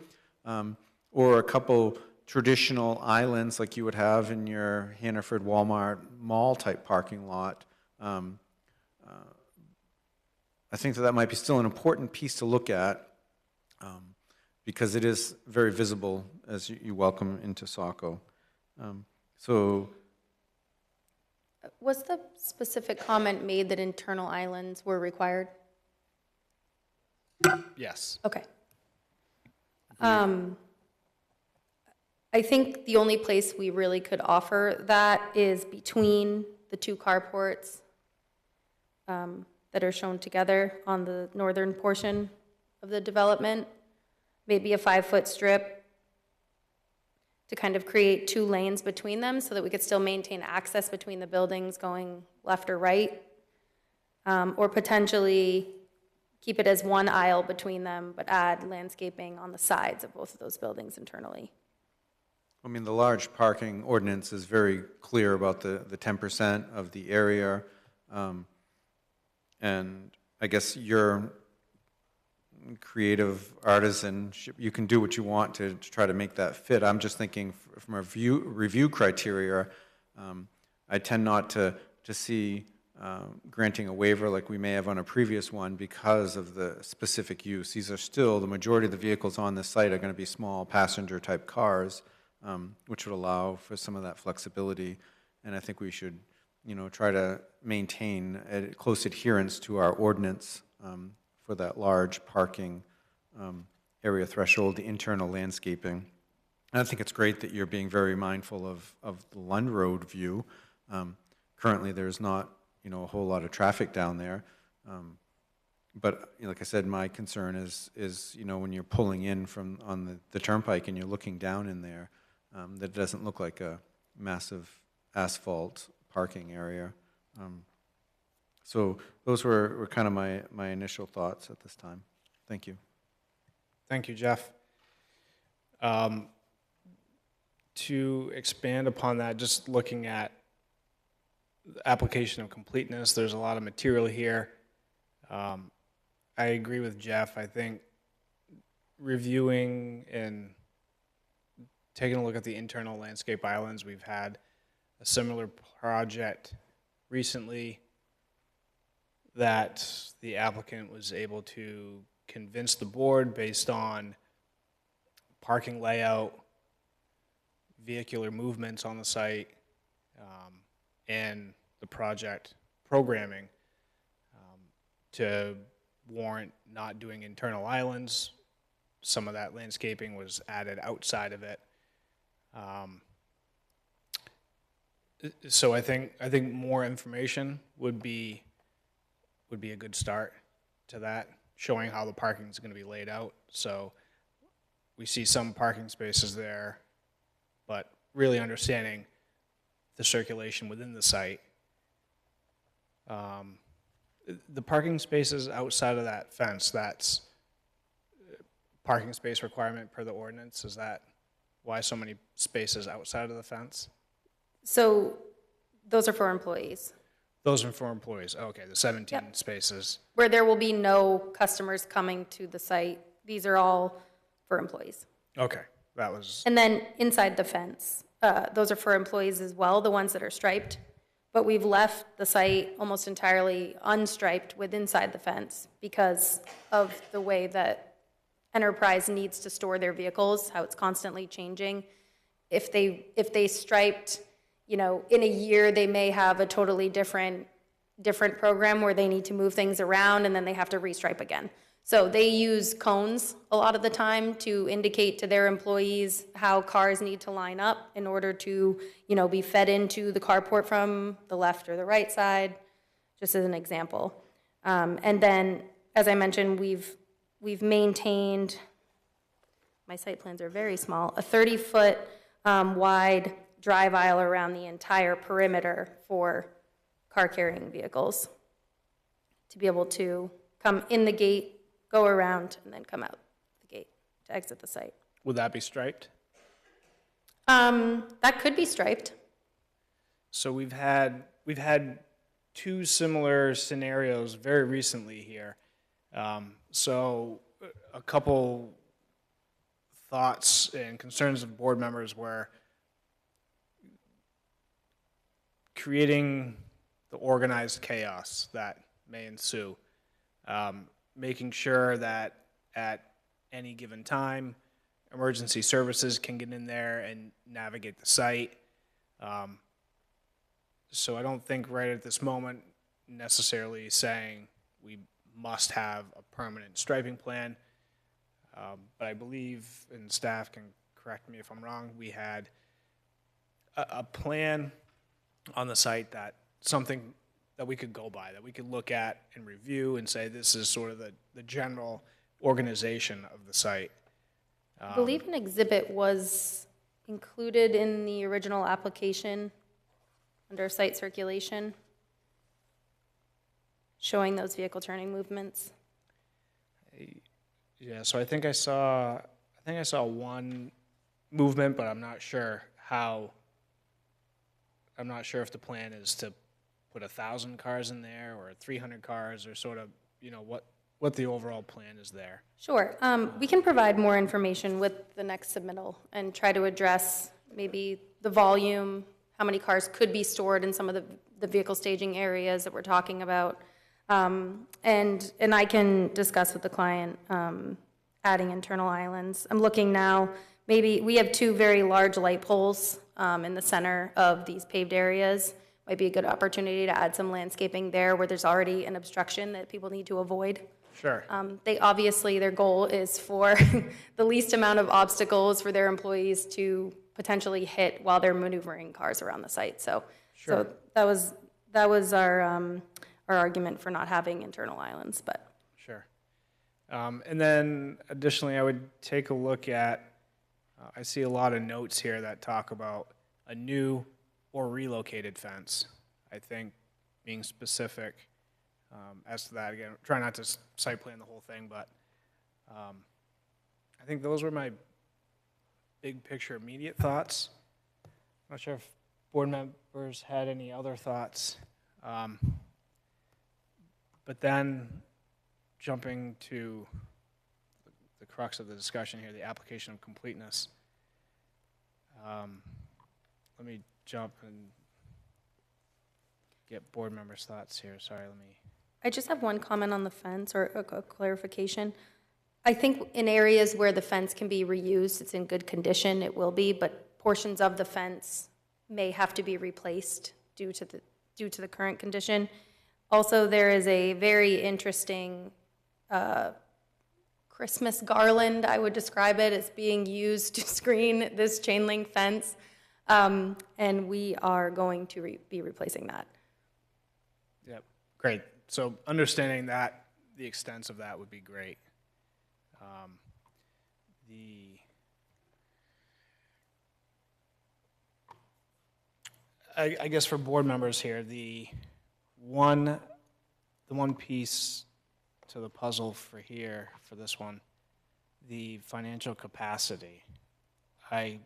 Or a couple traditional islands like you would have in your Hannaford Walmart mall type parking lot. I think that might be still an important piece to look at, because it is very visible as you welcome into Saco. So, Was the specific comment made that internal islands were required? Yes. Okay. I think the only place we really could offer that is between the two carports that are shown together on the northern portion of the development. Maybe a 5-foot strip to kind of create 2 lanes between them so that we could still maintain access between the buildings going left or right. Or potentially keep it as 1 aisle between them, but add landscaping on the sides of both of those buildings internally. I mean, the large parking ordinance is very clear about the 10% of the area. And I guess your creative artisanship. You can do what you want to try to make that fit. I'm just thinking from a review criteria, I tend not to see granting a waiver like we may have on a previous one because of the specific use. These are still, the majority of the vehicles on this site are going to be small passenger type cars, which would allow for some of that flexibility. And I think we should, try to maintain a close adherence to our ordinance for that large parking area threshold, the internal landscaping. And I think it's great that you're being very mindful of the Lund Road view. Currently, there's not, a whole lot of traffic down there. But like I said, my concern is when you're pulling in from on the turnpike and you're looking down in there, that doesn't look like a massive asphalt parking area. So those were kind of my initial thoughts at this time. Thank you. Thank you, Jeff. To expand upon that, just looking at the application of completeness, there's a lot of material here. I agree with Jeff. I think reviewing and taking a look at the internal landscape islands, we've had a similar project recently that the applicant was able to convince the board based on parking layout, vehicular movements on the site, and the project programming to warrant not doing internal islands. Some of that landscaping was added outside of it. So I think more information would be a good start to that, showing how the parking is going to be laid out. So we see some parking spaces there, but really understanding the circulation within the site. The parking spaces outside of that fence, that's parking space requirement per the ordinance. Is that why so many spaces outside of the fence? So those are for employees, Those are for employees. Okay, the 17 spaces. where there will be no customers coming to the site. These are all for employees. Okay, that was, And then inside the fence, those are for employees as well, the ones that are striped. But we've left the site almost entirely unstriped with inside the fence because of the way that Enterprise needs to store their vehicles, how it's constantly changing. If they striped, in a year, they may have a totally different program where they need to move things around and then they have to restripe again. So they use cones a lot of the time to indicate to their employees how cars need to line up in order to, be fed into the carport from the left or the right side, just as an example. And then, as I mentioned, we've maintained, my site plans are very small, a 30-foot wide drive aisle around the entire perimeter for car-carrying vehicles to be able to come in the gate, go around, and then come out the gate to exit the site. would that be striped? That could be striped. So we've had two similar scenarios very recently here. So a couple thoughts and concerns of board members were creating the organized chaos that may ensue, making sure that at any given time, emergency services can get in there and navigate the site. So I don't think right at this moment necessarily saying we must have a permanent striping plan. But I believe, and staff can correct me if I'm wrong, we had a plan on the site that something that we could go by, that we could look at and review and say this is sort of the general organization of the site. I believe an exhibit was included in the original application under site circulation, showing those vehicle turning movements. Yeah, so I think I saw one movement, but I'm not sure how. I'm not sure if the plan is to put 1,000 cars in there or 300 cars or sort of, what the overall plan is there. Sure. We can provide more information with the next submittal and try to address maybe the volume, how many cars could be stored in some of the vehicle staging areas that we're talking about. And I can discuss with the client adding internal islands. I'm looking now, maybe, we have 2 very large light poles in the center of these paved areas. Might be a good opportunity to add some landscaping there where there's already an obstruction that people need to avoid. Sure. They obviously, their goal is for the least amount of obstacles for their employees to potentially hit while they're maneuvering cars around the site. So that was our argument for not having internal islands, but. Sure. And then additionally, I would take a look at, I see a lot of notes here that talk about a new or relocated fence. I think being specific as to that, again, try not to site plan the whole thing, but I think those were my big picture immediate thoughts. Not sure if board members had any other thoughts. But then jumping to the crux of the discussion here, the application of completeness. Let me jump and get board members' thoughts here. Sorry, let me. I just have one comment on the fence or a clarification. I think in areas where the fence can be reused, it's in good condition, it will be, but portions of the fence may have to be replaced due to the current condition. Also, there is a very interesting Christmas garland, I would describe it, as being used to screen this chain link fence, and we are going to be replacing that. Yep, great. So understanding that, the extents of that would be great. I guess for board members here, the one piece to the puzzle for here, for this one, the financial capacity, I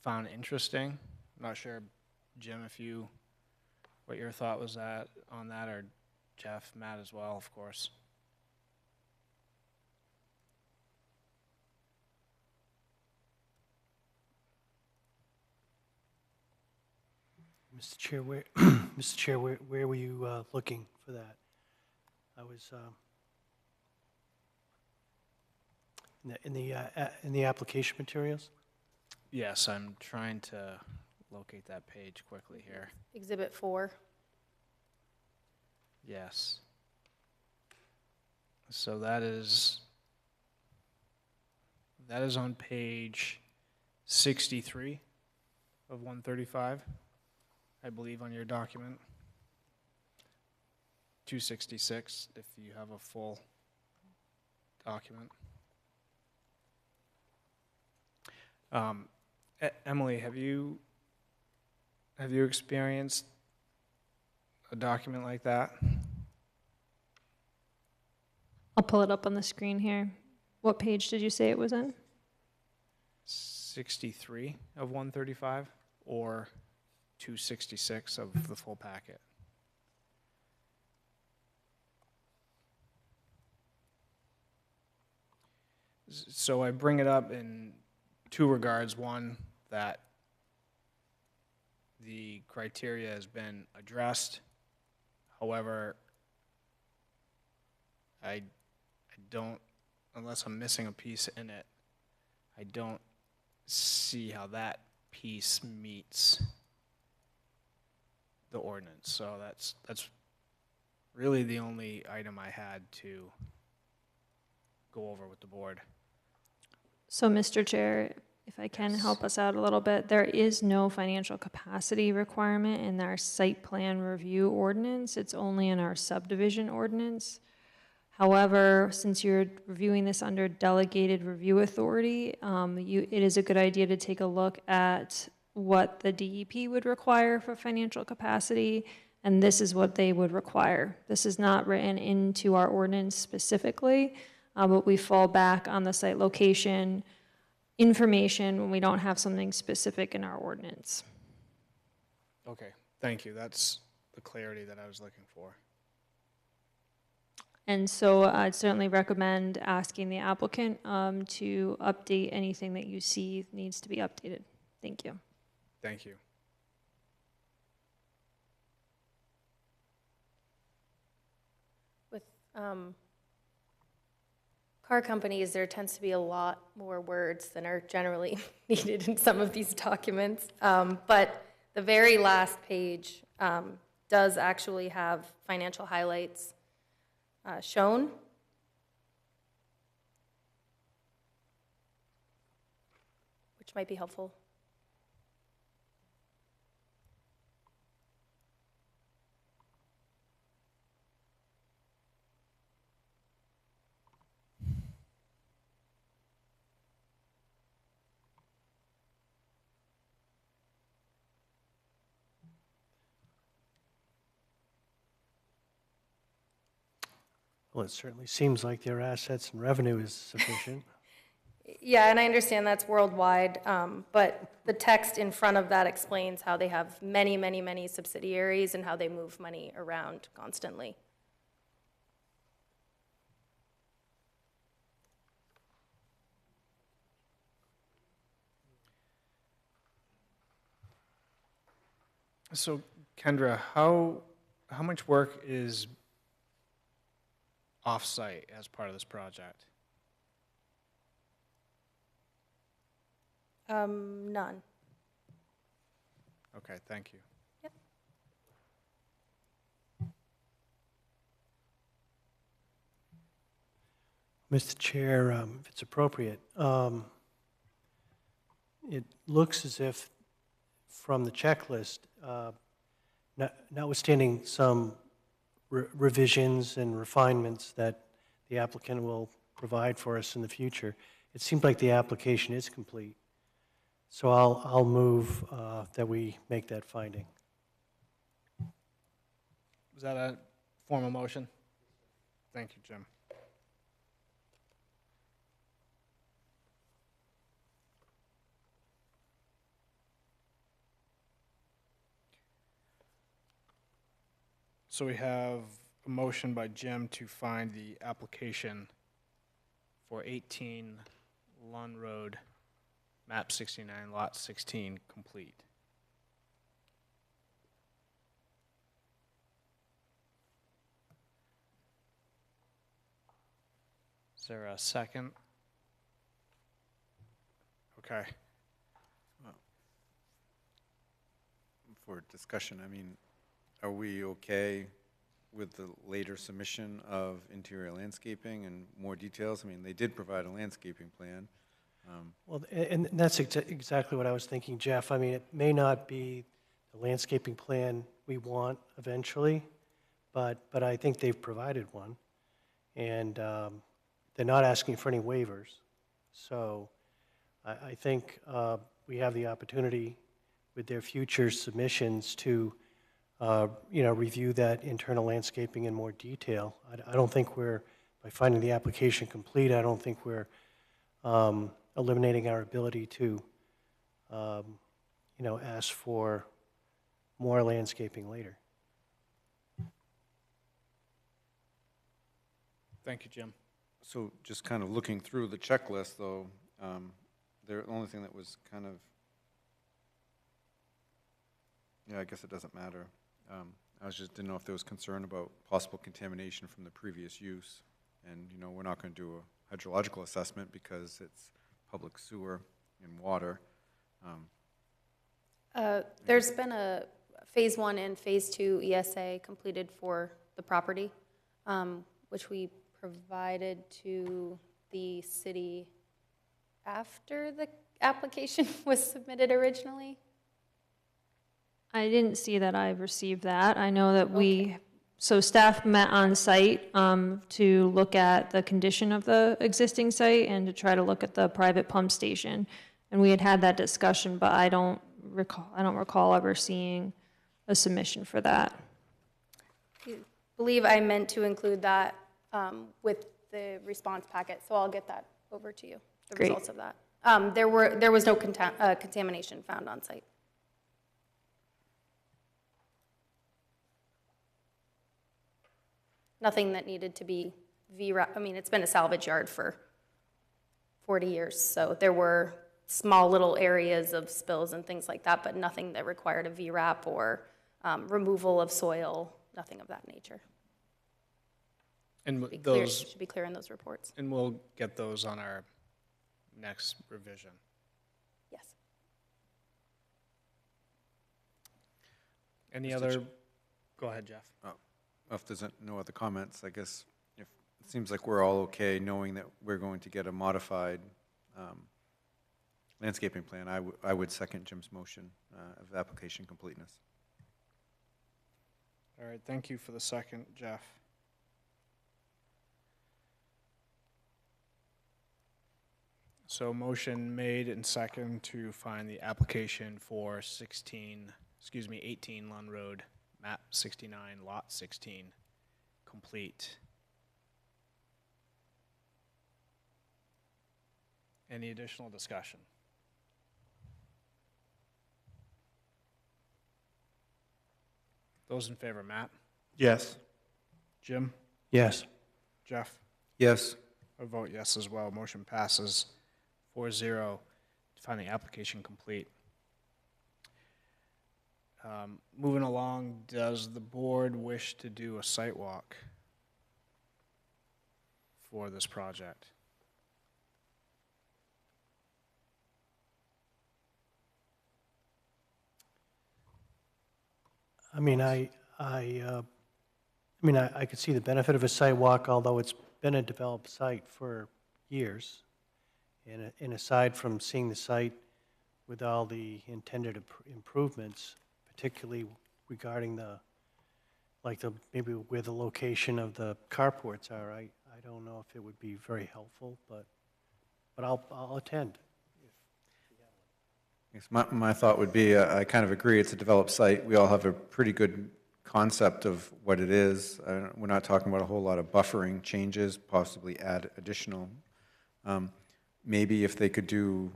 found interesting. I'm not sure, Jim, what your thought was on that, or Jeff, Matt as well, of course. Mr. Chair, where were you looking for that? I was in the application materials. Yes, I'm trying to locate that page quickly here. Exhibit 4. Yes. So that is on page 63 of 135, I believe, on your document. 266 if you have a full document. Emily, have you experienced a document like that? I'll pull it up on the screen here. What page did you say it was in? 63 of 135 or 266 of the full packet? So I bring it up in 2 regards. One, that the criteria has been addressed. However, I don't, unless I'm missing a piece in it, I don't see how that piece meets the ordinance. So that's really the only item I had to go over with the board. So, Mr. Chair, if I can help us out a little bit, there is no financial capacity requirement in our site plan review ordinance. It's only in our subdivision ordinance. However, since you're reviewing this under delegated review authority, it is a good idea to take a look at what the DEP would require for financial capacity, and this is what they would require. This is not written into our ordinance specifically, but we fall back on the site location information when we don't have something specific in our ordinance. Okay, thank you. That's the clarity that I was looking for. And so I'd certainly recommend asking the applicant to update anything that you see needs to be updated. Thank you. Thank you. With car companies, there tends to be a lot more words than are generally needed in some of these documents. But the very last page does actually have financial highlights shown. Which might be helpful. Well, it certainly seems like their assets and revenue is sufficient. Yeah, and I understand that's worldwide, but the text in front of that explains how they have many, many, many subsidiaries and how they move money around constantly. So Kendra, how much work is off-site as part of this project? None. Okay, thank you. Yep. Mr. Chair, if it's appropriate, it looks as if from the checklist, notwithstanding some revisions and refinements that the applicant will provide for us in the future, it seems like the application is complete. So I'll move that we make that finding. Was that a formal motion? Thank you, Jim. So we have a motion by Jim to find the application for 18 Lund Road, map 69, lot 16, complete. Is there a second? Okay. For discussion, I mean, are we okay with the later submission of interior landscaping and more details? I mean, they did provide a landscaping plan. Well, and that's exactly what I was thinking, Jeff. I mean, it may not be the landscaping plan we want eventually, but I think they've provided one. And they're not asking for any waivers. So I think we have the opportunity with their future submissions to, review that internal landscaping in more detail. I don't think we're, by finding the application complete, I don't think we're eliminating our ability to, ask for more landscaping later. Thank you, Jim. So just kind of looking through the checklist, though, the only thing that was kind of, I guess it doesn't matter. I didn't know if there was concern about possible contamination from the previous use. And, we're not going to do a hydrological assessment because it's public sewer and water. There's been a Phase 1 and Phase 2 ESA completed for the property, which we provided to the city after the application was submitted originally. I didn't see that I received that. I know that so staff met on site to look at the condition of the existing site and to try to look at the private pump station. And we had that discussion, but I don't recall ever seeing a submission for that. I believe I meant to include that with the response packet, so I'll get that over to you, the Great. results of that. There was no contamination found on site. Nothing that needed to be I mean, it's been a salvage yard for 40 years, so there were small little areas of spills and things like that, but nothing that required a VRAP or removal of soil, nothing of that nature. And Should be clear in those reports. and we'll get those on our next revision. Yes. Any other, go ahead, Jeff. If there's no other comments, I guess if, it seems like we're all okay knowing that we're going to get a modified landscaping plan. I would second Jim's motion of application completeness. All right, thank you for the second, Jeff. So motion made and second to find the application for 18 Lund Road, map 69, lot 16, complete. Any additional discussion? Those in favor, Matt? Yes. Jim? Yes. Jeff? Yes. I vote yes as well. Motion passes 4-0 to find the application complete. Moving along, does the board wish to do a site walk for this project? I mean, I could see the benefit of a site walk, although it's been a developed site for years. And aside from seeing the site with all the intended improvements, particularly regarding maybe where the location of the carports are, I don't know if it would be very helpful, but I'll attend. Yes, my thought would be, I kind of agree, it's a developed site. We all have a pretty good concept of what it is. We're not talking about a whole lot of buffering changes, possibly add additional. Maybe if they could do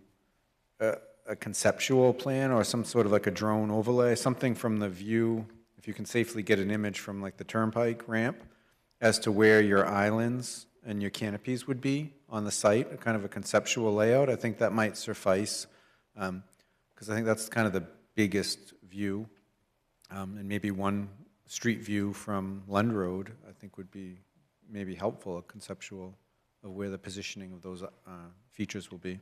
a conceptual plan or some sort of like a drone overlay, something from the view, if you can safely get an image from like the turnpike ramp as to where your islands and your canopies would be on the site, a kind of a conceptual layout, I think that might suffice. Because I think that's kind of the biggest view. And maybe one street view from Lund Road, I think would be maybe helpful, a conceptual of where the positioning of those features will be.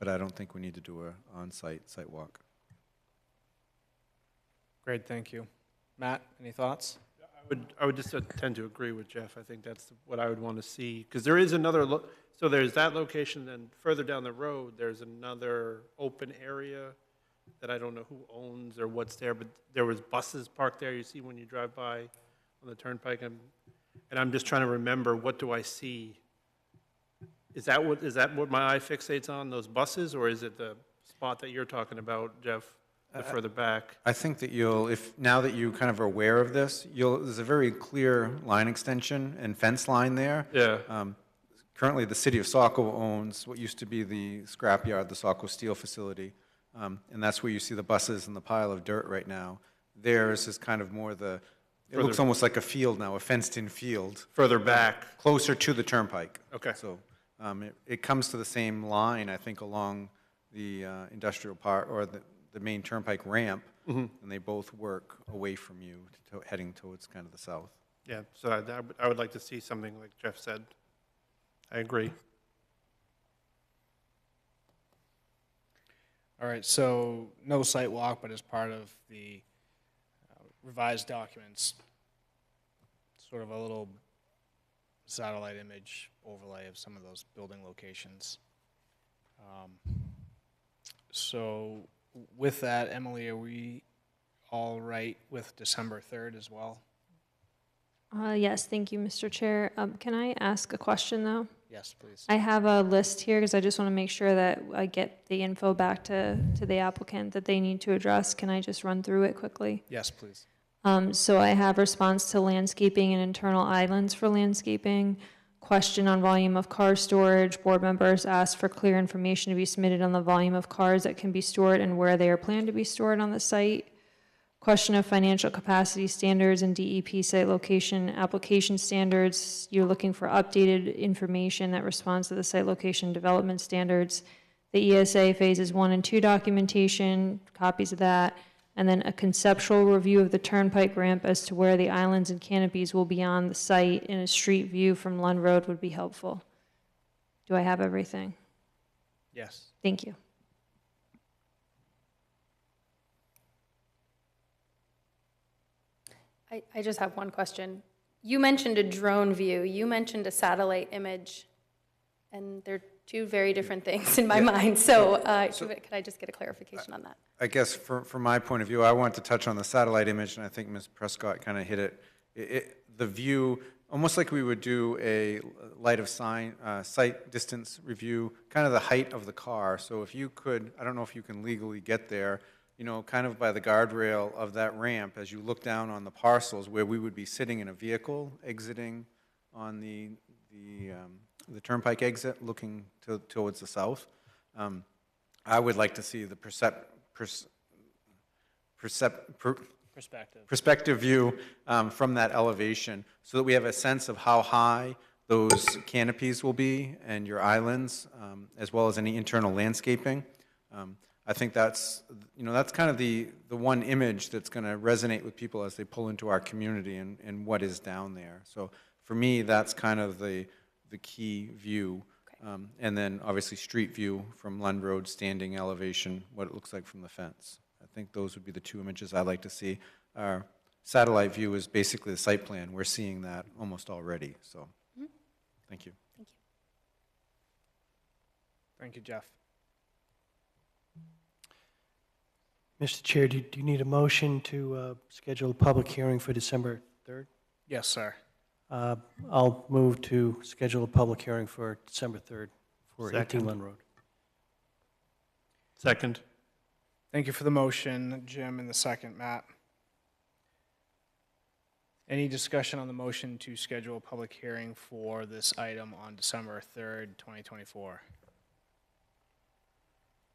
But I don't think we need to do an on-site site walk. Great, thank you. Matt, any thoughts? I would just tend to agree with Jeff. I think that's what I would want to see. Because there is another, so there's that location, then further down the road, there's another open area that I don't know who owns or what's there, but there was buses parked there, you see when you drive by on the turnpike. And I'm just trying to remember, what do I see? Is that what my eye fixates on, those buses, or is it the spot that you're talking about, Jeff, the further back? I think that now that you kind of are aware of this, there's a very clear line extension and fence line there. Yeah. Currently, the city of Saco owns what used to be the scrapyard, the Saco Steel Facility, and that's where you see the buses and the pile of dirt right now. Theirs is kind of more it looks almost like a field now, a fenced-in field. Further back. Closer to the turnpike. Okay. So it comes to the same line, I think, along the industrial part, or the main turnpike ramp, and they both work away from you, heading towards kind of the south. Yeah, so I would like to see something like Jeff said. I agree. All right, so no site walk, but as part of the revised documents, sort of a little satellite image overlay of some of those building locations. So with that, Emily, are we all right with December 3rd as well? Yes, thank you, Mr. Chair. Can I ask a question, though? Yes, please. I have a list here because I just want to make sure that I get the info back to the applicant that they need to address. Can I just run through it quickly? Yes, please. So I have response to landscaping and internal islands for landscaping, question on volume of car storage. Board members asked for clear information to be submitted on the volume of cars that can be stored and where they are planned to be stored on the site. Question of financial capacity standards and DEP site location application standards. You're looking for updated information that responds to the site location development standards. The ESA phases 1 and 2 documentation, copies of that, and then a conceptual review of the turnpike ramp as to where the islands and canopies will be on the site, and a street view from Lund Road would be helpful. Do I have everything? Yes. Thank you. I just have one question. You mentioned a drone view, you mentioned a satellite image, and they're two very different things in my mind. So could I just get a clarification on that? I guess from my point of view, I want to touch on the satellite image, and I think Ms. Prescott kind of hit it. The view, almost like we would do a sight distance review, kind of the height of the car. So if you could, I don't know if you can legally get there, you know, kind of by the guardrail of that ramp as you look down on the parcels where we would be sitting in a vehicle exiting on the turnpike exit looking towards the south. I would like to see the perspective view from that elevation so that we have a sense of how high those canopies will be and your islands, as well as any internal landscaping. I think that's kind of the one image that's going to resonate with people as they pull into our community and what is down there. So for me, that's kind of the key view. Okay. And then obviously street view from Lund Road, standing elevation, what it looks like from the fence. I think those would be the two images I'd like to see. Our satellite view is basically the site plan. We're seeing that almost already. So thank you. Thank you. Thank you, Jeff. Mr. Chair, do you need a motion to schedule a public hearing for December 3rd? Yes, sir. I'll move to schedule a public hearing for December 3rd for 18 Second. Lund Road. Second. Thank you for the motion, Jim, and the second, Matt. Any discussion on the motion to schedule a public hearing for this item on December 3rd, 2024?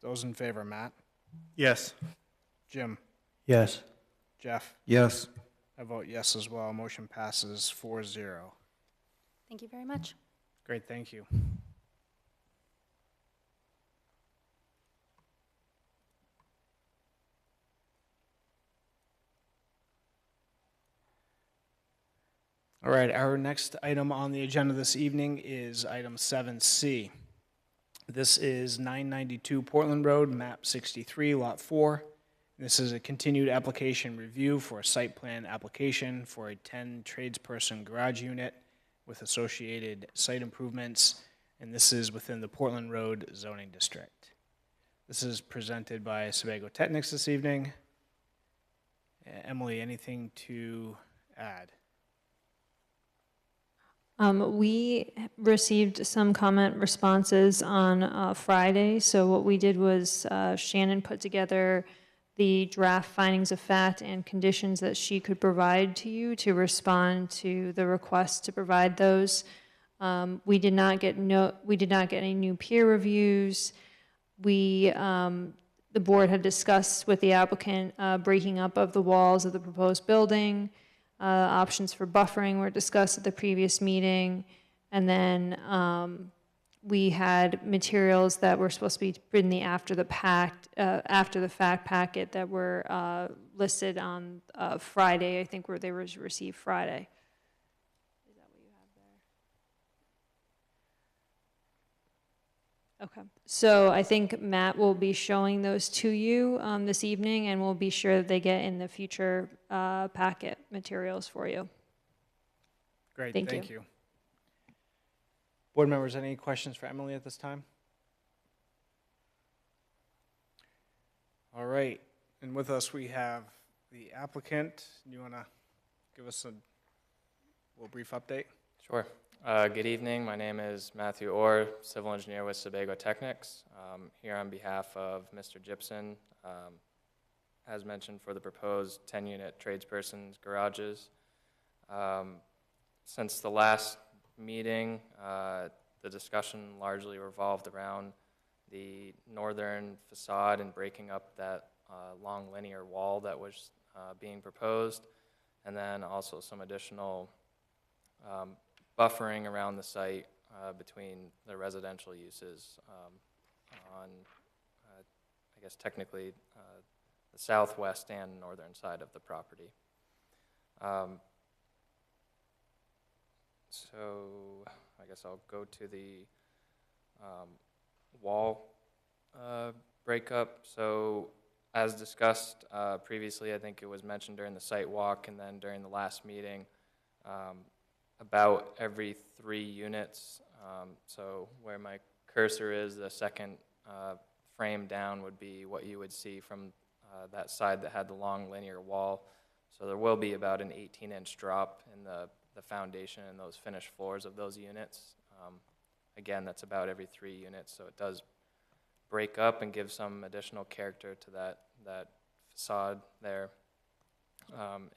Those in favor, Matt? Yes. Jim? Yes. Jeff? Yes. I vote yes as well. Motion passes 4-0. Thank you very much. Great, thank you. All right, our next item on the agenda this evening is item 7C. This is 992 Portland Road, map 63, lot 4. This is a continued application review for a site plan application for a 10 tradesperson garage unit with associated site improvements, and this is within the Portland Road zoning district. This is presented by Saco Technics this evening. Emily, anything to add? We received some comment responses on Friday. So what we did was Shannon put together the draft findings of fact and conditions that she could provide to you to respond to the request to provide those. We did not get any new peer reviews. The board had discussed with the applicant breaking up of the walls of the proposed building. Options for buffering were discussed at the previous meeting, and then we had materials that were supposed to be in the after the fact packet that were listed on Friday. I think where they were received Friday. Is that what you have there? Okay. So I think Matt will be showing those to you this evening, and we'll be sure that they get in the future packet materials for you. Great, Thank you. Board members, any questions for Emily at this time? All right, and with us we have the applicant. You want to give us a little brief update? Sure. Good evening. My name is Matthew Orr, civil engineer with Saco Technics. Here on behalf of Mr. Gibson, as mentioned, for the proposed 10-unit tradespersons garages. Since the last meeting, the discussion largely revolved around the northern facade and breaking up that long linear wall that was being proposed, and then also some additional buffering around the site between the residential uses on, I guess technically, the southwest and northern side of the property. So I guess I'll go to the wall breakup. So as discussed previously, I think it was mentioned during the site walk and then during the last meeting, about every 3 units. So where my cursor is, the second frame down would be what you would see from that side that had the long linear wall. So there will be about an 18-inch drop in the foundation and those finished floors of those units. Again, that's about every 3 units, so it does break up and give some additional character to that facade there.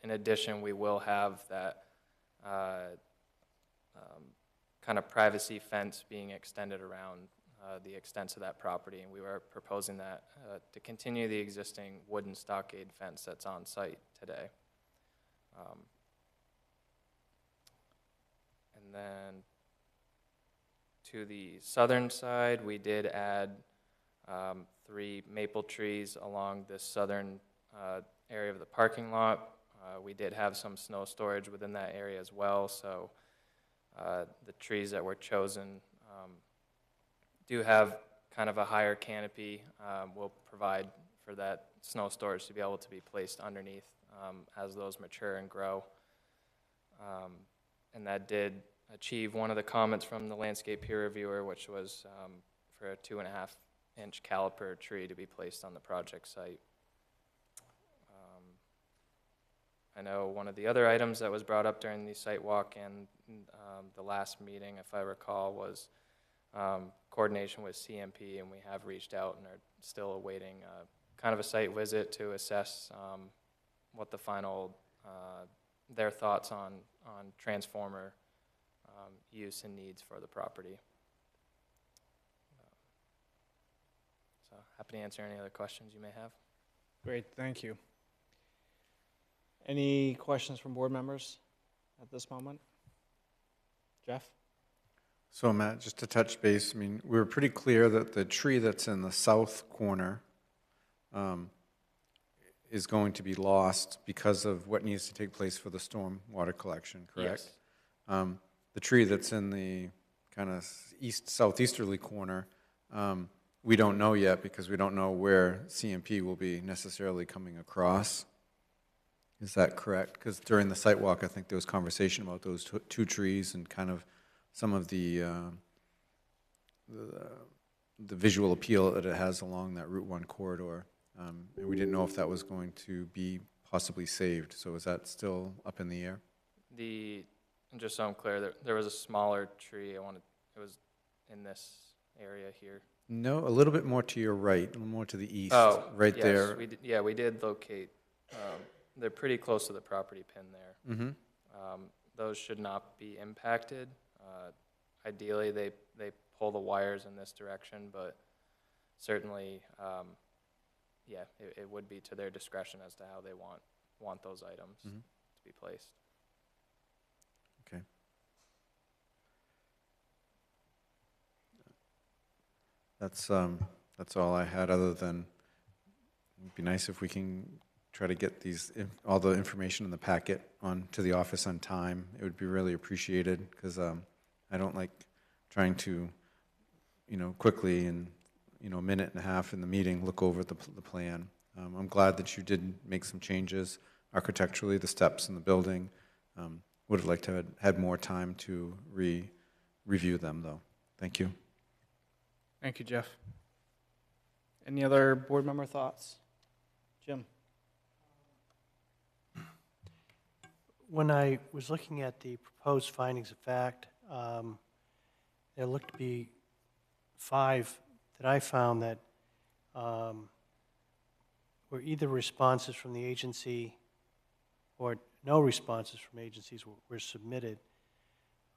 In addition, we will have that kind of privacy fence being extended around the extents of that property, and we were proposing that to continue the existing wooden stockade fence that's on site today. And then to the southern side, we did add 3 maple trees along this southern area of the parking lot. We did have some snow storage within that area as well, so the trees that were chosen do have kind of a higher canopy. Will provide for that snow storage to be able to be placed underneath as those mature and grow. And that did achieve one of the comments from the landscape peer reviewer, which was for a 2.5-inch caliper tree to be placed on the project site. I know one of the other items that was brought up during the site walk and the last meeting, if I recall, was coordination with CMP, and we have reached out and are still awaiting kind of a site visit to assess what the final, their thoughts on transformer use and needs for the property. So happy to answer any other questions you may have. Great, thank you. Any questions from board members at this moment? Jeff? So Matt, just to touch base, I mean, we were pretty clear that the tree that's in the south corner is going to be lost because of what needs to take place for the storm water collection, correct? Yes. The tree that's in the kind of southeasterly corner, we don't know yet because we don't know where CMP will be necessarily coming across. Is that correct? Because during the site walk, I think there was conversation about those 2 trees and kind of some of the visual appeal that it has along that Route 1 corridor. And we didn't know if that was going to be possibly saved. So is that still up in the air? And just so I'm clear, there was a smaller tree. It was in this area here. No, a little bit more to your right, a little more to the east, Oh, right yes, there. we did locate. They're pretty close to the property pin there. Mm-hmm. Those should not be impacted. Ideally, they pull the wires in this direction, but certainly, it would be to their discretion as to how they want those items to be placed. Okay. That's all I had, other than it'd be nice if we can try to get all the information in the packet on to the office on time. It would be really appreciated, because I don't like trying to, quickly in, a minute and a half in the meeting, look over the plan. I'm glad that you did make some changes architecturally, the steps in the building. Would have liked to have had more time to review them, though. Thank you. Thank you, Jeff. Any other board member thoughts? Jim? When I was looking at the proposed findings of fact, there looked to be 5 that I found that were either responses from the agency or no responses from agencies were submitted,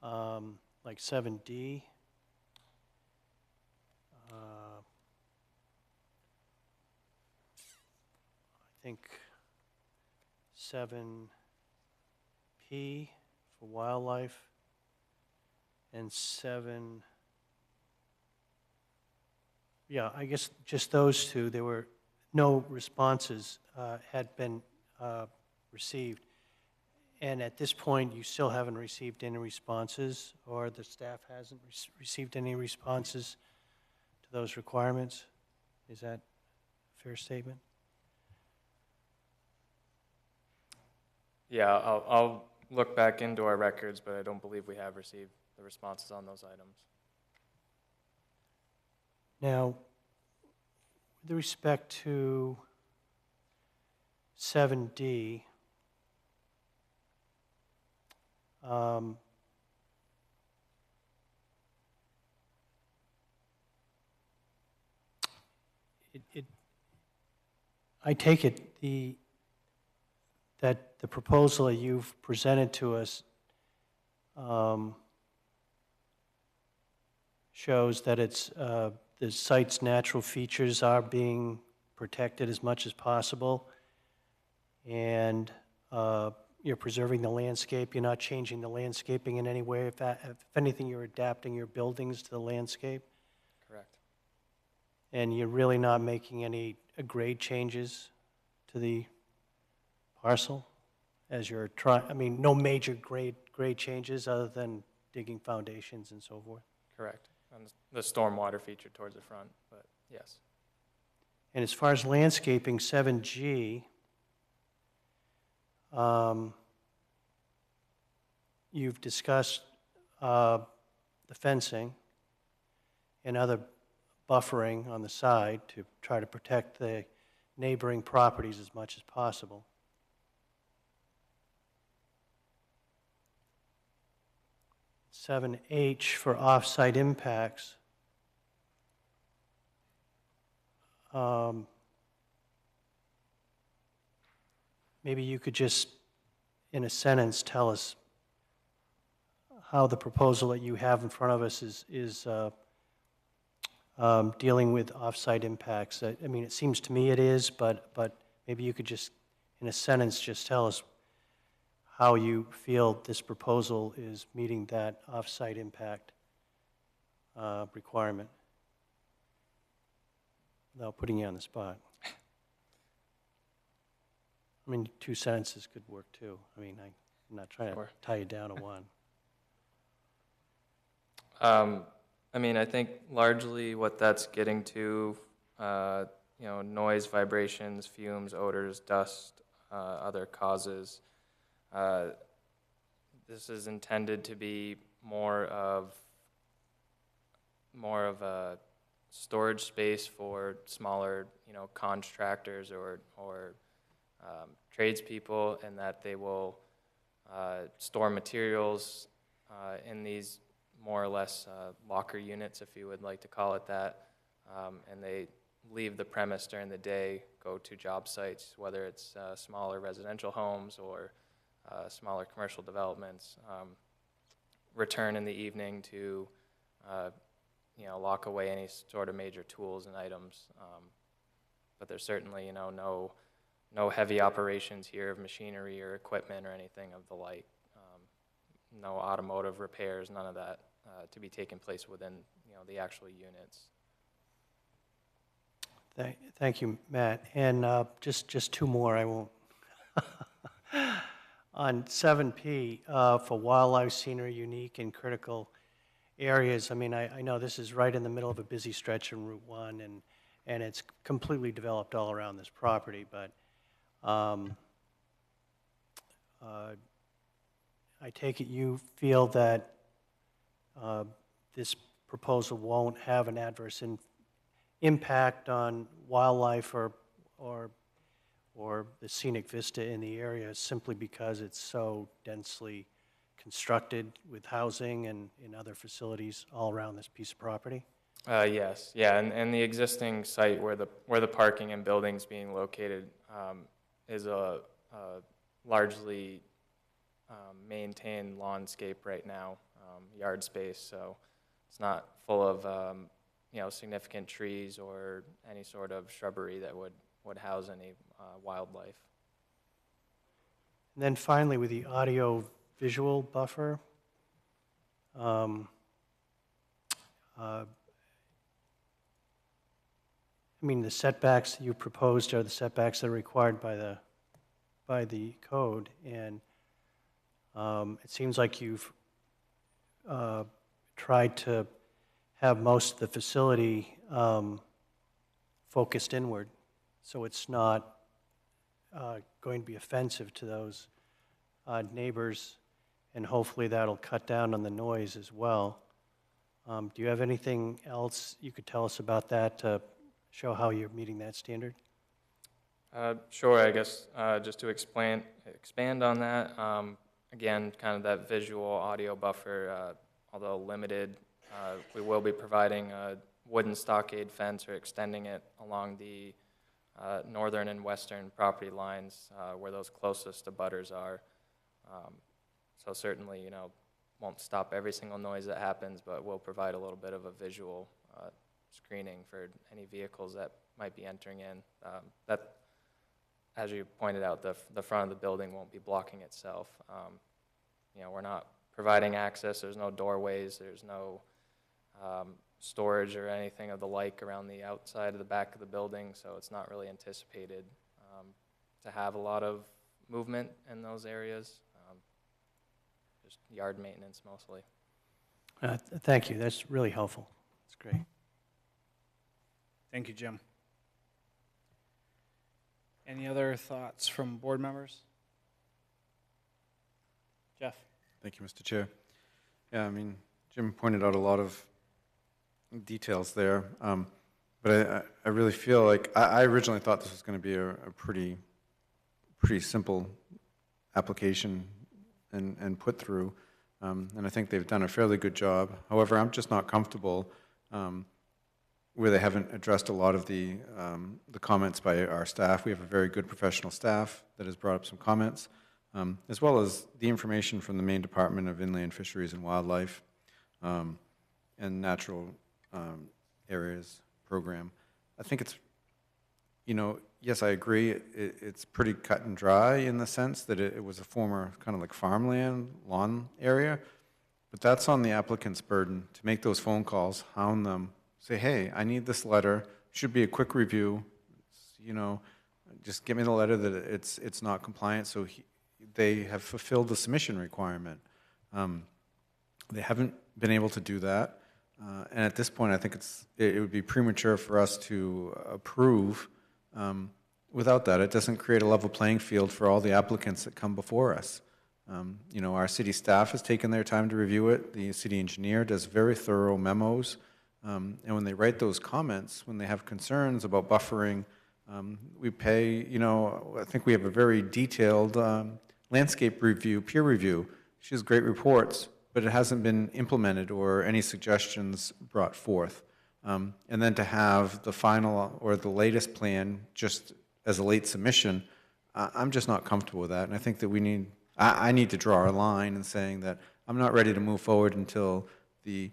like 7D. I think 7P for wildlife, and 7, yeah, I guess just those two. There were no responses had been received. And at this point, you still haven't received any responses, or the staff hasn't received any responses to those requirements? Is that a fair statement? Yeah, I'll look back into our records, but I don't believe we have received the responses on those items. Now, with respect to 7D, I take it that the proposal that you've presented to us shows that the site's natural features are being protected as much as possible, and you're preserving the landscape. You're not changing the landscaping in any way. If anything, you're adapting your buildings to the landscape. Correct. And you're really not making any grade changes to the parcel as you're trying, I mean, no major grade changes other than digging foundations and so forth. Correct. And the stormwater feature towards the front, but yes. And as far as landscaping, 7G, you've discussed the fencing and other buffering on the side to try to protect the neighboring properties as much as possible. Seven H for off-site impacts. Maybe you could just, in a sentence, tell us how the proposal that you have in front of us is dealing with off-site impacts. I mean, it seems to me it is, but maybe you could just, in a sentence, just tell us how you feel this proposal is meeting that off-site impact requirement, without putting you on the spot. I mean, 2 sentences could work too. I mean, I'm not trying to tie you down to one. I mean, I think largely what that's getting to, you know, noise, vibrations, fumes, odors, dust, other causes. This is intended to be more of a storage space for smaller, you know, contractors or tradespeople, and that they will store materials in these more or less locker units, if you would like to call it that, and they leave the premise during the day, go to job sites, whether it's smaller residential homes or smaller commercial developments, return in the evening to you know, lock away any sort of major tools and items. But there's certainly, you know, no heavy operations here of machinery or equipment or anything of the like. No automotive repairs, none of that to be taking place within, you know, the actual units. Thank you, Matt. And just 2 more, I won't. On 7P, for wildlife, scenery, unique and critical areas, I mean, I know this is right in the middle of a busy stretch in Route 1, and it's completely developed all around this property, but I take it you feel that this proposal won't have an adverse impact on wildlife or the scenic vista in the area simply because it's so densely constructed with housing and other facilities all around this piece of property? Yes, yeah, and the existing site where the parking and buildings being located is a largely maintained lawnscape right now, yard space, so it's not full of you know, significant trees or any sort of shrubbery that would house any wildlife. And then finally, with the audio-visual buffer, I mean, the setbacks you proposed are the setbacks that are required by the code, and it seems like you've tried to have most of the facility focused inward, so it's not going to be offensive to those neighbors, and hopefully that'll cut down on the noise as well. Do you have anything else you could tell us about that to show how you're meeting that standard? Sure, I guess just to expand on that, again, kind of that visual audio buffer, although limited, we will be providing a wooden stockade fence or extending it along the northern and western property lines where those closest to butters are. So certainly, you know, won't stop every single noise that happens, but will provide a little bit of a visual screening for any vehicles that might be entering in. That, as you pointed out, the front of the building won't be blocking itself. You know, we're not providing access. There's no doorways. There's no storage or anything of the like around the outside of the back of the building, so it's not really anticipated to have a lot of movement in those areas. Just yard maintenance mostly. Thank you. That's really helpful. That's great. Thank you, Jim. Any other thoughts from board members? Jeff? Thank you, Mr. Chair. Yeah, I mean, Jim pointed out a lot of details there, but I really feel like I originally thought this was going to be a pretty simple application and put through, and I think they've done a fairly good job. However, I'm just not comfortable where they haven't addressed a lot of the comments by our staff. We have a very good professional staff that has brought up some comments, as well as the information from the Maine Department of Inland Fisheries and Wildlife and Natural Areas Program. I think it's, you know, yes, I agree, it's pretty cut and dry in the sense that it was a former kind of like farmland, lawn area, but that's on the applicant's burden to make those phone calls, hound them, say, hey, I need this letter, should be a quick review, you know, just give me the letter that it's not compliant, so they have fulfilled the submission requirement. They haven't been able to do that, and at this point I think it would be premature for us to approve without that. It doesn't create a level playing field for all the applicants that come before us. You know, our city staff has taken their time to review it. The city engineer does very thorough memos. And when they write those comments, when they have concerns about buffering, we pay, you know, I think we have a very detailed landscape review, peer review. She has great reports, but it hasn't been implemented or any suggestions brought forth. And then to have the final or the latest plan just as a late submission, I'm just not comfortable with that. And I think that I need to draw a line in saying that I'm not ready to move forward until the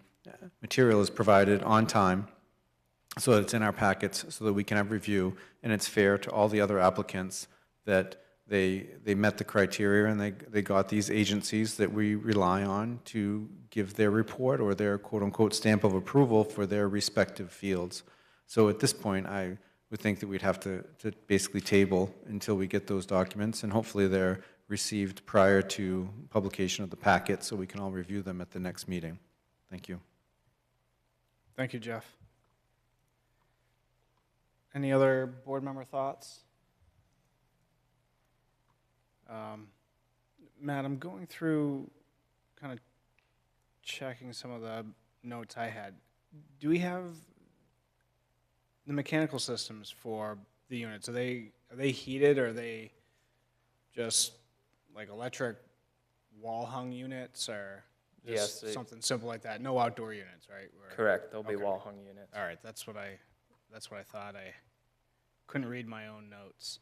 material is provided on time so that it's in our packets so that we can have review and it's fair to all the other applicants that they met the criteria and they got these agencies that we rely on to give their report or their quote-unquote stamp of approval for their respective fields. So at this point, I would think that we'd have to basically table until we get those documents, and hopefully they're received prior to publication of the packet so we can all review them at the next meeting. Thank you. Thank you, Jeff. Any other board member thoughts? Matt, I'm going through kind of checking some of the notes I had. Do we have the mechanical systems for the units? Are they heated, or are they just like electric wall hung units, or just Yes, something simple like that? No outdoor units, right? Correct. There'll be Okay. wall hung units. All right, that's what I thought. I couldn't read my own notes.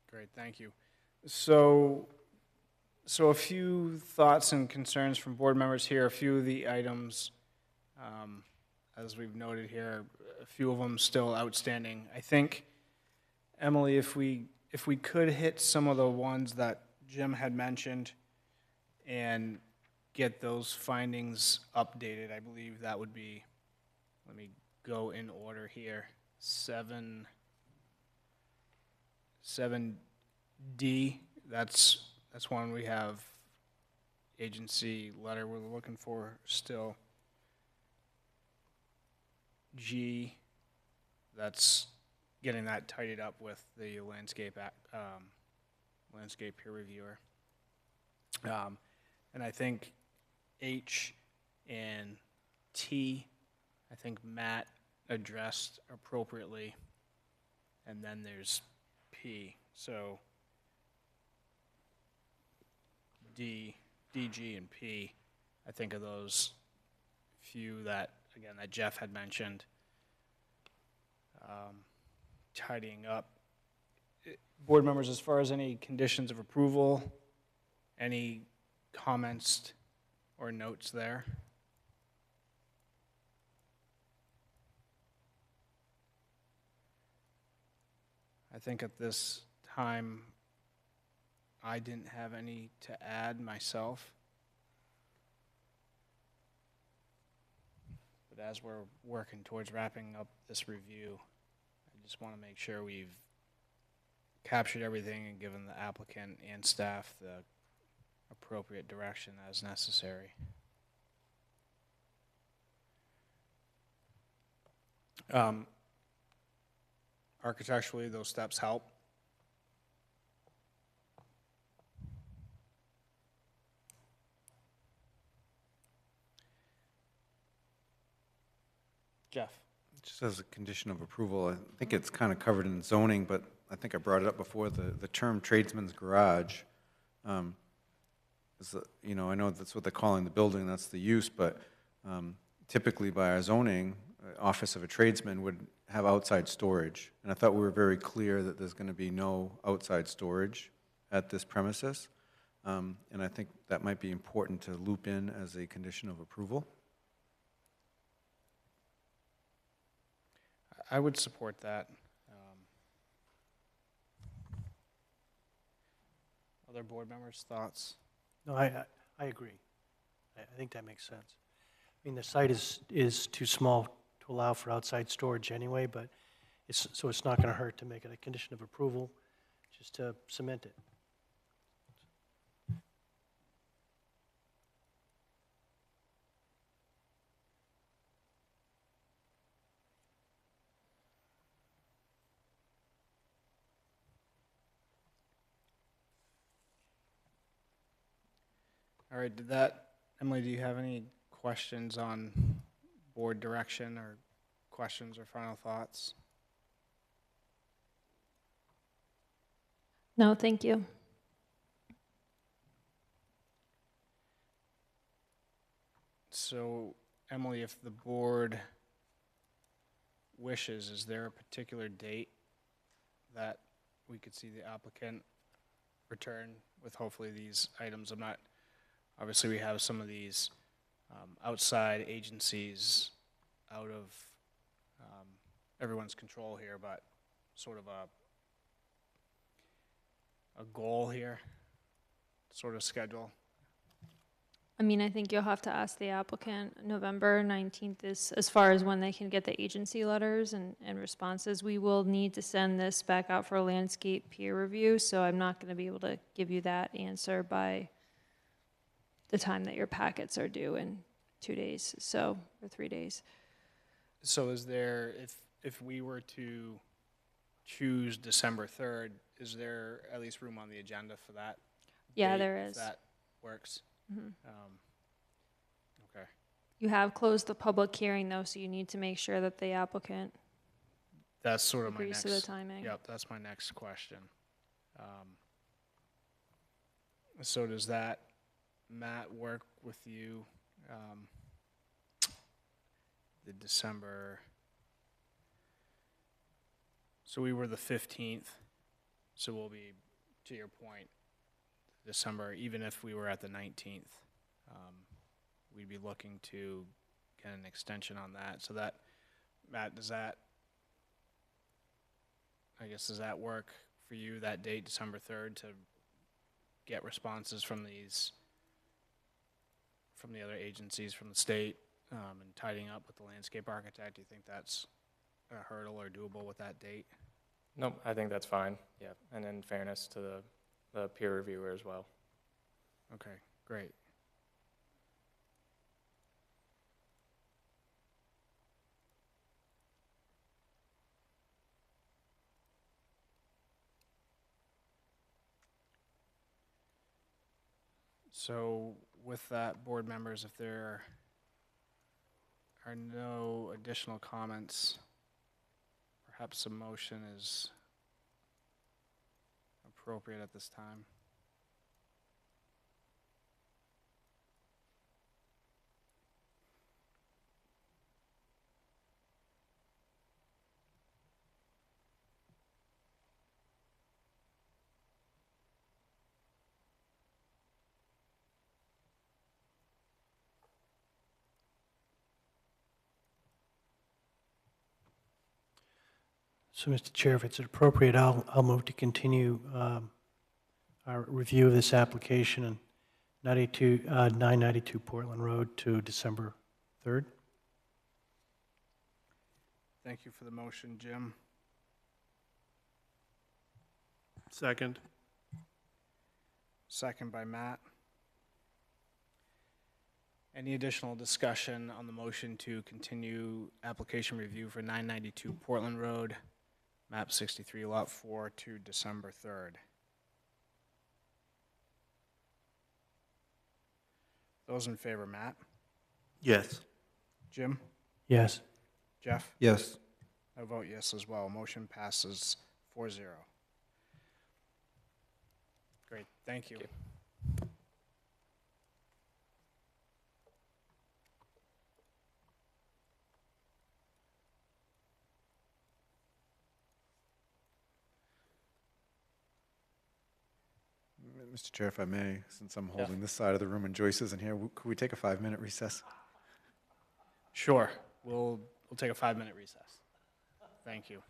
Great, thank you. So a few thoughts and concerns from board members here. A few of the items, as we've noted here, a few of them still outstanding. I think, Emily, if we if we could hit some of the ones that Jim had mentioned and get those findings updated, I believe that would be, let me go in order here. 7D, that's one we have agency letter we're looking for still. G, that's getting that tidied up with the landscape peer reviewer. And I think H and T, I think Matt addressed appropriately. And then there's P. So D, G, and P, I think of those few that, again, that Jeff had mentioned. Tidying up. Board members, as far as any conditions of approval, any comments or notes there? I think at this time, I didn't have any to add myself. But as we're working towards wrapping up this review, I just want to make sure we've captured everything and given the applicant and staff the appropriate direction as necessary. Architecturally, those steps help. Jeff? Just as a condition of approval, I think it's kind of covered in zoning, but I think I brought it up before, the term tradesman's garage. You know, I know that's what they're calling the building, that's the use, but typically by our zoning, office of a tradesman would have outside storage. And I thought we were very clear that there's going to be no outside storage at this premises. And I think that might be important to loop in as a condition of approval. I would support that. Other board members' thoughts? No, I agree. I think that makes sense. I mean, the site is too small to allow for outside storage anyway, but it's not going to hurt to make it a condition of approval, just to cement it. All right, Emily, do you have any questions on board direction or questions or final thoughts? No, thank you. So, Emily, if the board wishes, is there a particular date that we could see the applicant return with hopefully these items? Obviously we have some of these outside agencies out of everyone's control here, but sort of a goal here, sort of schedule. I mean, I think you'll have to ask the applicant. November 19th is as far as when they can get the agency letters and responses. We will need to send this back out for a landscape peer review, so I'm not going to be able to give you that answer by the time that your packets are due in 2 days, or 3 days. So is there, if we were to choose December 3rd, is there at least room on the agenda for that? Yeah, date, there if is. that works? Mm-hmm. Okay. You have closed the public hearing, though, so you need to make sure that the applicant That's sort of my agrees next. to the timing. Yep, that's my next question. So does that, Matt, work with you? The December. So we were the 15th. So we'll be, to your point, December, even if we were at the 19th, we'd be looking to get an extension on that. So that, Matt, does that work for you that date, December 3rd, to get responses from the other agencies, from the state, and tidying up with the landscape architect? Do you think that's a hurdle or doable with that date? Nope, I think that's fine, yeah. And in fairness to the peer reviewer as well. Okay, great. So with that, board members, if there are no additional comments, perhaps a motion is appropriate at this time. So, Mr. Chair, if it's appropriate, I'll move to continue our review of this application on 992 Portland Road to December 3rd. Thank you for the motion, Jim. Second. Second by Matt. Any additional discussion on the motion to continue application review for 992 Portland Road, map 63, lot 4, to December 3rd? Those in favor, Matt? Yes. Jim? Yes. Jeff? Yes. I vote yes as well. Motion passes 4-0. Great, thank you. Thank Mr. Chair, if I may, since I'm holding this side of the room and Joyce isn't here, could we take a 5-minute recess? Sure, we'll take a 5-minute recess. Thank you.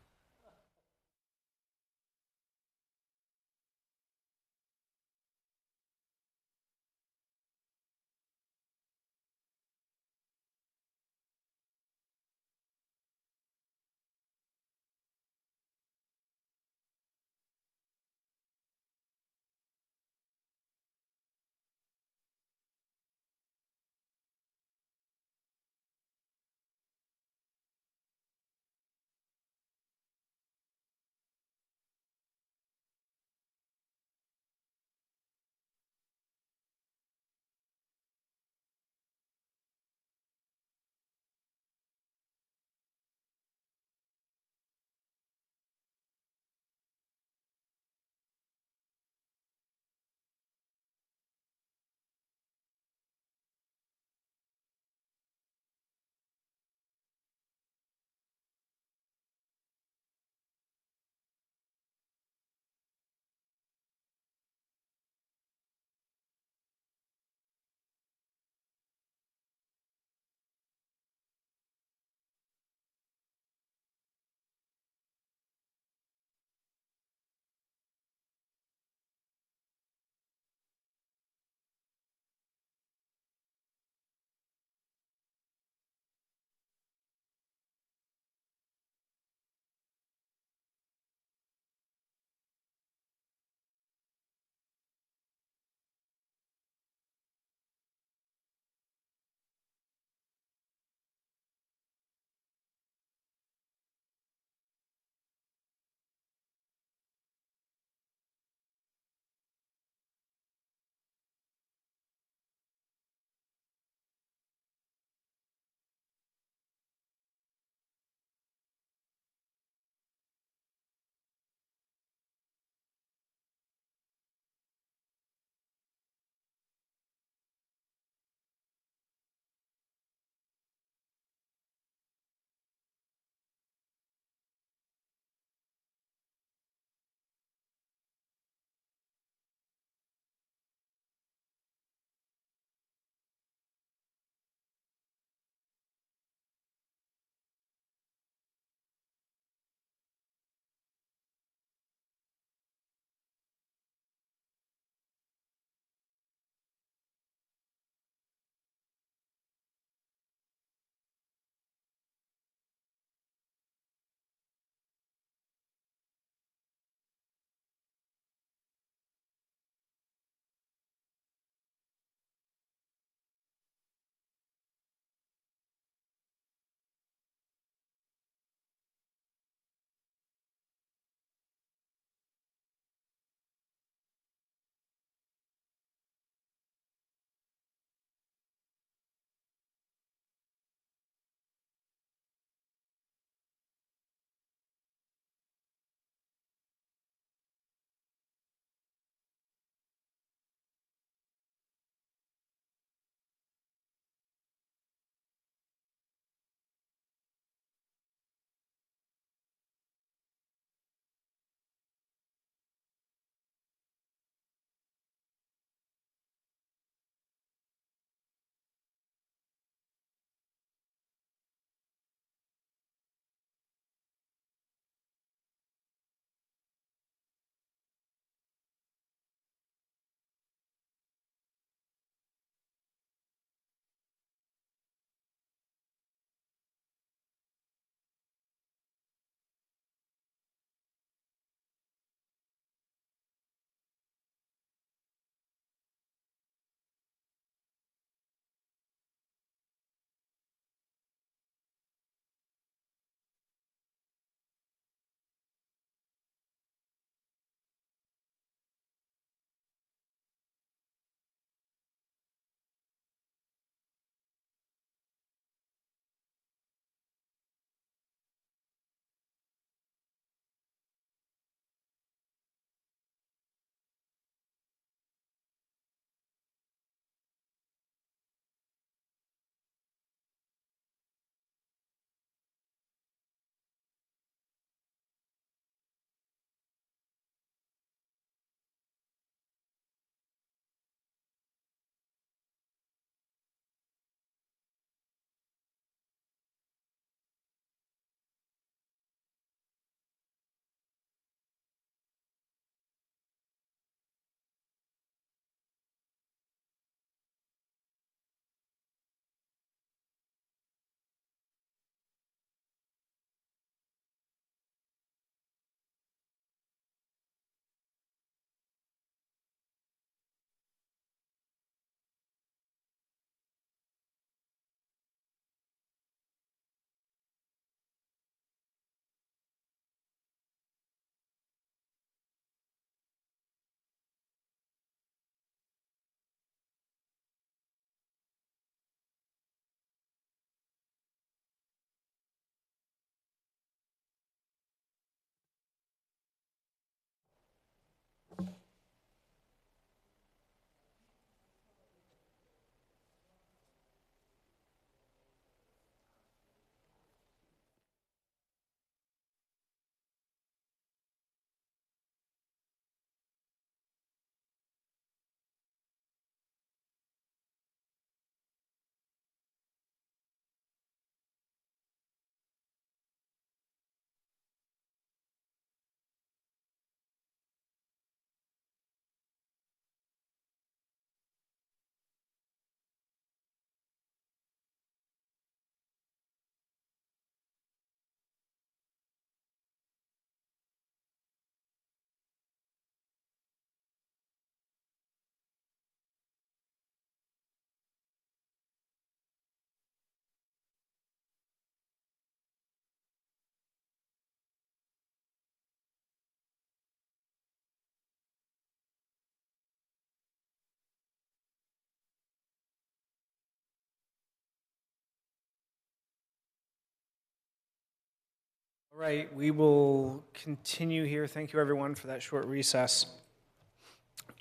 All right, we will continue here. Thank you, everyone, for that short recess.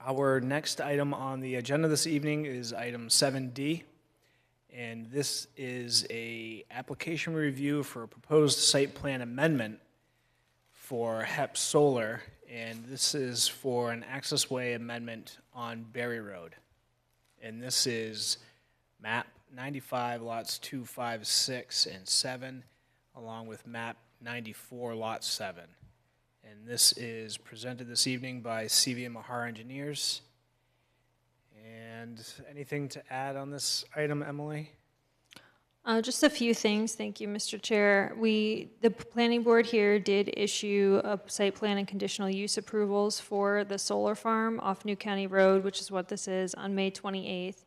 Our next item on the agenda this evening is item 7D, and this is a application review for a proposed site plan amendment for HEP Solar, and this is for an accessway amendment on Berry Road. And this is map 95, lots 2, 5, 6, and 7, along with map 94, lot 7. And this is presented this evening by CV Mahar Engineers. And anything to add on this item, Emily? Just a few things. Thank you, Mr. Chair. The planning board here did issue a site plan and conditional use approvals for the solar farm off New County Road, which is what this is, on May 28th.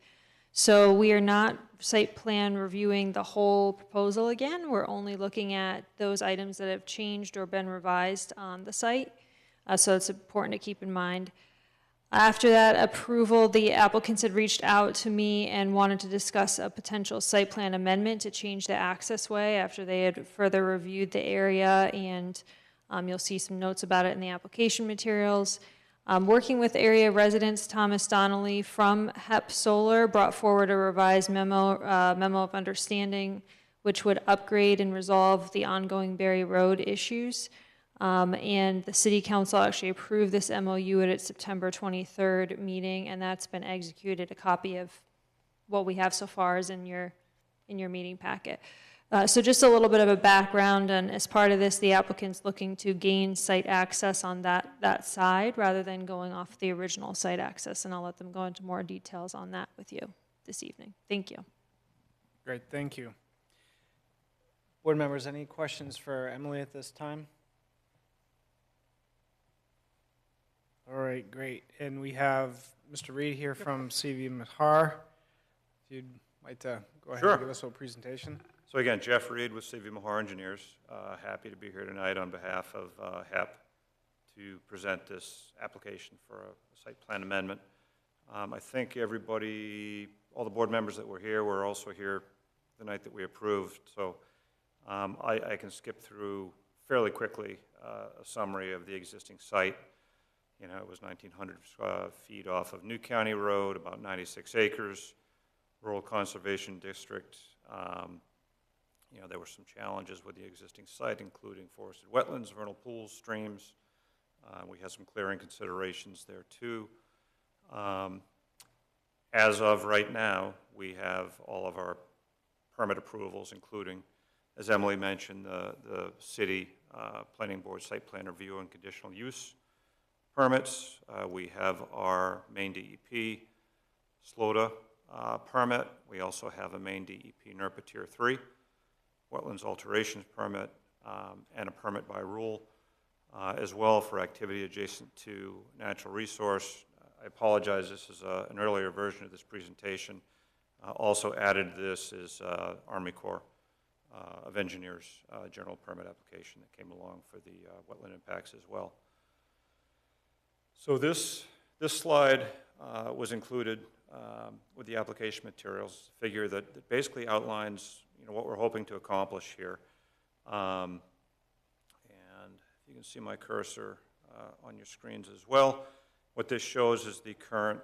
So we are not site plan reviewing the whole proposal again. We're only looking at those items that have changed or been revised on the site. So it's important to keep in mind. After that approval, the applicants had reached out to me and wanted to discuss a potential site plan amendment to change the access way after they had further reviewed the area, and you'll see some notes about it in the application materials. Working with area residents, Thomas Donnelly from HEP Solar brought forward a revised memo of understanding, which would upgrade and resolve the ongoing Berry Road issues. And the city council actually approved this MOU at its September 23rd meeting, and that's been executed. A copy of what we have so far is in your meeting packet. So just a little bit of a background, and as part of this, the applicant's looking to gain site access on that side rather than going off the original site access, and I'll let them go into more details on that with you this evening. Thank you. Great, thank you. Board members, any questions for Emily at this time? All right, great. And we have Mr. Reed here from CV Mahar. If you'd like to go ahead and give us a presentation. So again, Jeff Reed with CV Mahar Engineers. Happy to be here tonight on behalf of HEP to present this application for a site plan amendment. I think everybody, all the board members that were here were also here the night that we approved. So I can skip through fairly quickly a summary of the existing site. You know, it was 1,900 feet off of New County Road, about 96 acres, rural conservation district. You know, there were some challenges with the existing site, including forested wetlands, vernal pools, streams. We had some clearing considerations there too. As of right now, we have all of our permit approvals, including, as Emily mentioned, the city planning board site plan review and conditional use permits. We have our main DEP SLOTA permit. We also have a main DEP NERPA Tier 3 wetlands alterations permit and a permit by rule as well for activity adjacent to natural resource. I apologize, this is an earlier version of this presentation. Also added to this is Army Corps of Engineers general permit application that came along for the wetland impacts as well. So this slide was included with the application materials, a figure that basically outlines what we're hoping to accomplish here. And you can see my cursor on your screens as well. What this shows is the current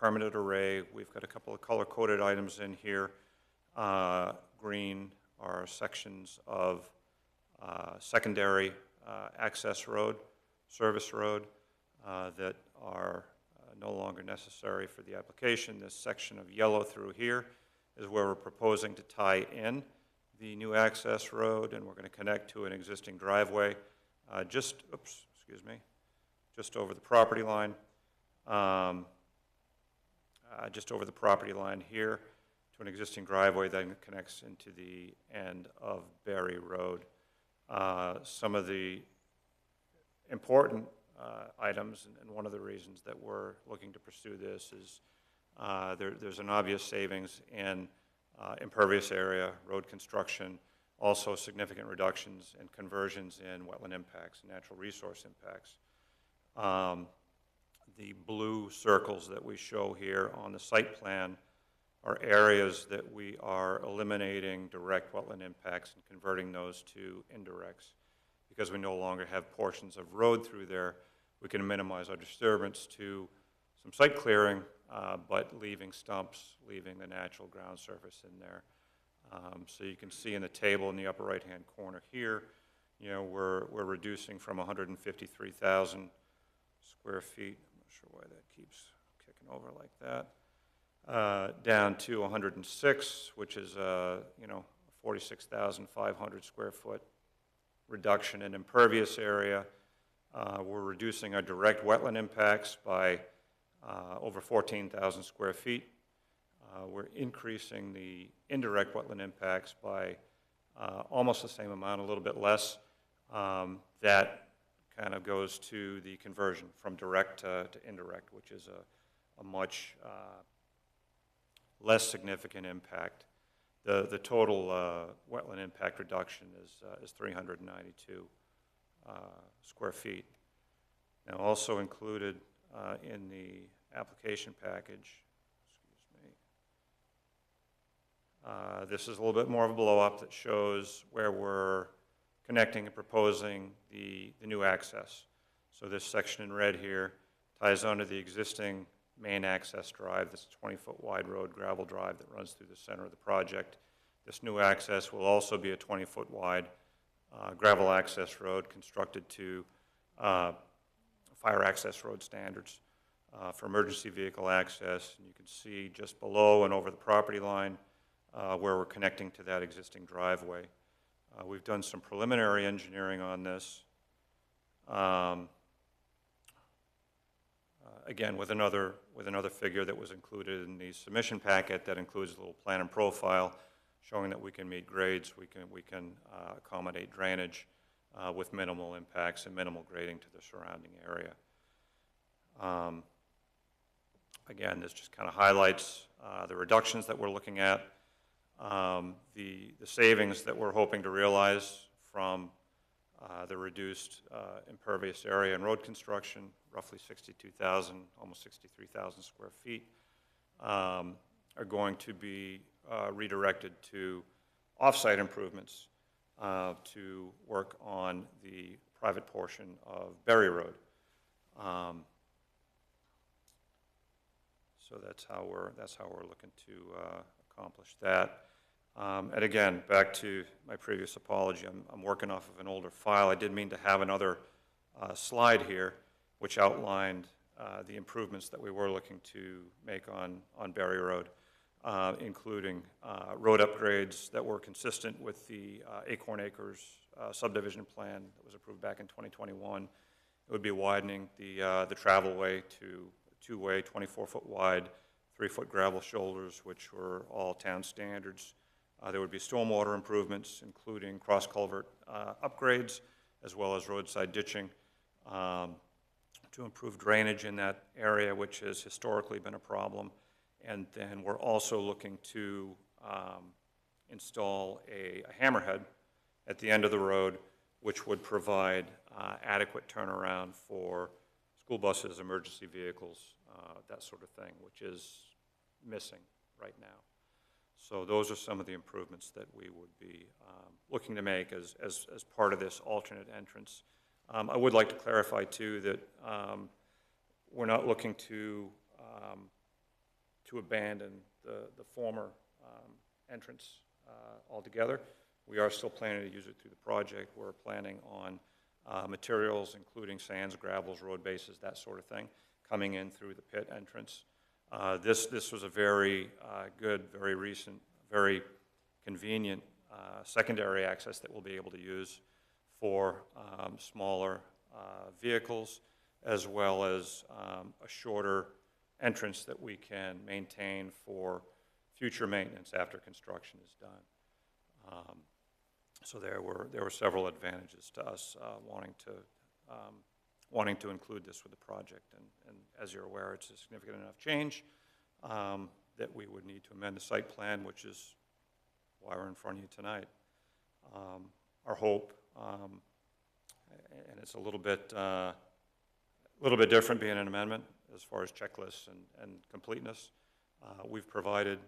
permitted array. We've got a couple of color-coded items in here. Green are sections of secondary access road, service road, that are no longer necessary for the application. This section of yellow through here is where we're proposing to tie in the new access road, and we're going to connect to an existing driveway just over the property line. Just over the property line here to an existing driveway that connects into the end of Berry Road. Some of the important items, and one of the reasons that we're looking to pursue this is there's an obvious savings in impervious area, road construction, also significant reductions and conversions in wetland impacts and natural resource impacts. The blue circles that we show here on the site plan are areas that we are eliminating direct wetland impacts and converting those to indirects. because we no longer have portions of road through there, we can minimize our disturbance to some site clearing, but leaving stumps, leaving the natural ground surface in there. So you can see in the table in the upper right-hand corner here, you know, we're reducing from 153,000 square feet. I'm not sure why that keeps kicking over like that. Down to 106, which is you know, 46,500 square foot reduction in impervious area. We're reducing our direct wetland impacts by over 14,000 square feet. We're increasing the indirect wetland impacts by almost the same amount, a little bit less. That kind of goes to the conversion from direct to indirect, which is a much less significant impact. The total wetland impact reduction is 392 square feet. Now, also included in the application package, this is a little bit more of a blow-up that shows where we're connecting and proposing the new access. So this section in red here ties onto the existing main access drive. This 20-foot wide road gravel drive that runs through the center of the project. This new access will also be a 20-foot wide gravel access road constructed to fire access road standards for emergency vehicle access. And you can see just below and over the property line where we're connecting to that existing driveway. We've done some preliminary engineering on this. Again, with another figure that was included in the submission packet that includes a little plan and profile showing that we can meet grades, we can accommodate drainage with minimal impacts and minimal grading to the surrounding area. Again, this just kind of highlights the reductions that we're looking at. The savings that we're hoping to realize from the reduced impervious area and road construction, roughly 62,000, almost 63,000 square feet, are going to be redirected to off-site improvements to work on the private portion of Berry Road. So that's how we're looking to accomplish that. And again, back to my previous apology, I'm working off of an older file. I did mean to have another slide here which outlined the improvements that we were looking to make on Berry Road, including road upgrades that were consistent with the Acorn Acres subdivision plan that was approved back in 2021. It would be widening the travelway to two-way, 24-foot wide, 3-foot gravel shoulders, which were all town standards. There would be stormwater improvements, including cross-culvert upgrades, as well as roadside ditching to improve drainage in that area, which has historically been a problem. And then we're also looking to install a hammerhead at the end of the road, which would provide adequate turnaround for school buses, emergency vehicles, that sort of thing, which is missing right now. So those are some of the improvements that we would be looking to make as part of this alternate entrance. I would like to clarify, too, that we're not looking to abandon the former entrance altogether. We are still planning to use it through the project. We're planning on materials, including sands, gravels, road bases, that sort of thing, coming in through the pit entrance. This was a very good, very recent, very convenient secondary access that we'll be able to use for smaller vehicles, as well as a shorter entrance that we can maintain for future maintenance after construction is done. So there were several advantages to us wanting to include this with the project, and as you're aware, it's a significant enough change that we would need to amend the site plan, which is why we're in front of you tonight. Our hope, and it's a little bit different being an amendment as far as checklists and completeness. We've provided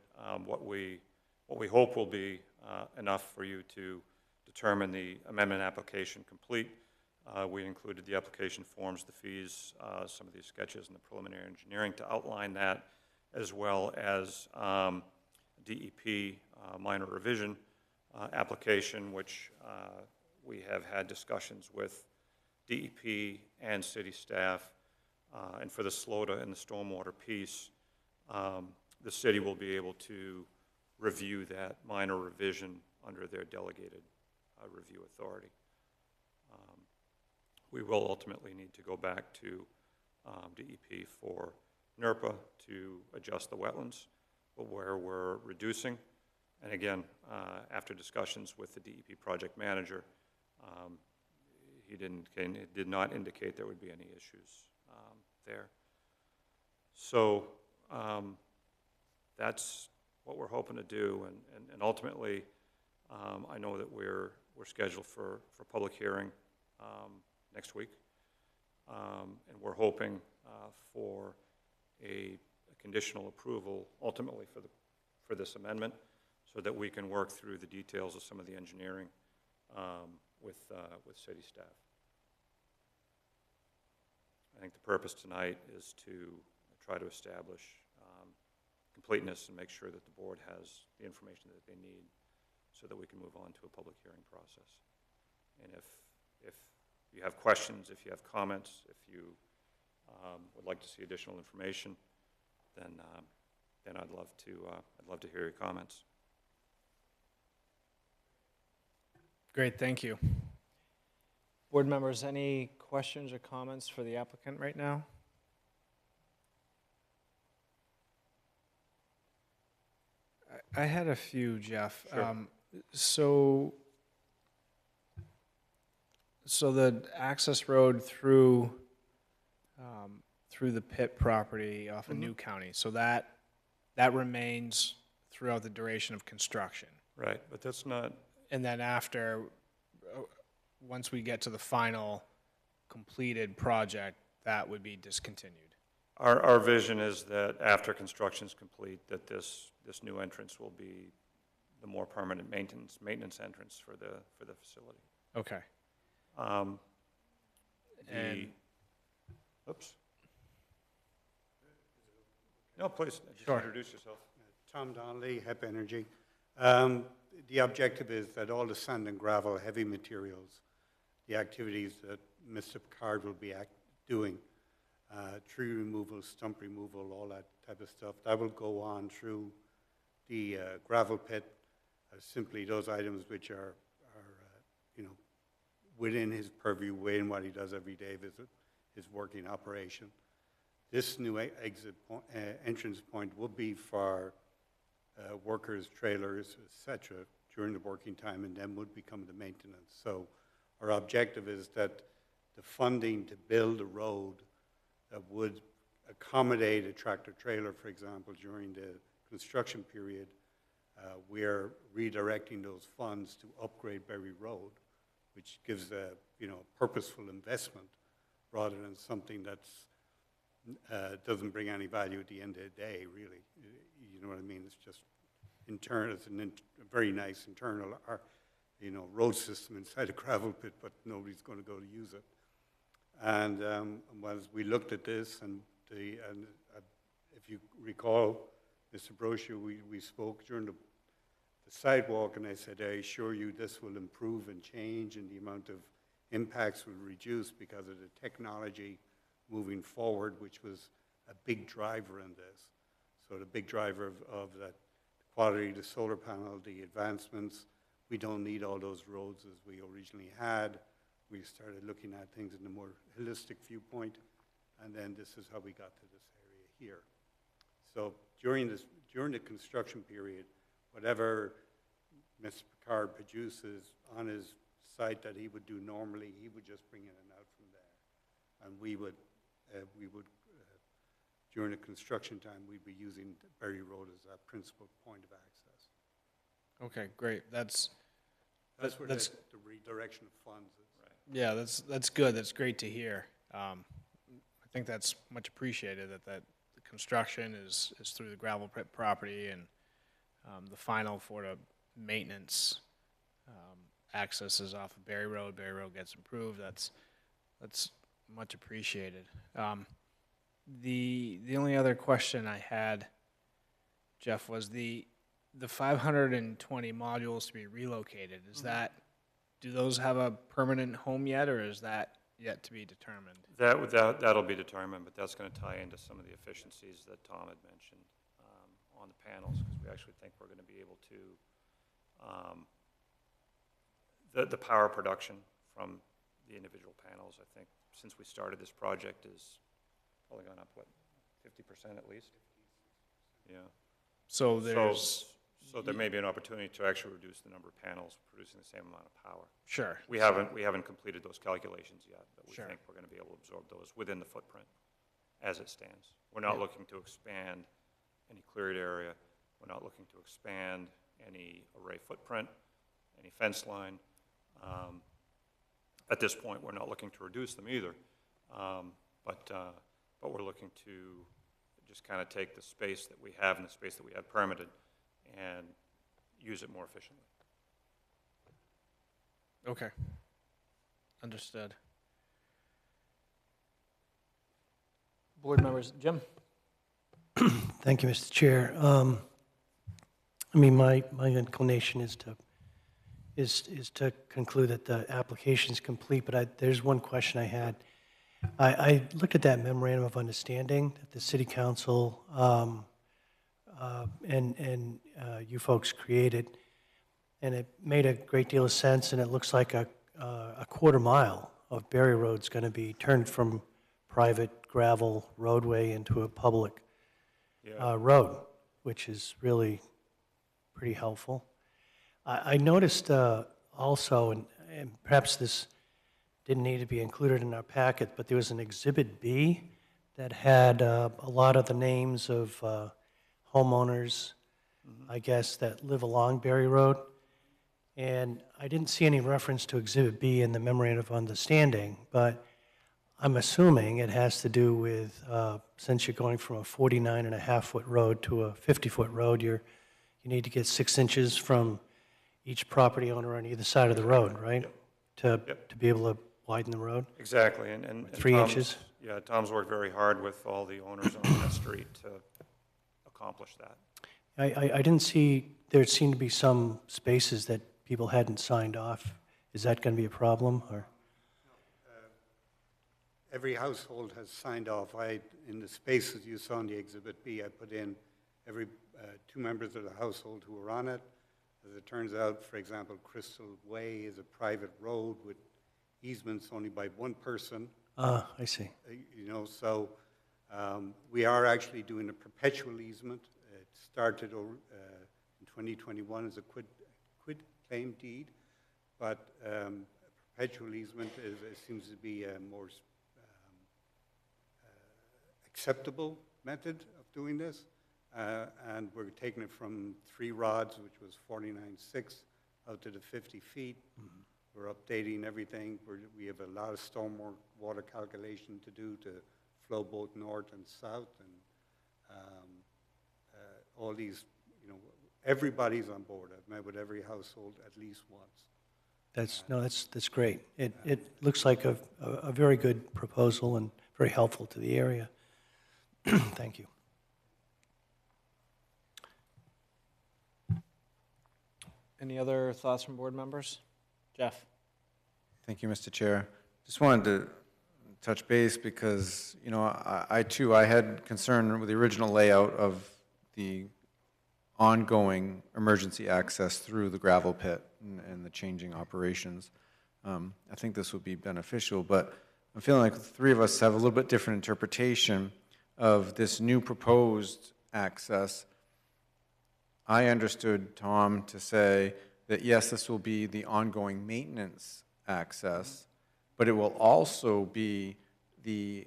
what we hope will be enough for you to determine the amendment application complete. We included the application forms, the fees, some of these sketches, and the preliminary engineering to outline that, as well as DEP minor revision application, which we have had discussions with DEP and city staff. And for the SLOTA and the stormwater piece, the city will be able to review that minor revision under their delegated review authority. We will ultimately need to go back to DEP for NERPA to adjust the wetlands, but where we're reducing. And again, after discussions with the DEP project manager, he did not indicate there would be any issues there. So that's what we're hoping to do, and ultimately, I know that we're scheduled for public hearing next week, and we're hoping for a conditional approval ultimately for this amendment, so that we can work through the details of some of the engineering with city staff. I think the purpose tonight is to try to establish completeness and make sure that the board has the information that they need so that we can move on to a public hearing process. And if you have questions, if you have comments, if you would like to see additional information, then I'd love to hear your comments. Great, thank you. Board members, any questions or comments for the applicant right now? I had a few, Jeff. Sure. So the access road through the pit property off of New County, so that remains throughout the duration of construction. Right, but that's not. And then after, once we get to the final completed project, that would be discontinued. Our vision is that after construction is complete, that this new entrance will be the more permanent maintenance entrance for the facility. Okay. Oops. No, please, just Sure. introduce yourself. Tom Donnelly, HEP Energy. The objective is that all the sand and gravel, heavy materials, the activities that Mr. Picard will be doing, tree removal, stump removal, all that type of stuff, that will go on through the gravel pit. Simply those items which are within his purview, within what he does every day, his working operation. This new entrance point will be for workers, trailers, etc., during the working time, and then would become the maintenance. So our objective is that the funding to build a road that would accommodate a tractor trailer, for example, during the construction period, we are redirecting those funds to upgrade Berry Road, which gives a purposeful investment rather than something that's doesn't bring any value at the end of the day, really. You know what I mean? It's just internal. It's a very nice internal, road system inside a gravel pit, but nobody's going to go to use it. And as we looked at this, and if you recall, Mr. Brochu, we spoke during the sidewalk, and I said, I assure you this will improve and change, and the amount of impacts will reduce because of the technology moving forward, which was a big driver in this. So the big driver of that quality of the solar panel, the advancements, we don't need all those roads as we originally had. We started looking at things in a more holistic viewpoint, and then this is how we got to this area here. So during the construction period, whatever Mr. Picard produces on his site that he would do normally, he would just bring in and out from there. And we would during the construction time, we'd be using Berry Road as our principal point of access. Okay, great. That's where the redirection of funds is. Right. Yeah, that's good. That's great to hear. I think that's much appreciated that the construction is through the gravel pit property, and the final for the maintenance accesses off of Berry Road gets improved. That's much appreciated. The only other question I had, Jeff, was the 520 modules to be relocated. Is that, do those have a permanent home yet, or is that yet to be determined? That'll be determined, but that's going to tie into some of the efficiencies that Tom had mentioned on the panels, because we actually think we're going to be able to, the power production from the individual panels, I think, since we started this project is probably gone up, what, 50% at least? Yeah. So there's... So there may be an opportunity to actually reduce the number of panels producing the same amount of power. Sure. We haven't completed those calculations yet, but we Sure. think we're going to be able to absorb those within the footprint as it stands. We're not looking to expand any cleared area. We're not looking to expand any array footprint, any fence line. At this point, we're not looking to reduce them either, but we're looking to just kind of take the space that we have and the space that we have permitted and use it more efficiently. Okay. Understood. Board members, Jim? Thank you, Mr. Chair. I mean, my inclination is to conclude that the application is complete, but there's one question I had. I looked at that memorandum of understanding that the city council and you folks created, and it made a great deal of sense, and it looks like a quarter mile of Berry Road's going to be turned from private gravel roadway into a public road, which is really pretty helpful. I noticed also, and perhaps this didn't need to be included in our packet, but there was an Exhibit B that had a lot of the names of homeowners, I guess, that live along Berry Road. And I didn't see any reference to Exhibit B in the memorandum of understanding, but I'm assuming it has to do with, since you're going from a 49.5-foot road to a 50-foot road, you need to get 6 inches from each property owner on either side of the road, right? To be able to widen the road? Exactly, and 3 inches? Yeah, Tom's worked very hard with all the owners on that street to accomplish that. I didn't see, there seemed to be some spaces that people hadn't signed off. Is that going to be a problem, or? Every household has signed off. In the spaces you saw in the Exhibit B, I put in every 2 members of the household who were on it. As it turns out, for example, Crystal Way is a private road with easements only by 1 person. Ah, I see. You know, so we are actually doing a perpetual easement. It started in 2021 as a quit claim deed, but perpetual easement seems to be a more acceptable method of doing this. And we're taking it from 3 rods, which was 49.6, out to the 50 feet. Mm-hmm. We're updating everything. We have a lot of storm water calculation to do to flow both north and south, and all these, you know, everybody's on board. I've met with every household at least once. That's great. It looks like a very good proposal and very helpful to the area. Thank you. Any other thoughts from board members? Jeff? Thank you, Mr. Chair. Just wanted to touch base because, you know, I had concern with the original layout of the ongoing emergency access through the gravel pit and the changing operations. I think this would be beneficial, but I'm feeling like the 3 of us have a little bit different interpretation of this new proposed access. I understood Tom to say that, yes, this will be the ongoing maintenance access, but it will also be the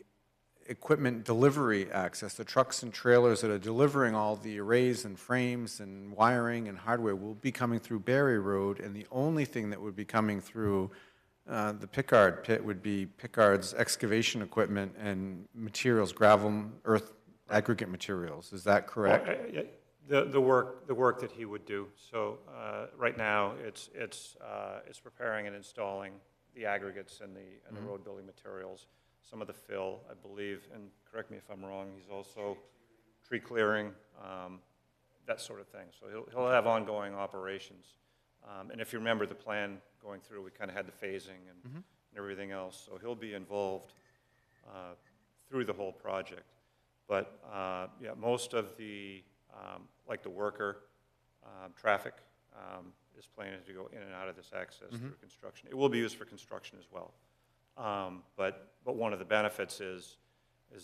equipment delivery access. The trucks and trailers that are delivering all the arrays and frames and wiring and hardware will be coming through Berry Road, and the only thing that would be coming through the Pickard pit would be Pickard's excavation equipment and materials, gravel, earth, aggregate materials. Is that correct? Well, The work that he would do. So right now, it's preparing and installing the aggregates and the road building materials, some of the fill, I believe, and correct me if I'm wrong, he's also tree clearing, that sort of thing. So he'll have ongoing operations. And if you remember the plan going through, we kind of had the phasing and everything else. So he'll be involved through the whole project. But yeah, most of the, like the worker traffic is planning to go in and out of this access through construction. It will be used for construction as well. But one of the benefits is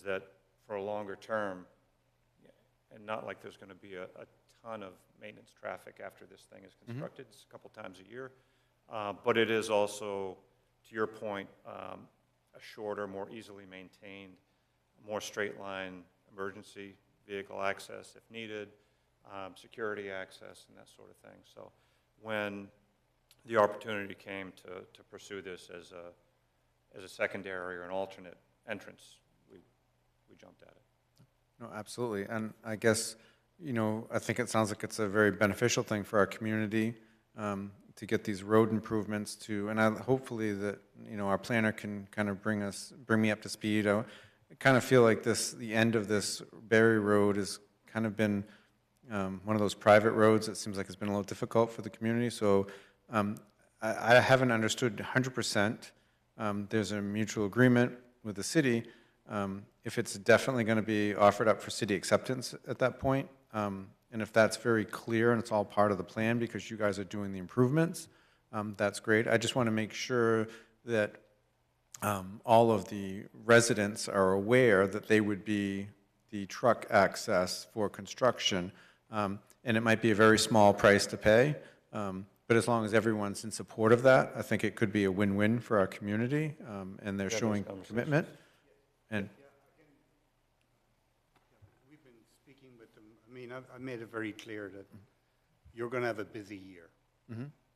that for a longer term, and not like there's going to be a ton of maintenance traffic after this thing is constructed. It's a couple times a year. But it is also, to your point, a shorter, more easily maintained, more straight line emergency vehicle access if needed, security access, and that sort of thing. So when the opportunity came to pursue this as a secondary or an alternate entrance, we jumped at it. No, absolutely. And I guess, you know, I think it sounds like it's a very beneficial thing for our community to get these road improvements to, and hopefully that, you know, our planner can kind of bring me up to speed. I kind of feel like the end of this Berry Road has kind of been one of those private roads that seems like it's been a little difficult for the community. So I haven't understood 100%. There's a mutual agreement with the city. If it's definitely going to be offered up for city acceptance at that point, and if that's very clear and it's all part of the plan because you guys are doing the improvements, that's great. I just want to make sure that all of the residents are aware that they would be the truck access for construction, and it might be a very small price to pay, but as long as everyone's in support of that, I think it could be a win-win for our community, and they're showing commitment. And we've been speaking with them. I mean, I've made it very clear that you're going to have a busy year.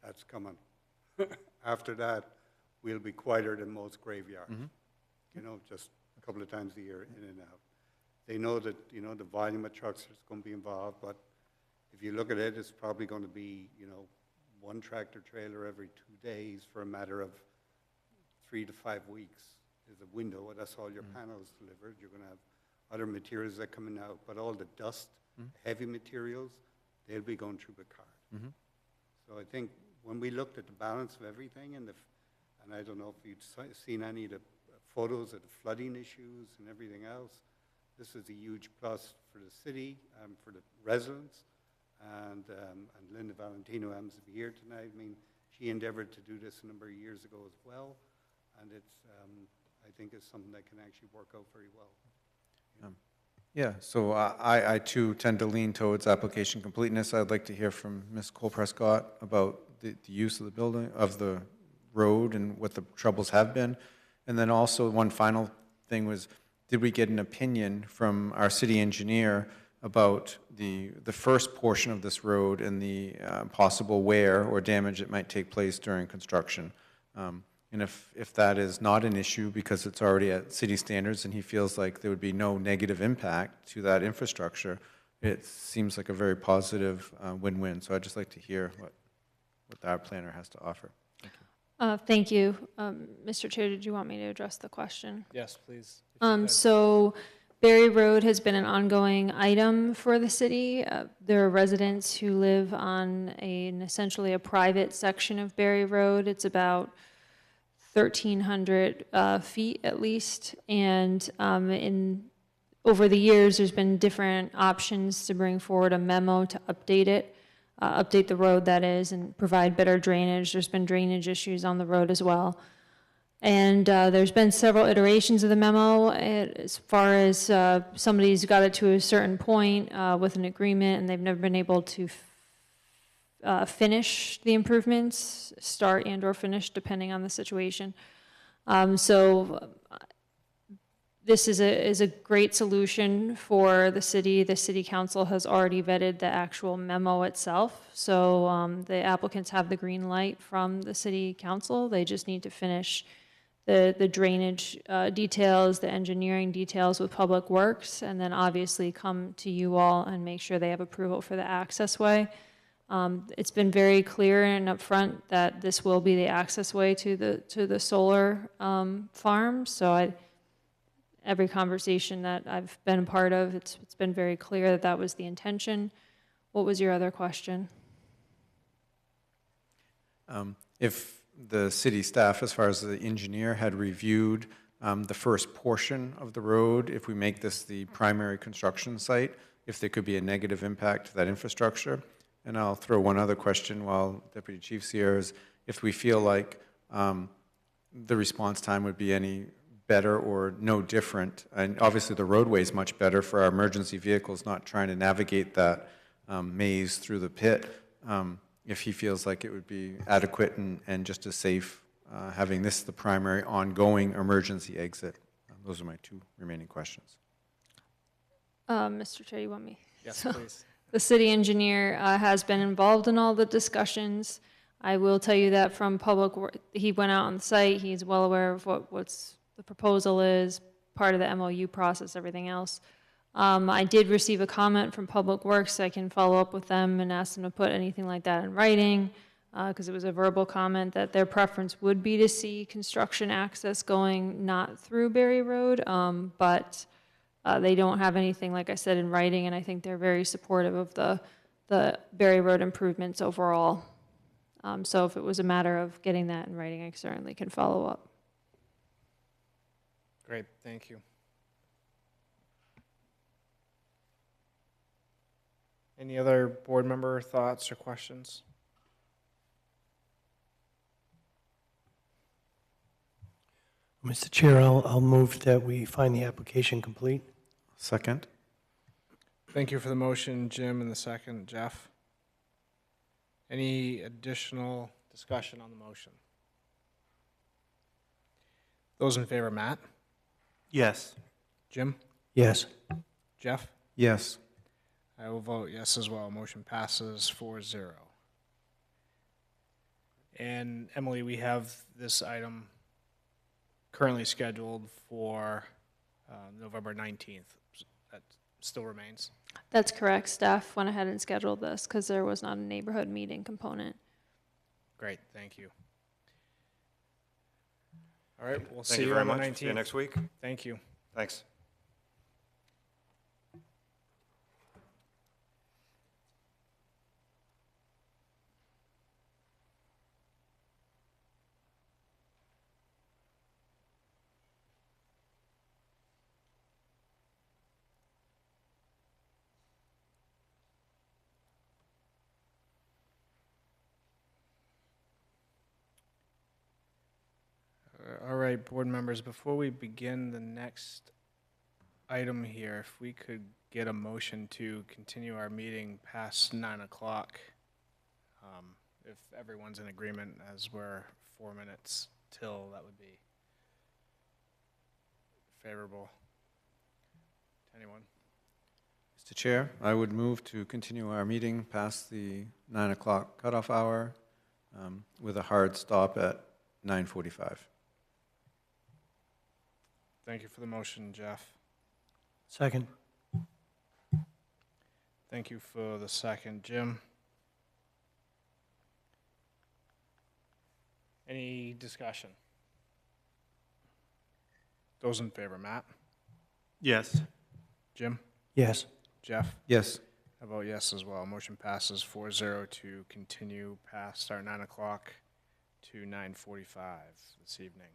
That's coming. After that, we'll be quieter than most graveyards. You know, just a couple of times a year, in and out. They know that, you know, the volume of trucks is going to be involved, but if you look at it, it's probably going to be, you know, one tractor trailer every 2 days for a matter of 3 to 5 weeks. Is a window, that's all your panels delivered. You're going to have other materials that are coming out, but all the dust, heavy materials, they'll be going through the cart. So I think when we looked at the balance of everything, and I don't know if you've seen any of the photos of the flooding issues and everything else, this is a huge plus for the city, for the residents, and Linda Valentino happens to be here tonight. I mean, she endeavored to do this a number of years ago as well, and it's, I think it's something that can actually work out very well. yeah, so I too tend to lean towards application completeness. I'd like to hear from Ms. Cole-Prescott about the use of the building, of the road, and what the troubles have been. And then also one final thing was, did we get an opinion from our city engineer about the first portion of this road and the possible wear or damage that might take place during construction? And if that is not an issue because it's already at city standards and he feels like there would be no negative impact to that infrastructure, it seems like a very positive win-win. So I'd just like to hear what our planner has to offer. Thank you. Mr. Chair, did you want me to address the question? Yes, please. So Berry Road has been an ongoing item for the city. There are residents who live on essentially a private section of Berry Road. It's about 1,300 feet at least, and over the years, there's been different options to bring forward a memo to update it, update the road, that is, and provide better drainage. There's been drainage issues on the road as well. And there's been several iterations of the memo as far as somebody's got it to a certain point with an agreement, and they've never been able to finish the improvements, start and or finish, depending on the situation. So this is a great solution for the city. The city council has already vetted the actual memo itself. So the applicants have the green light from the city council. They just need to finish the drainage details, the engineering details with Public Works, and then obviously come to you all and make sure they have approval for the access way. It's been very clear and upfront that this will be the access way to the solar farm. So every conversation that I've been a part of, it's been very clear that that was the intention. What was your other question? If the city staff, as far as the engineer, had reviewed the first portion of the road, if we make this the primary construction site, if there could be a negative impact to that infrastructure. And I'll throw one other question while Deputy Chief's here, is if we feel like the response time would be any better or no different, and obviously the roadway is much better for our emergency vehicles not trying to navigate that maze through the pit, if he feels like it would be adequate and just as safe having this the primary ongoing emergency exit. Those are my two remaining questions. Mr. Chair, you want me? Yes, please. The city engineer has been involved in all the discussions. I will tell you that from Public Works, he went out on the site. He's well aware of what's the proposal is, part of the MOU process, everything else. I did receive a comment from Public Works. I can follow up with them and ask them to put anything like that in writing, because it was a verbal comment that their preference would be to see construction access going not through Berry Road, but they don't have anything, like I said, in writing, and I think they're very supportive of the Berry Road improvements overall. So if it was a matter of getting that in writing, I certainly can follow up. Great, thank you. Any other board member thoughts or questions? Mr. Chair, I'll move that we find the application complete. Second. Thank you for the motion, Jim, and the second, Jeff. Any additional discussion on the motion? Those in favor, Matt? Yes. Jim? Yes. Jeff? Yes. I will vote yes as well. Motion passes 4-0. And Emily, we have this item currently scheduled for November 19th. That still remains? That's correct. Staff went ahead and scheduled this because there was not a neighborhood meeting component. Great, thank you. All right, we'll Thank see you you very on the much. 19th. See you next week. Thank you. Thanks. All right, board members, before we begin the next item here, if we could get a motion to continue our meeting past 9 o'clock, if everyone's in agreement, as we're 4 minutes till, that would be favorable to anyone. Mr. Chair, I would move to continue our meeting past the 9 o'clock cutoff hour with a hard stop at 9:45. Thank you for the motion, Jeff. Second. Thank you for the second, Jim. Any discussion? Those in favor, Matt? Yes. Jim? Yes. Jeff? Yes. I vote yes as well. Motion passes 4-0 to continue past our 9 o'clock to 9:45 this evening.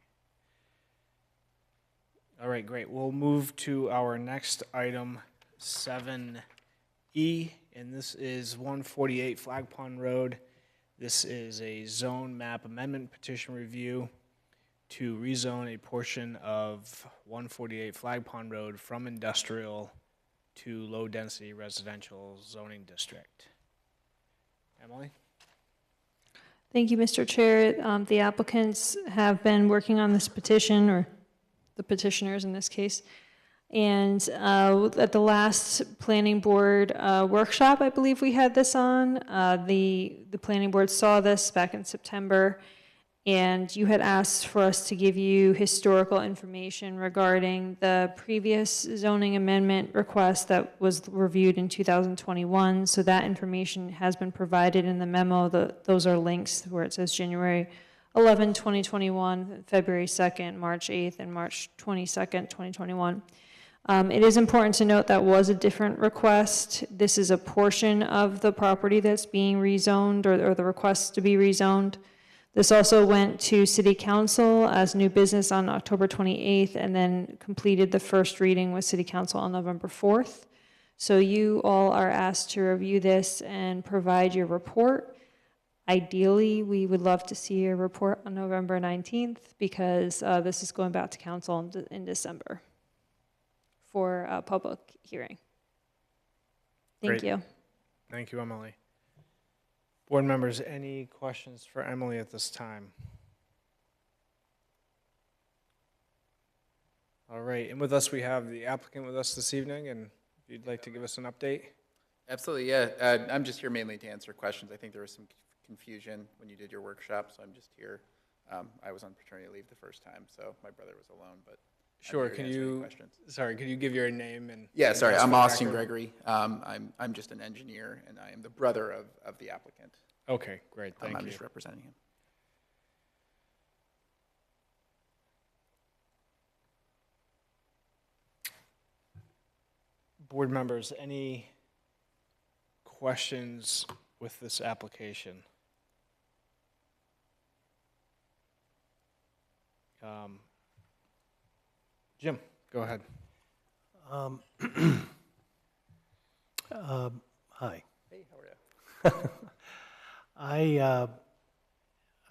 All right, great. We'll move to our next item, 7E, and this is 148 Flag Pond Road. This is a zone map amendment petition review to rezone a portion of 148 Flag Pond Road from industrial to low-density residential zoning district. Emily? Thank you, Mr. Chair. The applicants have been working on this petition, or the petitioners in this case, and at the last planning board workshop, I believe we had this on, the planning board saw this back in September, And you had asked for us to give you historical information regarding the previous zoning amendment request that was reviewed in 2021. So that information has been provided in the memo. Those are links where it says January 11, 2021, February 2nd, March 8th, and March 22nd, 2021. It is important to note that was a different request. This is a portion of the property that's being rezoned, or the request to be rezoned. This also went to City Council as new business on October 28th, and then completed the first reading with City Council on November 4th. So you all are asked to review this and provide your report. Ideally, we would love to see a report on November 19th, because this is going back to council in December for a public hearing. Thank Great. you. Thank you, Emily. Board members, any questions for Emily at this time? All right, and with us, we have the applicant with us this evening, and if you'd like to give us an update. Absolutely, yeah. I'm just here mainly to answer questions. I think there was some confusion when you did your workshop, so I'm just here. I was on paternity leave the first time, so my brother was alone, but Sure, I'm here to can answer any you, questions. sorry, could you give your name and? Yeah, sorry, address I'm for the Austin record? Gregory. I'm just an engineer, and I am the brother of the applicant. Okay, great, thank I'm you. just representing him. Board members, any questions with this application? Jim, go ahead. Hi. Hey, how are you?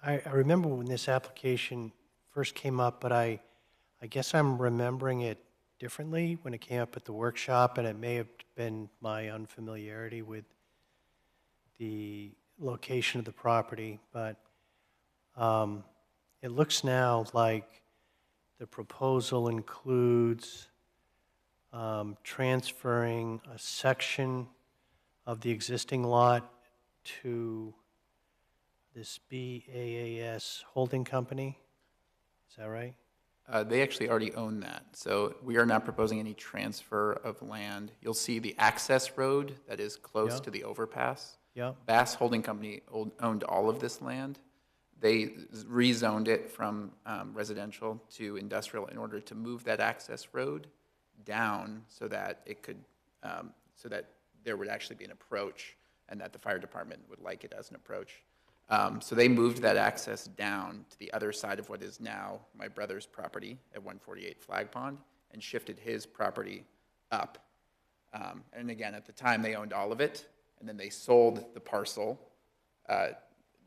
I remember when this application first came up, but I guess I'm remembering it differently when it came up at the workshop, and it may have been my unfamiliarity with the location of the property, but it looks now like the proposal includes transferring a section of the existing lot to this BAAS holding company. Is that right? They actually already own that, so we are not proposing any transfer of land. You'll see the access road that is close Yeah. to the overpass. Yeah. Bass Holding Company owned all of this land. They rezoned it from residential to industrial in order to move that access road down so that it could, so that there would actually be an approach and that the fire department would like it as an approach. So they moved that access down to the other side of what is now my brother's property at 148 Flag Pond and shifted his property up. And again, at the time, they owned all of it, and then they sold the parcel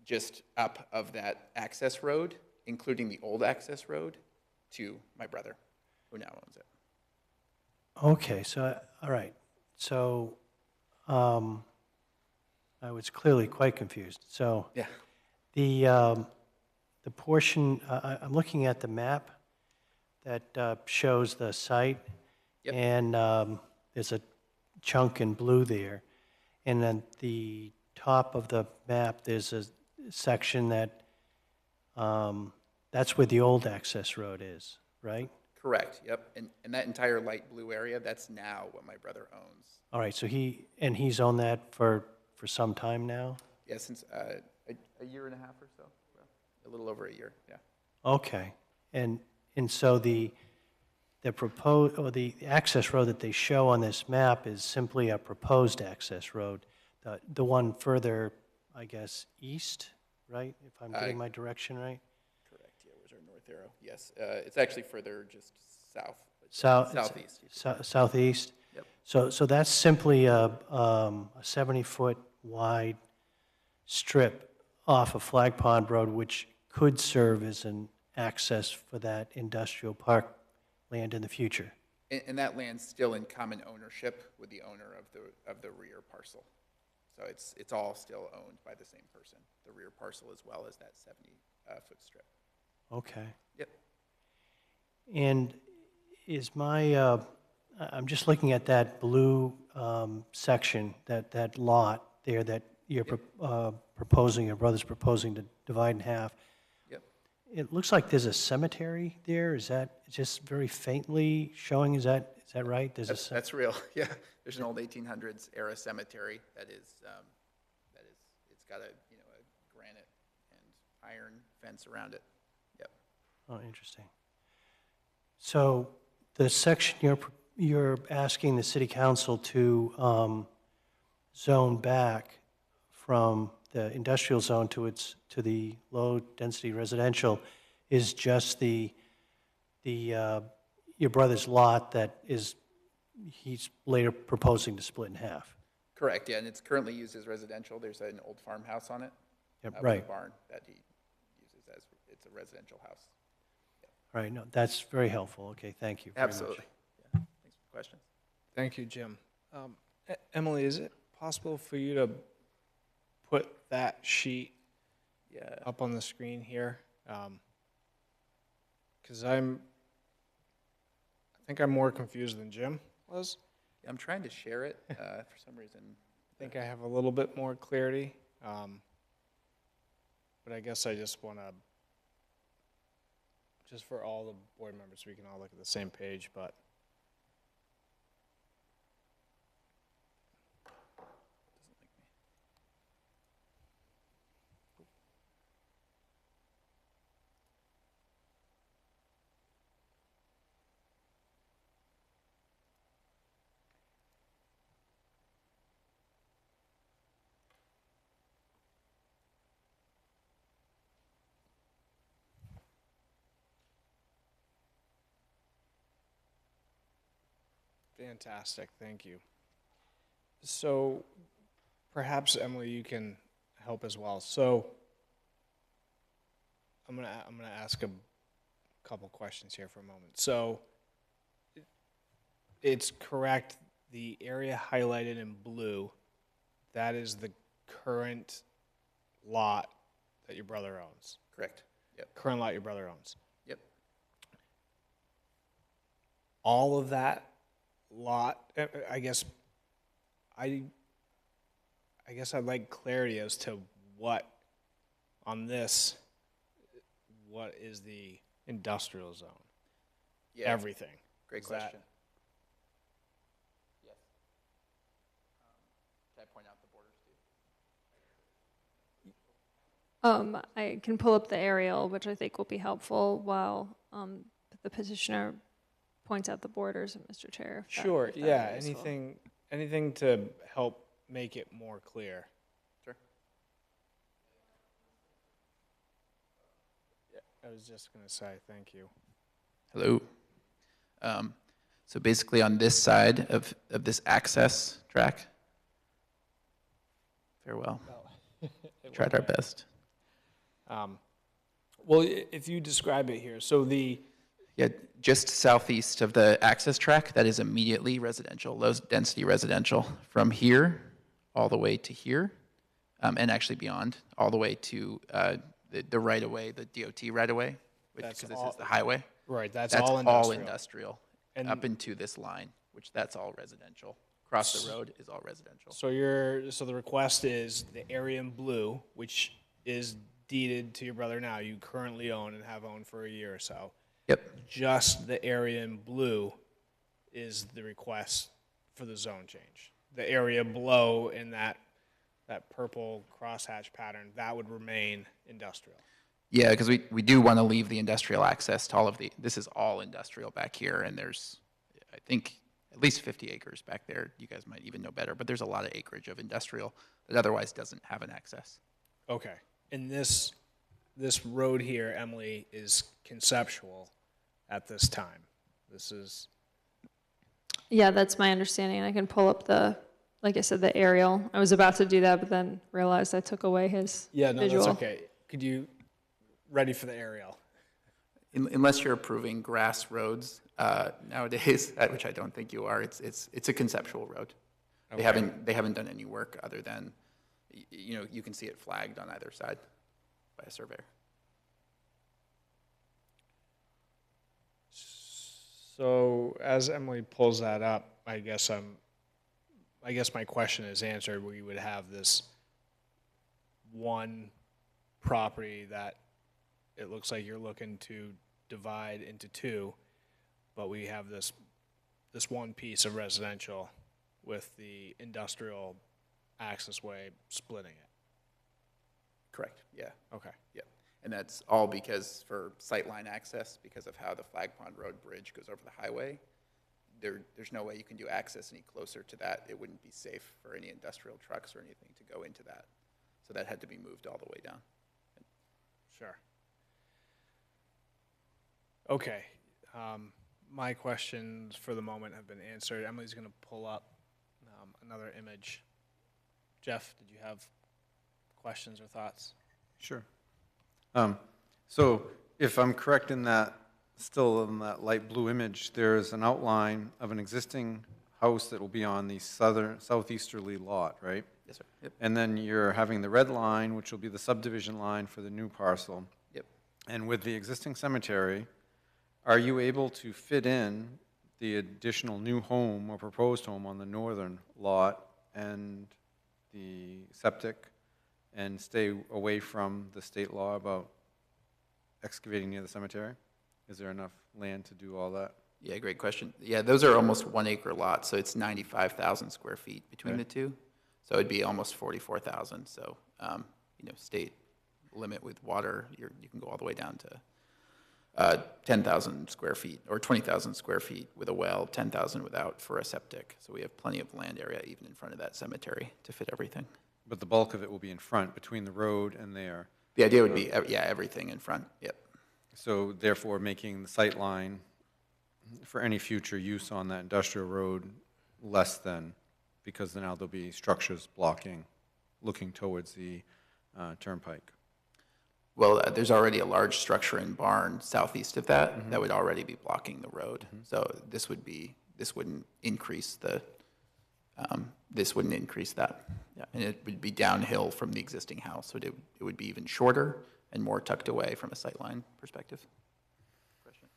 just up of that access road, including the old access road, to my brother, who now owns it. Okay, so, all right. So I was clearly quite confused. So Yeah. the portion, I'm looking at the map that shows the site. Yep. And there's a chunk in blue there. And then the top of the map, there's a section that, that's where the old access road is, right? Correct, yep. And that entire light blue area, that's now what my brother owns. All right, so he's owned that for some time now? Yeah, since a year and a half or so, a little over a year, yeah. Okay, and so the proposed, or the access road that they show on this map is simply a proposed access road. The one further, I guess, east, right? If I'm getting my direction right? Correct, yeah, where's our north arrow? Yes, it's actually further just south. Southeast. Southeast? Yep. So that's simply a 70-foot wide strip off of Flag Pond Road, which could serve as an access for that industrial park land in the future. And that land's still in common ownership with the owner of the rear parcel. So it's all still owned by the same person, the rear parcel as well as that 70-foot strip. Okay. Yep. And is my, I'm just looking at that blue section, that lot there that you're proposing, your brother's proposing to divide in half. Yep. it looks like there's a cemetery there. Is that just very faintly showing? Is that right? There's a That's real, yeah. There's an old 1800s era cemetery that is, it's got a, you know, a granite and iron fence around it. Yep. Oh, interesting. So the section you're asking the city council to zone back from the industrial zone to the low-density residential is just the your brother's lot that he's later proposing to split in half. Correct, yeah, and it's currently used as residential. There's an old farmhouse on it. Yep, With right. a barn that he uses as, it's a residential house. All right, no, that's very helpful. Okay, thank you very much. Absolutely. Yeah. Thanks for the question. Thank you, Jim. Emily, is it possible for you to put that sheet up on the screen here? Because I think I'm more confused than Jim was. I'm trying to share it for some reason. I think I have a little bit more clarity. But I guess I just want to, just for all the board members, we can all look at the same page, but. Fantastic, thank you. So perhaps, Emily, you can help as well. So I'm gonna ask a couple questions here for a moment. So it's correct, the area highlighted in blue, that is the current lot that your brother owns. Correct. Yep. Current lot your brother owns. Yep. All of that lot, I guess I'd like clarity as to what, on this, what is the industrial zone? Yeah. Everything. Great Is that- question. Yes. Can I point out the borders too? I can pull up the aerial, which I think will be helpful while the petitioner points out the borders, Mr. Chair. if that- Sure, if that yeah, is useful. anything to help make it more clear. Sure. Yeah, I was just gonna say, thank you. Hello. So basically on this side of this access track, farewell. Tried our best. Well, if you describe it here, so Yeah, just southeast of the access track, that is immediately residential, low-density residential. From here all the way to here, and actually beyond, all the way to the right-of-way, the DOT right-of-way, because this is the highway. Right, that's That's all all industrial. industrial, And- up into this line, which that's all residential. Across the road is all residential. So the request is the area in blue, which is deeded to your brother now, you currently own and have owned for a year or so. Yep. Just the area in blue is the request for the zone change. The area below in that purple crosshatch pattern, that would remain industrial. Yeah, because we do want to leave the industrial access to all of this is all industrial back here, and there's, I think, at least 50 acres back there. You guys might even know better, but there's a lot of acreage of industrial that otherwise doesn't have an access. Okay. And this road here, Emily, is conceptual at this time. This is, Yeah, that's my understanding. I can pull up like I said, the aerial. I was about to do that, but then realized I took away his yeah, no, visual. that's okay. Could you, ready for the aerial? Unless you're approving grass roads nowadays, which I don't think you are, it's a conceptual road. Okay. They haven't done any work other than, you can see it flagged on either side by a surveyor. So as Emily pulls that up, I guess my question is answered. We would have this one property that it looks like you're looking to divide into two, but we have this one piece of residential with the industrial access way splitting it. Correct, yeah. Okay. Yep. And that's all because for sightline access, because of how the Flag Pond Road Bridge goes over the highway, there's no way you can do access any closer to that. It wouldn't be safe for any industrial trucks or anything to go into that. So that had to be moved all the way down. Sure. Okay. My questions for the moment have been answered. Emily's going to pull up another image. Jeff, did you have questions or thoughts? Sure. So if I'm correct in that, still in that light blue image, there's an outline of an existing house that will be on the southeasterly lot, right? Yes, sir. Yep. And then you're having the red line, which will be the subdivision line for the new parcel. Yep. And with the existing cemetery, are you able to fit in the additional new home or proposed home on the northern lot and the septic and stay away from the state law about excavating near the cemetery? Is there enough land to do all that? Yeah, great question. Yeah, those are almost 1 acre lots, so it's 95,000 square feet between Okay. the two. So it'd be almost 44,000. So, state limit with water, you can go all the way down to 10,000 square feet or 20,000 square feet with a well, 10,000 without for a septic. So we have plenty of land area even in front of that cemetery to fit everything. But the bulk of it will be in front, between the road and there. The idea would be, yeah, everything in front. Yep. So therefore, making the sight line for any future use on that industrial road less than, because now there'll be structures blocking, looking towards the turnpike. Well, there's already a large structure and barn southeast of that that would already be blocking the road. So this wouldn't increase that. Yeah, and it would be downhill from the existing house, so it would be even shorter and more tucked away from a sightline perspective. Question?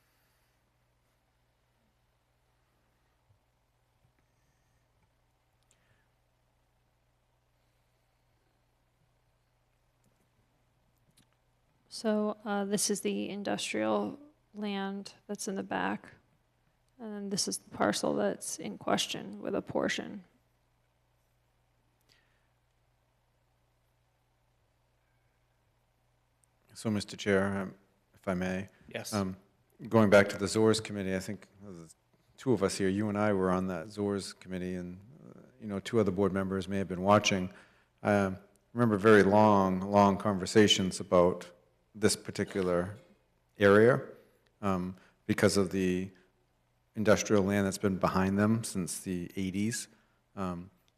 So this is the industrial land that's in the back. And then this is the parcel that's in question with a portion. So, Mr. Chair, if I may. Yes. Going back to the ZORS committee, I think the two of us here, you and I were on that ZORS committee, and two other board members may have been watching. I remember very long conversations about this particular area because of the industrial land that's been behind them since the 80s,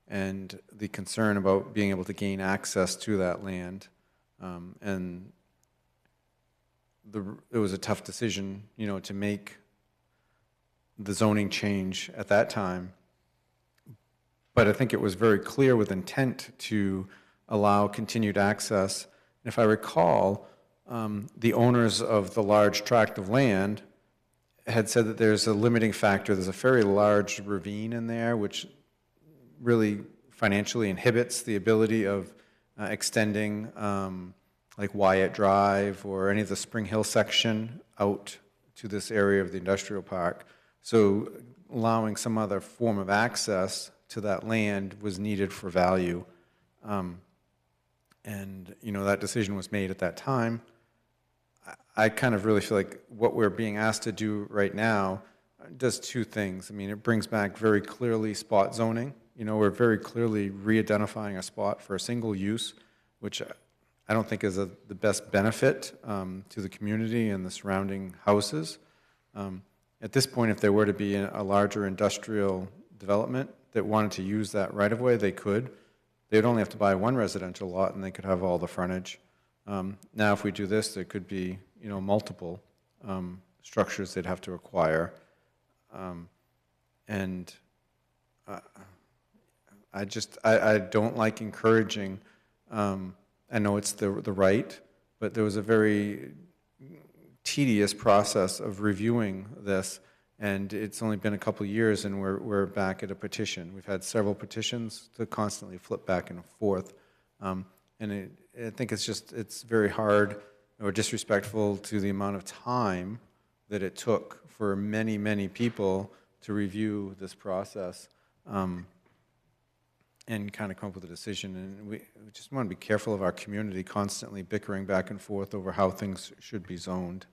and the concern about being able to gain access to that land. And it was a tough decision, to make the zoning change at that time. But I think it was very clear with intent to allow continued access. And if I recall, the owners of the large tract of land had said that there's a limiting factor. There's a very large ravine in there, which really financially inhibits the ability of extending like Wyatt Drive or any of the Spring Hill section out to this area of the industrial park. So allowing some other form of access to that land was needed for value. And that decision was made at that time. I kind of really feel like what we're being asked to do right now does two things. I mean, it brings back very clearly spot zoning. We're very clearly re-identifying a spot for a single use, which I don't think is the best benefit to the community and the surrounding houses. At this point, if there were to be a larger industrial development that wanted to use that right-of-way, they could. They'd only have to buy one residential lot, and they could have all the frontage. Now, if we do this, there could be, multiple structures they'd have to acquire. And I don't like encouraging, I know it's the right, but there was a very tedious process of reviewing this, and it's only been a couple of years, and we're back at a petition. We've had several petitions to constantly flip back and forth, and I think it's very hard or disrespectful to the amount of time that it took for many, many people to review this process and kind of come up with a decision. And we just want to be careful of our community constantly bickering back and forth over how things should be zoned.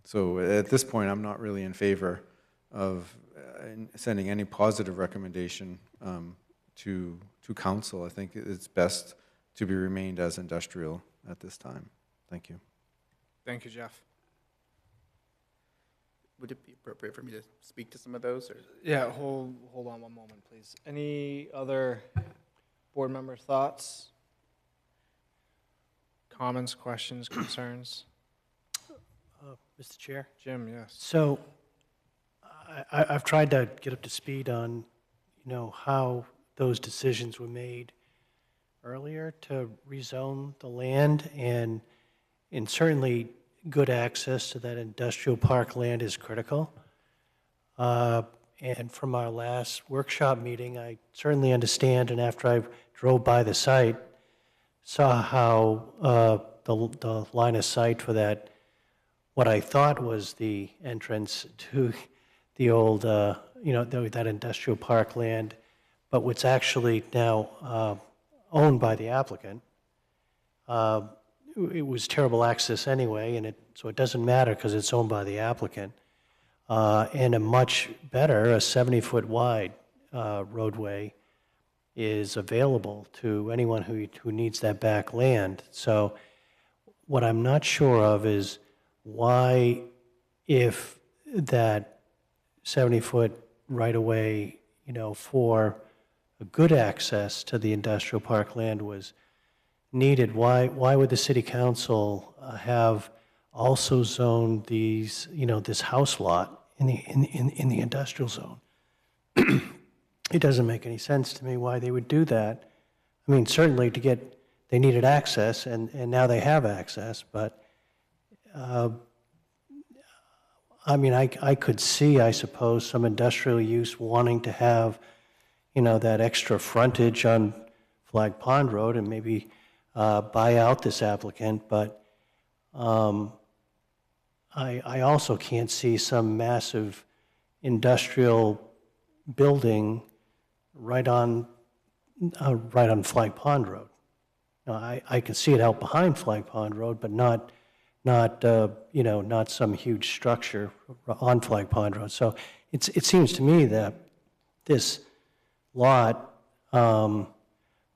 So at this point, I'm not really in favor of sending any positive recommendation to council. I think it's best to be remained as industrial at this time. Thank you. Thank you, Jeff. Would it be appropriate for me to speak to some of those? Or? Yeah, hold on one moment, please. Any other board member thoughts? Comments, questions, concerns? Mr. Chair? Jim, yes. So I've tried to get up to speed on, how those decisions were made earlier to rezone the land, and certainly good access to that industrial park land is critical. And from our last workshop meeting, I certainly understand, and after I drove by the site, saw how the line of sight for that, what I thought was the entrance to the old, that industrial park land, but what's actually now owned by the applicant. It was terrible access anyway, and so it doesn't matter because it's owned by the applicant. And a much better, a 70-foot wide roadway is available to anyone who needs that back land. So what I'm not sure of is why, if that 70-foot right-of-way, for a good access to the industrial park land was needed, why would the city council have also zoned these, this house lot in the industrial zone? It doesn't make any sense to me why they would do that. I mean, certainly they needed access, and now they have access, but I could see, I suppose, some industrial use wanting to have, that extra frontage on Flag Pond Road and maybe buy out this applicant, but I also can't see some massive industrial building right on Flag Pond Road. Now, I can see it out behind Flag Pond Road, but not some huge structure on Flag Pond Road. So it seems to me that this lot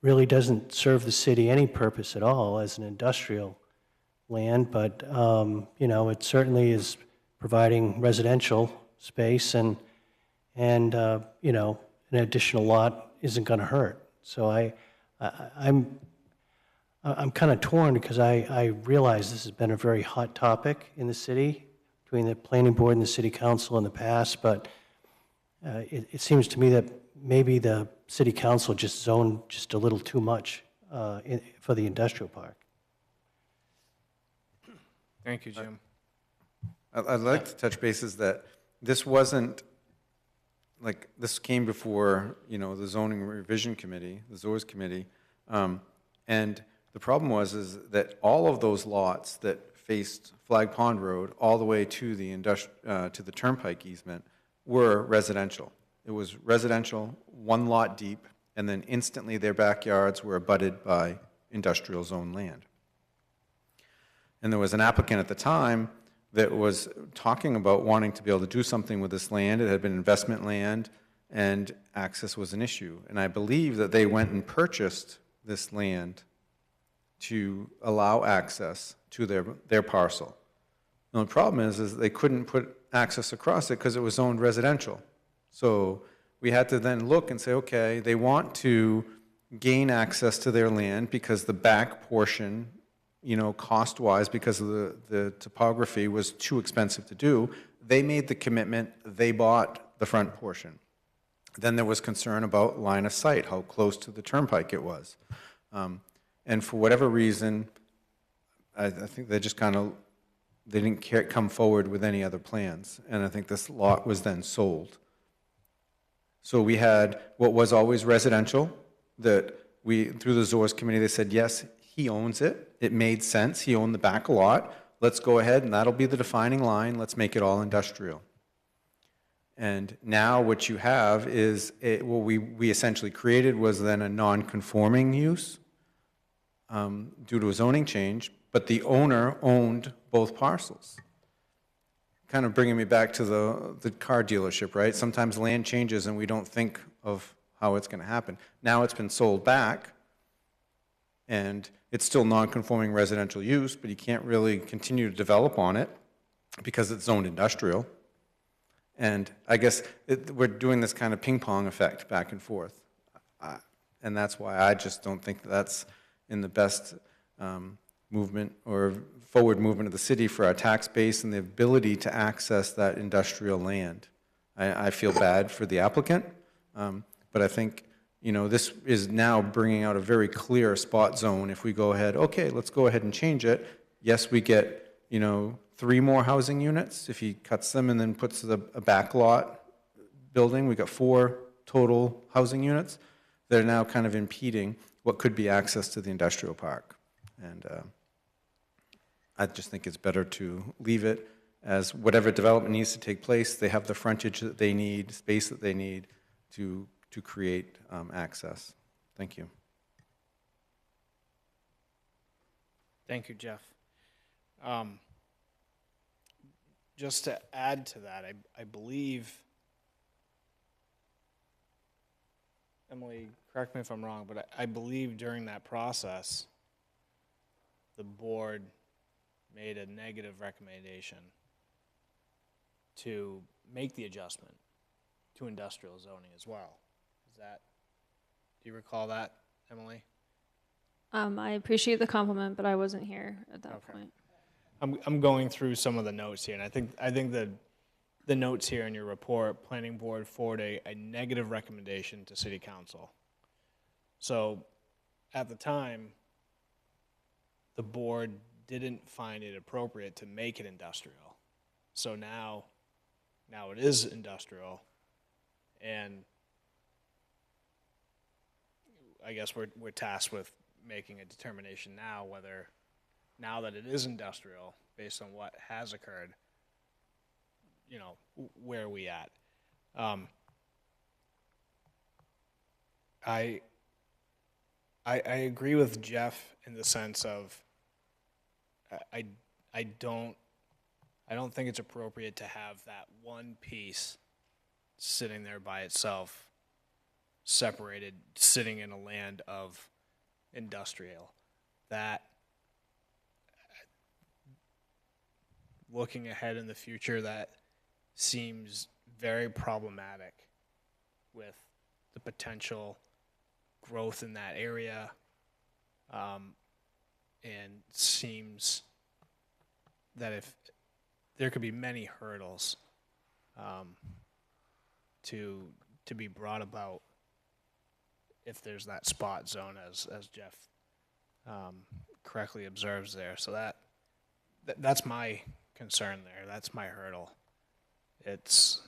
really doesn't serve the city any purpose at all as an industrial land, but it certainly is providing residential space, and an additional lot isn't going to hurt. So I'm kind of torn because I realize this has been a very hot topic in the city between the planning board and the city council in the past, but it seems to me that maybe the city council just zoned just a little too much for the industrial park. Thank you, Jim. I'd like to touch bases that this wasn't, like, this came before, the zoning revision committee, the ZORS committee, and the problem is that all of those lots that faced Flag Pond Road all the way to the turnpike easement were residential. It was residential, one lot deep, and then instantly their backyards were abutted by industrial zone land. And there was an applicant at the time that was talking about wanting to be able to do something with this land. It had been investment land, and access was an issue. And I believe that they went and purchased this land to allow access to their parcel. The only problem is they couldn't put access across it because it was zoned residential. So we had to then look and say, okay, they want to gain access to their land because the back portion, cost-wise, because of the topography, was too expensive to do. They made the commitment, they bought the front portion. Then there was concern about line of sight, how close to the turnpike it was. And for whatever reason, I think they just they didn't come forward with any other plans. And I think this lot was then sold. So we had what was always residential, that through the ZORS committee, they said, yes, he owns it. It made sense. He owned the back lot. Let's go ahead and that'll be the defining line. Let's make it all industrial. And now what you have is, what we essentially created was then a non-conforming use due to a zoning change, but the owner owned both parcels. Kind of bringing me back to the car dealership, right? Sometimes land changes and we don't think of how it's going to happen. Now it's been sold back, and it's still non-conforming residential use, but you can't really continue to develop on it because it's zoned industrial. And I guess we're doing this kind of ping pong effect back and forth. And that's why I just don't think that's in the best movement or forward movement of the city for our tax base and the ability to access that industrial land. I feel bad for the applicant, but I think, you know, this is now bringing out a very clear spot zone. If we go ahead, okay, let's go ahead and change it. Yes, we get, you know, 3 more housing units. If he cuts them and then puts a back lot building, we got 4 total housing units. They're now kind of impeding what could be access to the industrial park. And I just think it's better to leave it as whatever development needs to take place, they have the frontage that they need, space that they need to create access. Thank you. Thank you, Jeff. Just to add to that, I believe, Emily, correct me if I'm wrong, but I believe during that process, the board made a negative recommendation to make the adjustment to industrial zoning as well. Is that, do you recall that, Emily? I appreciate the compliment, but I wasn't here at that point. I'm going through some of the notes here, and I think the notes here in your report, planning board forwarded a negative recommendation to city council. So at the time, the board didn't find it appropriate to make it industrial. So now it is industrial, and I guess we're tasked with making a determination now whether, now that it is industrial, based on what has occurred, you know, where are we at? I agree with Jeff in the sense of I don't think it's appropriate to have that one piece sitting there by itself, separated, sitting in a land of industrial. That, looking ahead in the future, that seems very problematic with the potential growth in that area, and seems that if there could be many hurdles to be brought about if there's that spot zone, as Jeff correctly observes there. So that's my concern there. That's my hurdle. It's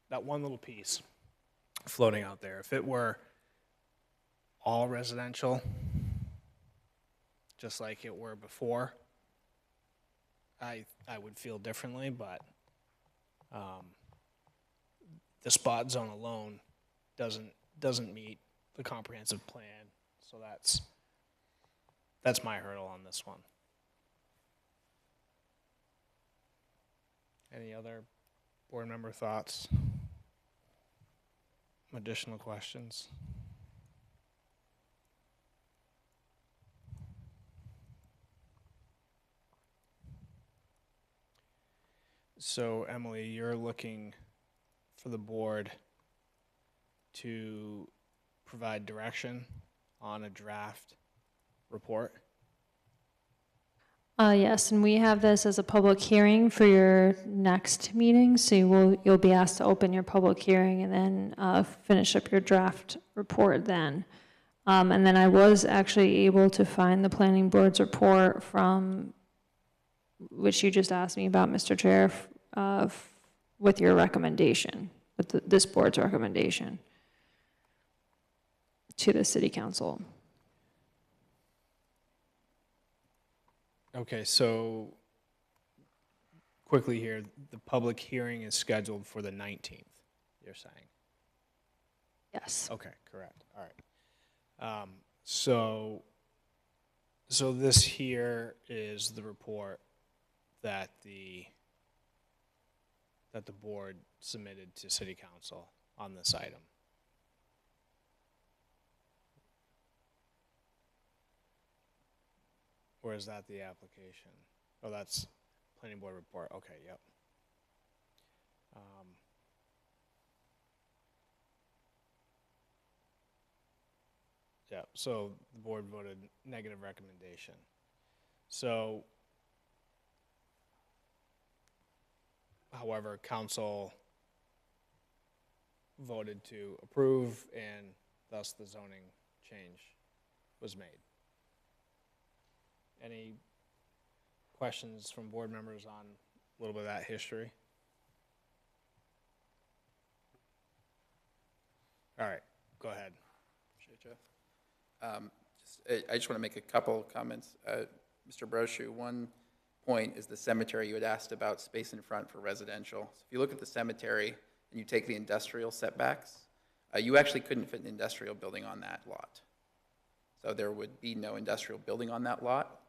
that one little piece floating out there. If it were all residential, just like it were before, I would feel differently, but the spot zone alone doesn't meet the comprehensive plan. So that's my hurdle on this one. Any other board member thoughts? Additional questions? So, Emily, you're looking for the board to provide direction on a draft report? Yes, and we have this as a public hearing for your next meeting, so you'll be asked to open your public hearing and then finish up your draft report then. And then I was actually able to find the planning board's report from, which you just asked me about, Mr. Chair, with your recommendation, with this board's recommendation to the city council. Okay, so quickly here, the public hearing is scheduled for the 19th, you're saying? Yes. Okay, correct, all right. So this here is the report that the board submitted to city council on this item. Or is that the application? Oh, that's planning board report, okay, yep. Yeah, so the board voted negative recommendation. So, however, council voted to approve, and thus the zoning change was made. Any questions from board members on a little bit of that history? All right, go ahead. Appreciate you. I just want to make a couple comments. Mr. Brochu, one point is the cemetery. You had asked about space in front for residential. So if you look at the cemetery and you take the industrial setbacks, you actually couldn't fit an industrial building on that lot. So there would be no industrial building on that lot.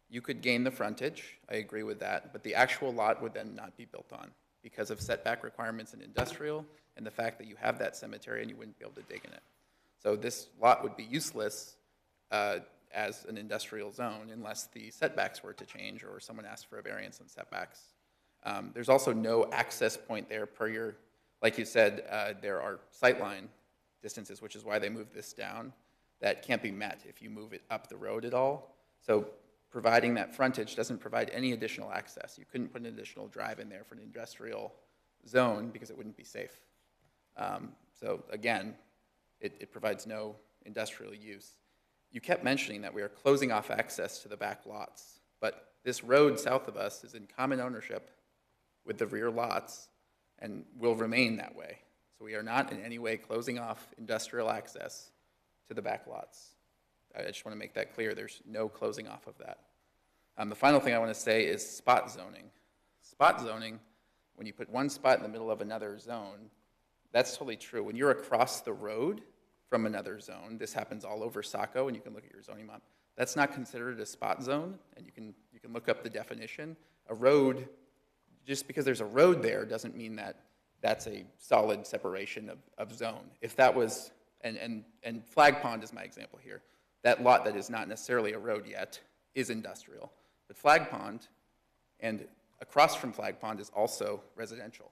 You could gain the frontage, I agree with that, but the actual lot would then not be built on because of setback requirements in industrial and the fact that you have that cemetery and you wouldn't be able to dig in it. So this lot would be useless as an industrial zone unless the setbacks were to change or someone asked for a variance on setbacks. There's also no access point there per your, like you said, there are sightline distances, which is why they moved this down, that can't be met if you move it up the road at all. So providing that frontage doesn't provide any additional access. You couldn't put an additional drive in there for an industrial zone because it wouldn't be safe. So again, it provides no industrial use. You kept mentioning that we are closing off access to the back lots, but this road south of us is in common ownership with the rear lots and will remain that way. So we are not in any way closing off industrial access to the back lots. I just want to make that clear. There's no closing off of that. The final thing I want to say is spot zoning. Spot zoning, when you put one spot in the middle of another zone, that's totally true. When you're across the road from another zone, this happens all over Saco, and you can look at your zoning map, that's not considered a spot zone, and you can look up the definition. A road, just because there's a road there doesn't mean that that's a solid separation of zone. If that was, and Flag Pond is my example here, that lot that is not necessarily a road yet is industrial. But Flag Pond and across from Flag Pond is also residential.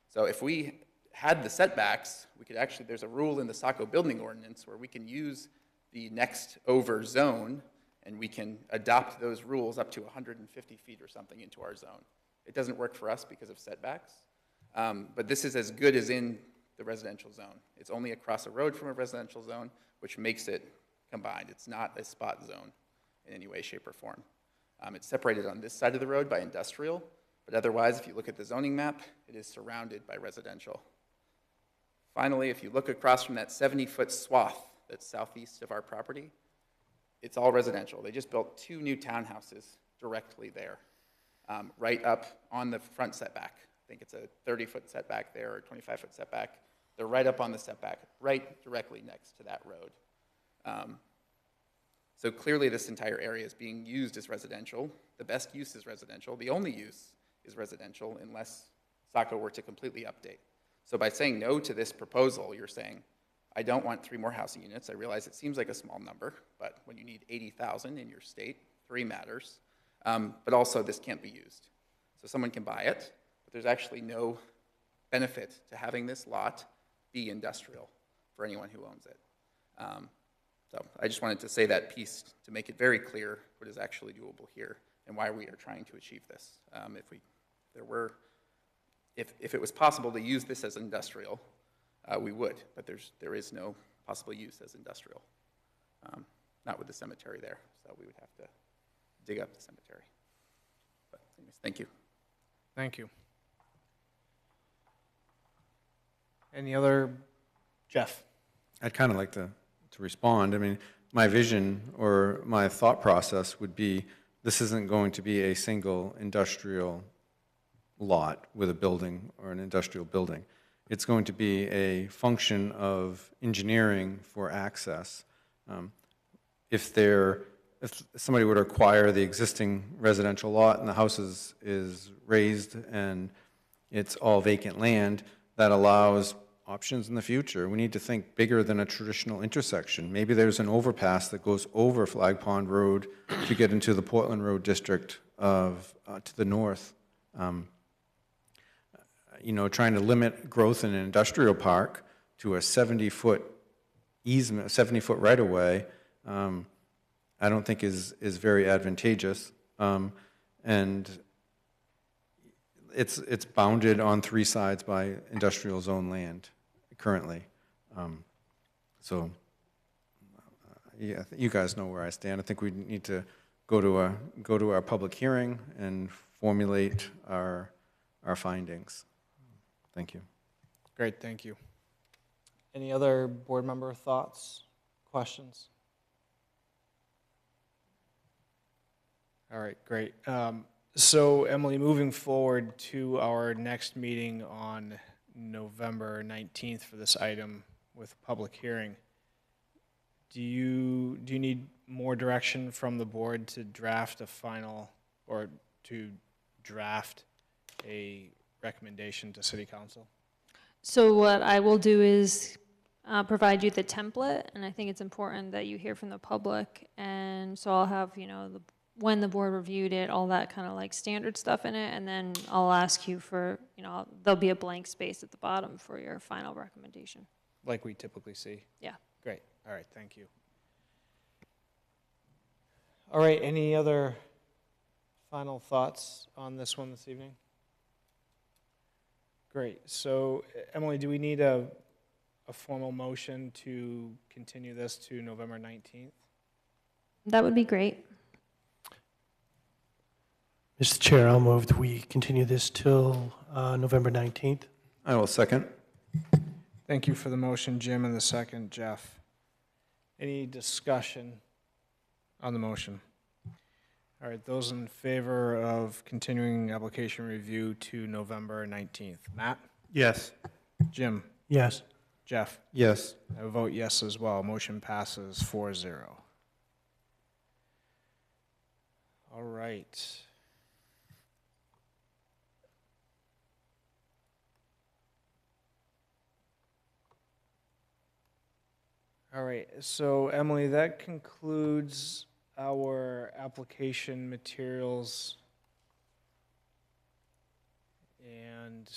So if we had the setbacks, we could actually, there's a rule in the Saco building ordinance where we can use the next over zone and we can adopt those rules up to 150 feet or something into our zone. It doesn't work for us because of setbacks, but this is as good as in the residential zone. It's only across a road from a residential zone, which makes it combined. It's not a spot zone in any way, shape, or form. It's separated on this side of the road by industrial, but otherwise, if you look at the zoning map, it is surrounded by residential. Finally, if you look across from that 70-foot swath that's southeast of our property, it's all residential. They just built 2 new townhouses directly there, right up on the front setback. I think it's a 30-foot setback there or 25-foot setback. They're right up on the setback, right directly next to that road. So clearly this entire area is being used as residential. The best use is residential. The only use is residential unless Saco were to completely update. So by saying no to this proposal, you're saying, I don't want 3 more housing units. I realize it seems like a small number, but when you need 80,000 in your state, 3 matters. But also this can't be used. So someone can buy it, but there's actually no benefit to having this lot be industrial for anyone who owns it. So I just wanted to say that piece to make it very clear what is actually doable here and why we are trying to achieve this. If it was possible to use this as industrial, we would, but there is no possible use as industrial, not with the cemetery there. So we would have to dig up the cemetery. But anyways, thank you. Thank you. Any other, Jeff? I'd kind of like to respond. I mean, my vision or my thought process would be This isn't going to be a single industrial lot with a building or an industrial building. It's going to be a function of engineering for access. If somebody were to acquire the existing residential lot and the house is raised and it's all vacant land, that allows options in the future. We need to think bigger than a traditional intersection. Maybe there's an overpass that goes over Flag Pond Road to get into the Portland Road district to the north. Trying to limit growth in an industrial park to a 70-foot easement, 70-foot right-of-way, I don't think is very advantageous. And it's bounded on 3 sides by industrial zone land currently. Yeah, you guys know where I stand. I think we need to go to our public hearing and formulate our findings. Thank you. Great, thank you. Any other board member thoughts, questions? All right, great. So Emily, moving forward to our next meeting on November 19th for this item with public hearing, do you need more direction from the board to draft a final or to draft a recommendation to City Council? So what I will do is provide you the template, and I think it's important that you hear from the public. And so I'll have, when the board reviewed it, all that kind of like standard stuff in it, and then I'll ask you for, there'll be a blank space at the bottom for your final recommendation. Like we typically see? Yeah. Great. All right, thank you. All right, any other final thoughts on this one this evening? Great. So, Emily, do we need a formal motion to continue this to November 19th? That would be great. Mr. Chair, I'll move that we continue this till November 19th. I will second. Thank you for the motion, Jim, and the second, Jeff. Any discussion on the motion? All right, those in favor of continuing application review to November 19th. Matt? Yes. Jim? Yes. Jeff? Yes. I will vote yes as well. Motion passes 4-0. All right. All right, so Emily, that concludes our application materials and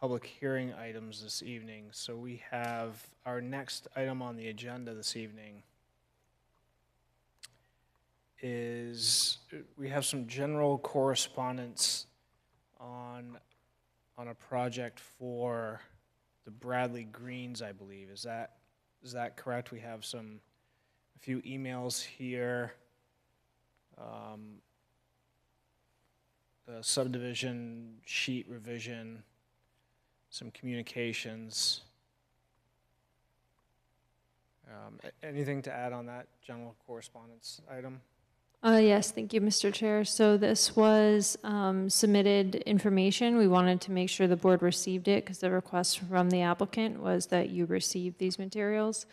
public hearing items this evening. So we have our next item on the agenda this evening is we have some general correspondence on a project for the Bradley Greens, I believe. Is that correct? We have a few emails here. The subdivision sheet revision, some communications. Anything to add on that general correspondence item? Yes, thank you, Mr. Chair. So this was submitted information. We wanted to make sure the board received it because the request from the applicant was that you receive these materials.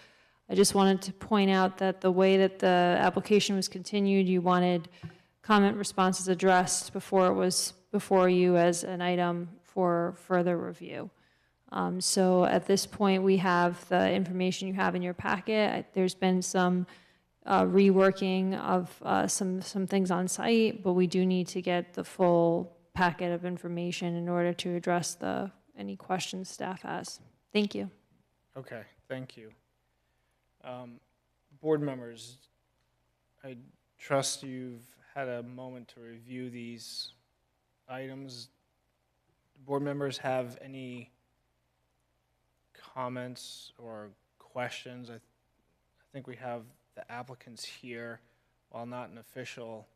I just wanted to point out that the way that the application was continued, you wanted comment responses addressed before it was before you as an item for further review. So at this point, we have the information you have in your packet. There's been some reworking of some things on site, but we do need to get the full packet of information in order to address any questions staff has. Thank you. Okay, thank you. Board members, I trust you've had a moment to review these items. Board members have any comments or questions? I think we have the applicants here, while not an official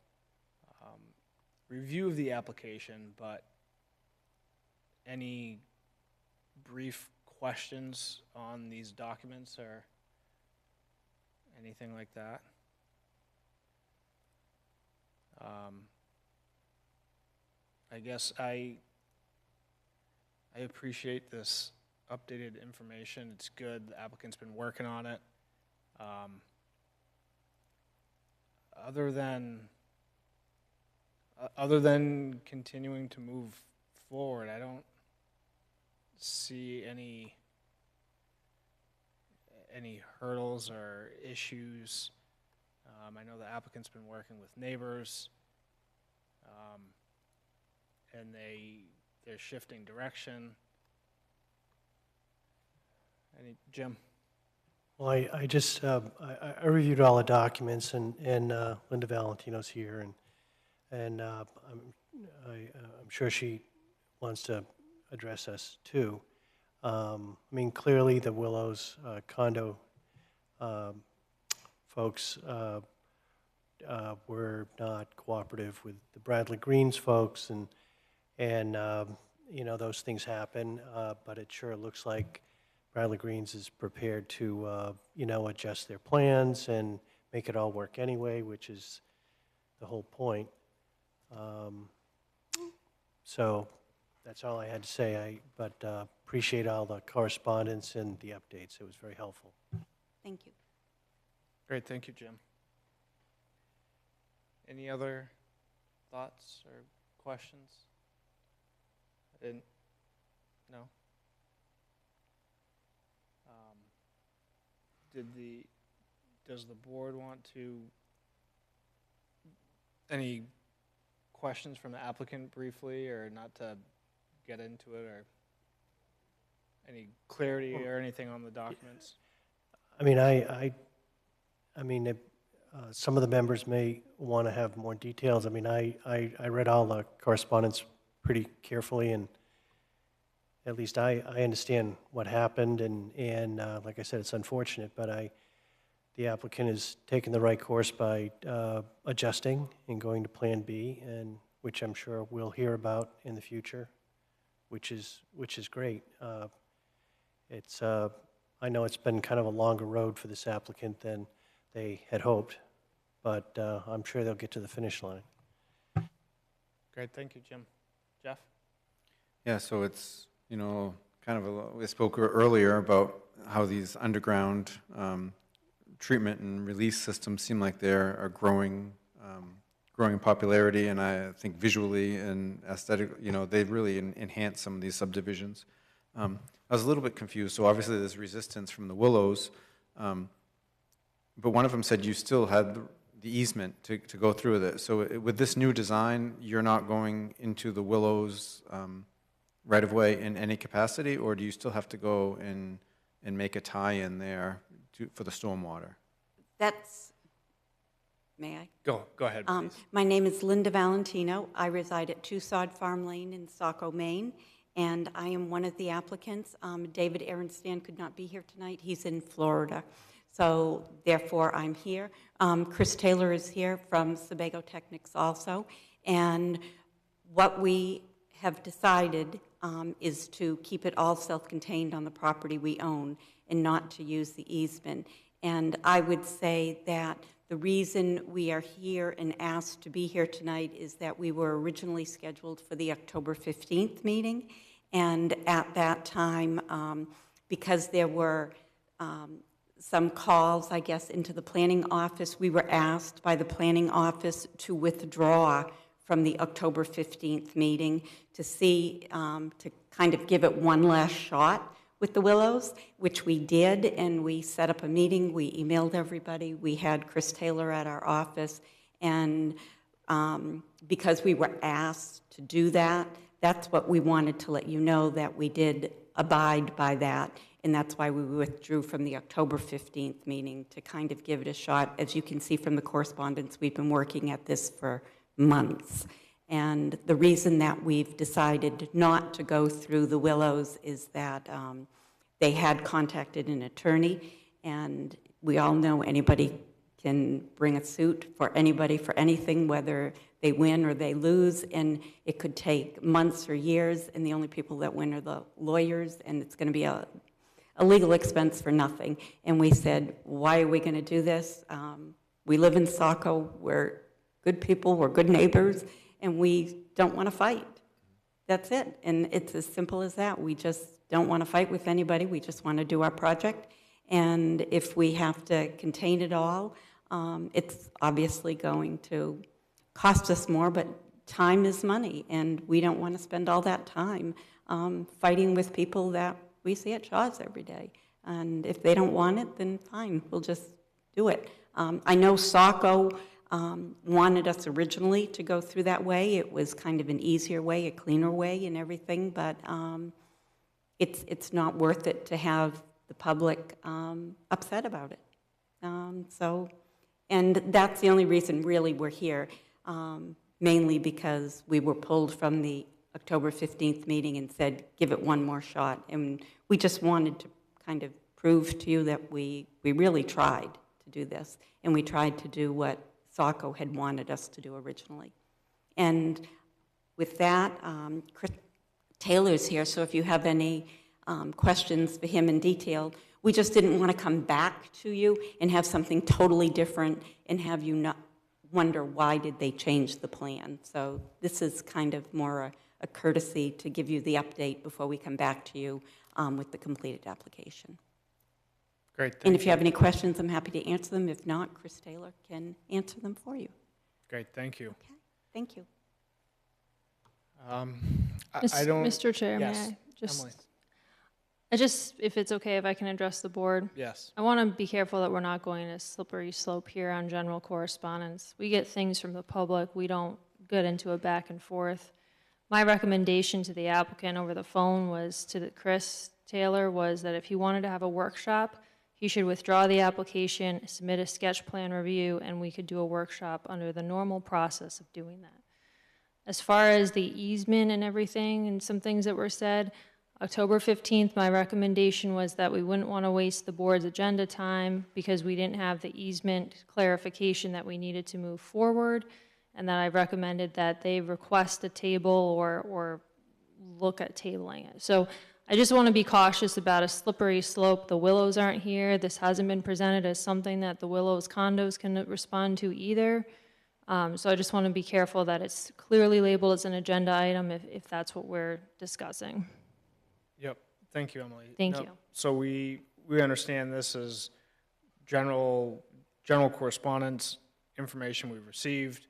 review of the application, but any brief questions on these documents or anything like that? I guess I appreciate this updated information. It's good. The applicant's been working on it. Other than continuing to move forward, I don't see any hurdles or issues. I know the applicant's been working with neighbors, and they're shifting direction. Jim? Well, I just, I reviewed all the documents, and Linda Valentino's here, and I'm sure she wants to address us too. I mean, clearly the Willows condo folks were not cooperative with the Bradley Greens folks, and you know, those things happen, but it sure looks like Bradley Greens is prepared to, you know, adjust their plans and make it all work anyway, which is the whole point. So that's all I had to say. But appreciate all the correspondence and the updates. It was very helpful. Thank you. Great, thank you, Jim. Any other thoughts or questions? No? Does the board want to, any questions from the applicant briefly, or not to get into it, or any clarity or anything on the documents? I mean, I mean, some of the members may want to have more details. I mean, I read all the correspondence pretty carefully, and at least I understand what happened, and like I said, it's unfortunate, but the applicant is taking the right course by adjusting and going to Plan B, and which I'm sure we'll hear about in the future, which is great. It's I know it's been kind of a longer road for this applicant than they had hoped, but I'm sure they'll get to the finish line. Great, thank you, Jim. Jeff? Yeah, so it's, you know, kind of we spoke earlier about how these underground treatment and release systems seem like they're a growing in popularity, and I think visually and aesthetic, you know, they've really enhanced some of these subdivisions. I was a little bit confused. So obviously there's resistance from the Willows, but one of them said you still had the easement to go through with it. So with this new design, you're not going into the Willows right of way in any capacity, or do you still have to go and make a tie-in there for the stormwater? May I? Go ahead, please. My name is Linda Valentino. I reside at 2 Sod Farm Lane in Saco, Maine, and I am one of the applicants. David Arenstan could not be here tonight. He's in Florida, so therefore I'm here. Chris Taylor is here from Sebago Technics also, and what we have decided is to keep it all self-contained on the property we own and not to use the easement. And I would say that the reason we are here and asked to be here tonight is that we were originally scheduled for the October 15th meeting, and at that time, because there were some calls, I guess, into the planning office, we were asked by the planning office to withdraw from the October 15th meeting to see, to kind of give it one last shot with the Willows, which we did, and we set up a meeting. We emailed everybody. We had Chris Taylor at our office, and because we were asked to do that, that's what we wanted to let you know, that we did abide by that, and that's why we withdrew from the October 15th meeting, to kind of give it a shot. As you can see from the correspondence, we've been working at this for months. And the reason that we've decided not to go through the Willows is that they had contacted an attorney, and we all know anybody can bring a suit for anybody for anything, whether they win or they lose, and it could take months or years, and the only people that win are the lawyers, and it's going to be a legal expense for nothing. And we said, why are we going to do this? We live in Saco. We're good people. We're good neighbors. And we don't want to fight. that's it. And it's as simple as that. We just don't want to fight with anybody. We just want to do our project. And if we have to contain it all, it's obviously going to cost us more, but time is money, and we don't want to spend all that time fighting with people that we see at Shaw's every day. And if they don't want it, then fine, we'll just do it. I know Saco wanted us originally to go through that way. It was kind of an easier way, a cleaner way and everything, but it's not worth it to have the public upset about it. And that's the only reason really we're here, mainly because we were pulled from the October 15th meeting and said, give it one more shot. And we just wanted to kind of prove to you that we really tried to do this, and we tried to do what Saco had wanted us to do originally. And with that, Chris Taylor's here, so if you have any questions for him in detail, we just didn't want to come back to you and have something totally different and have you not wonder why did they change the plan. So this is kind of more a courtesy to give you the update before we come back to you with the completed application. Great, and if you have any questions, I'm happy to answer them. If not, Chris Taylor can answer them for you. Great, thank you. Okay, thank you. I don't... Mr. Chair, yes. may I just... Emily. If it's okay, if I can address the board. Yes. I want to be careful that we're not going a slippery slope here on general correspondence. We get things from the public. We don't get into a back and forth. My recommendation to the applicant over the phone was to Chris Taylor was that if he wanted to have a workshop, he should withdraw the application, submit a sketch plan review, and we could do a workshop under the normal process of doing that. As far as the easement and everything and some things that were said, October 15th, my recommendation was that we wouldn't want to waste the board's agenda time because we didn't have the easement clarification that we needed to move forward, and that I recommended that they request a table or look at tabling it. So I just want to be cautious about a slippery slope. The Willows aren't here. This hasn't been presented as something that the Willows condos can respond to either. So I just want to be careful that it's clearly labeled as an agenda item if that's what we're discussing. Yep. Thank you, Emily. Thank you. So we understand this as general correspondence information we've received.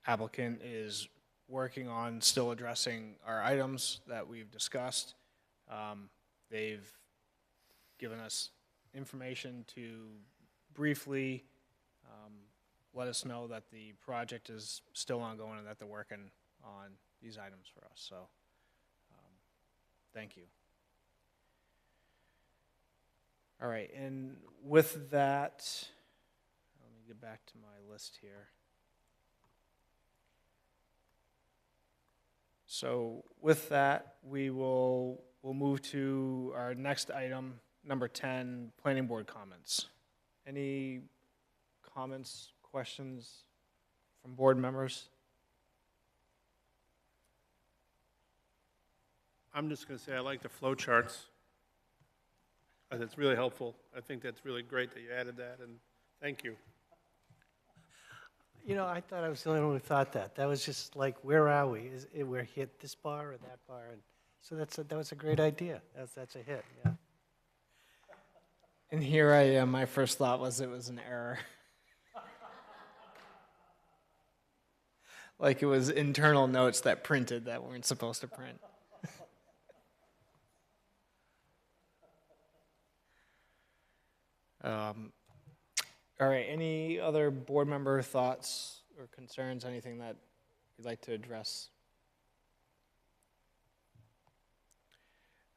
Applicant is working on still addressing our items that we've discussed. They've given us information to briefly let us know that the project is still ongoing and that they're working on these items for us. So thank you. All right, and with that, let me get back to my list here. So with that, we'll move to our next item, number 10, planning board comments. Any comments, questions from board members? I'm just going to say I like the flow charts. It's really helpful. I think that's really great that you added that, and thank you. You know, I thought I was the only one who thought that. That was just like, where are we? We're hit this bar or that bar? And so that was a great idea. That's a hit, yeah. And here I am. My first thought was it was an error. Like it was internal notes that printed that weren't supposed to print. All right, any other board member thoughts or concerns, anything that you'd like to address?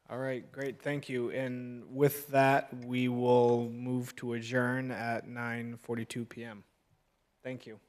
All right, great, thank you. And with that, we will move to adjourn at 9:42 p.m. Thank you.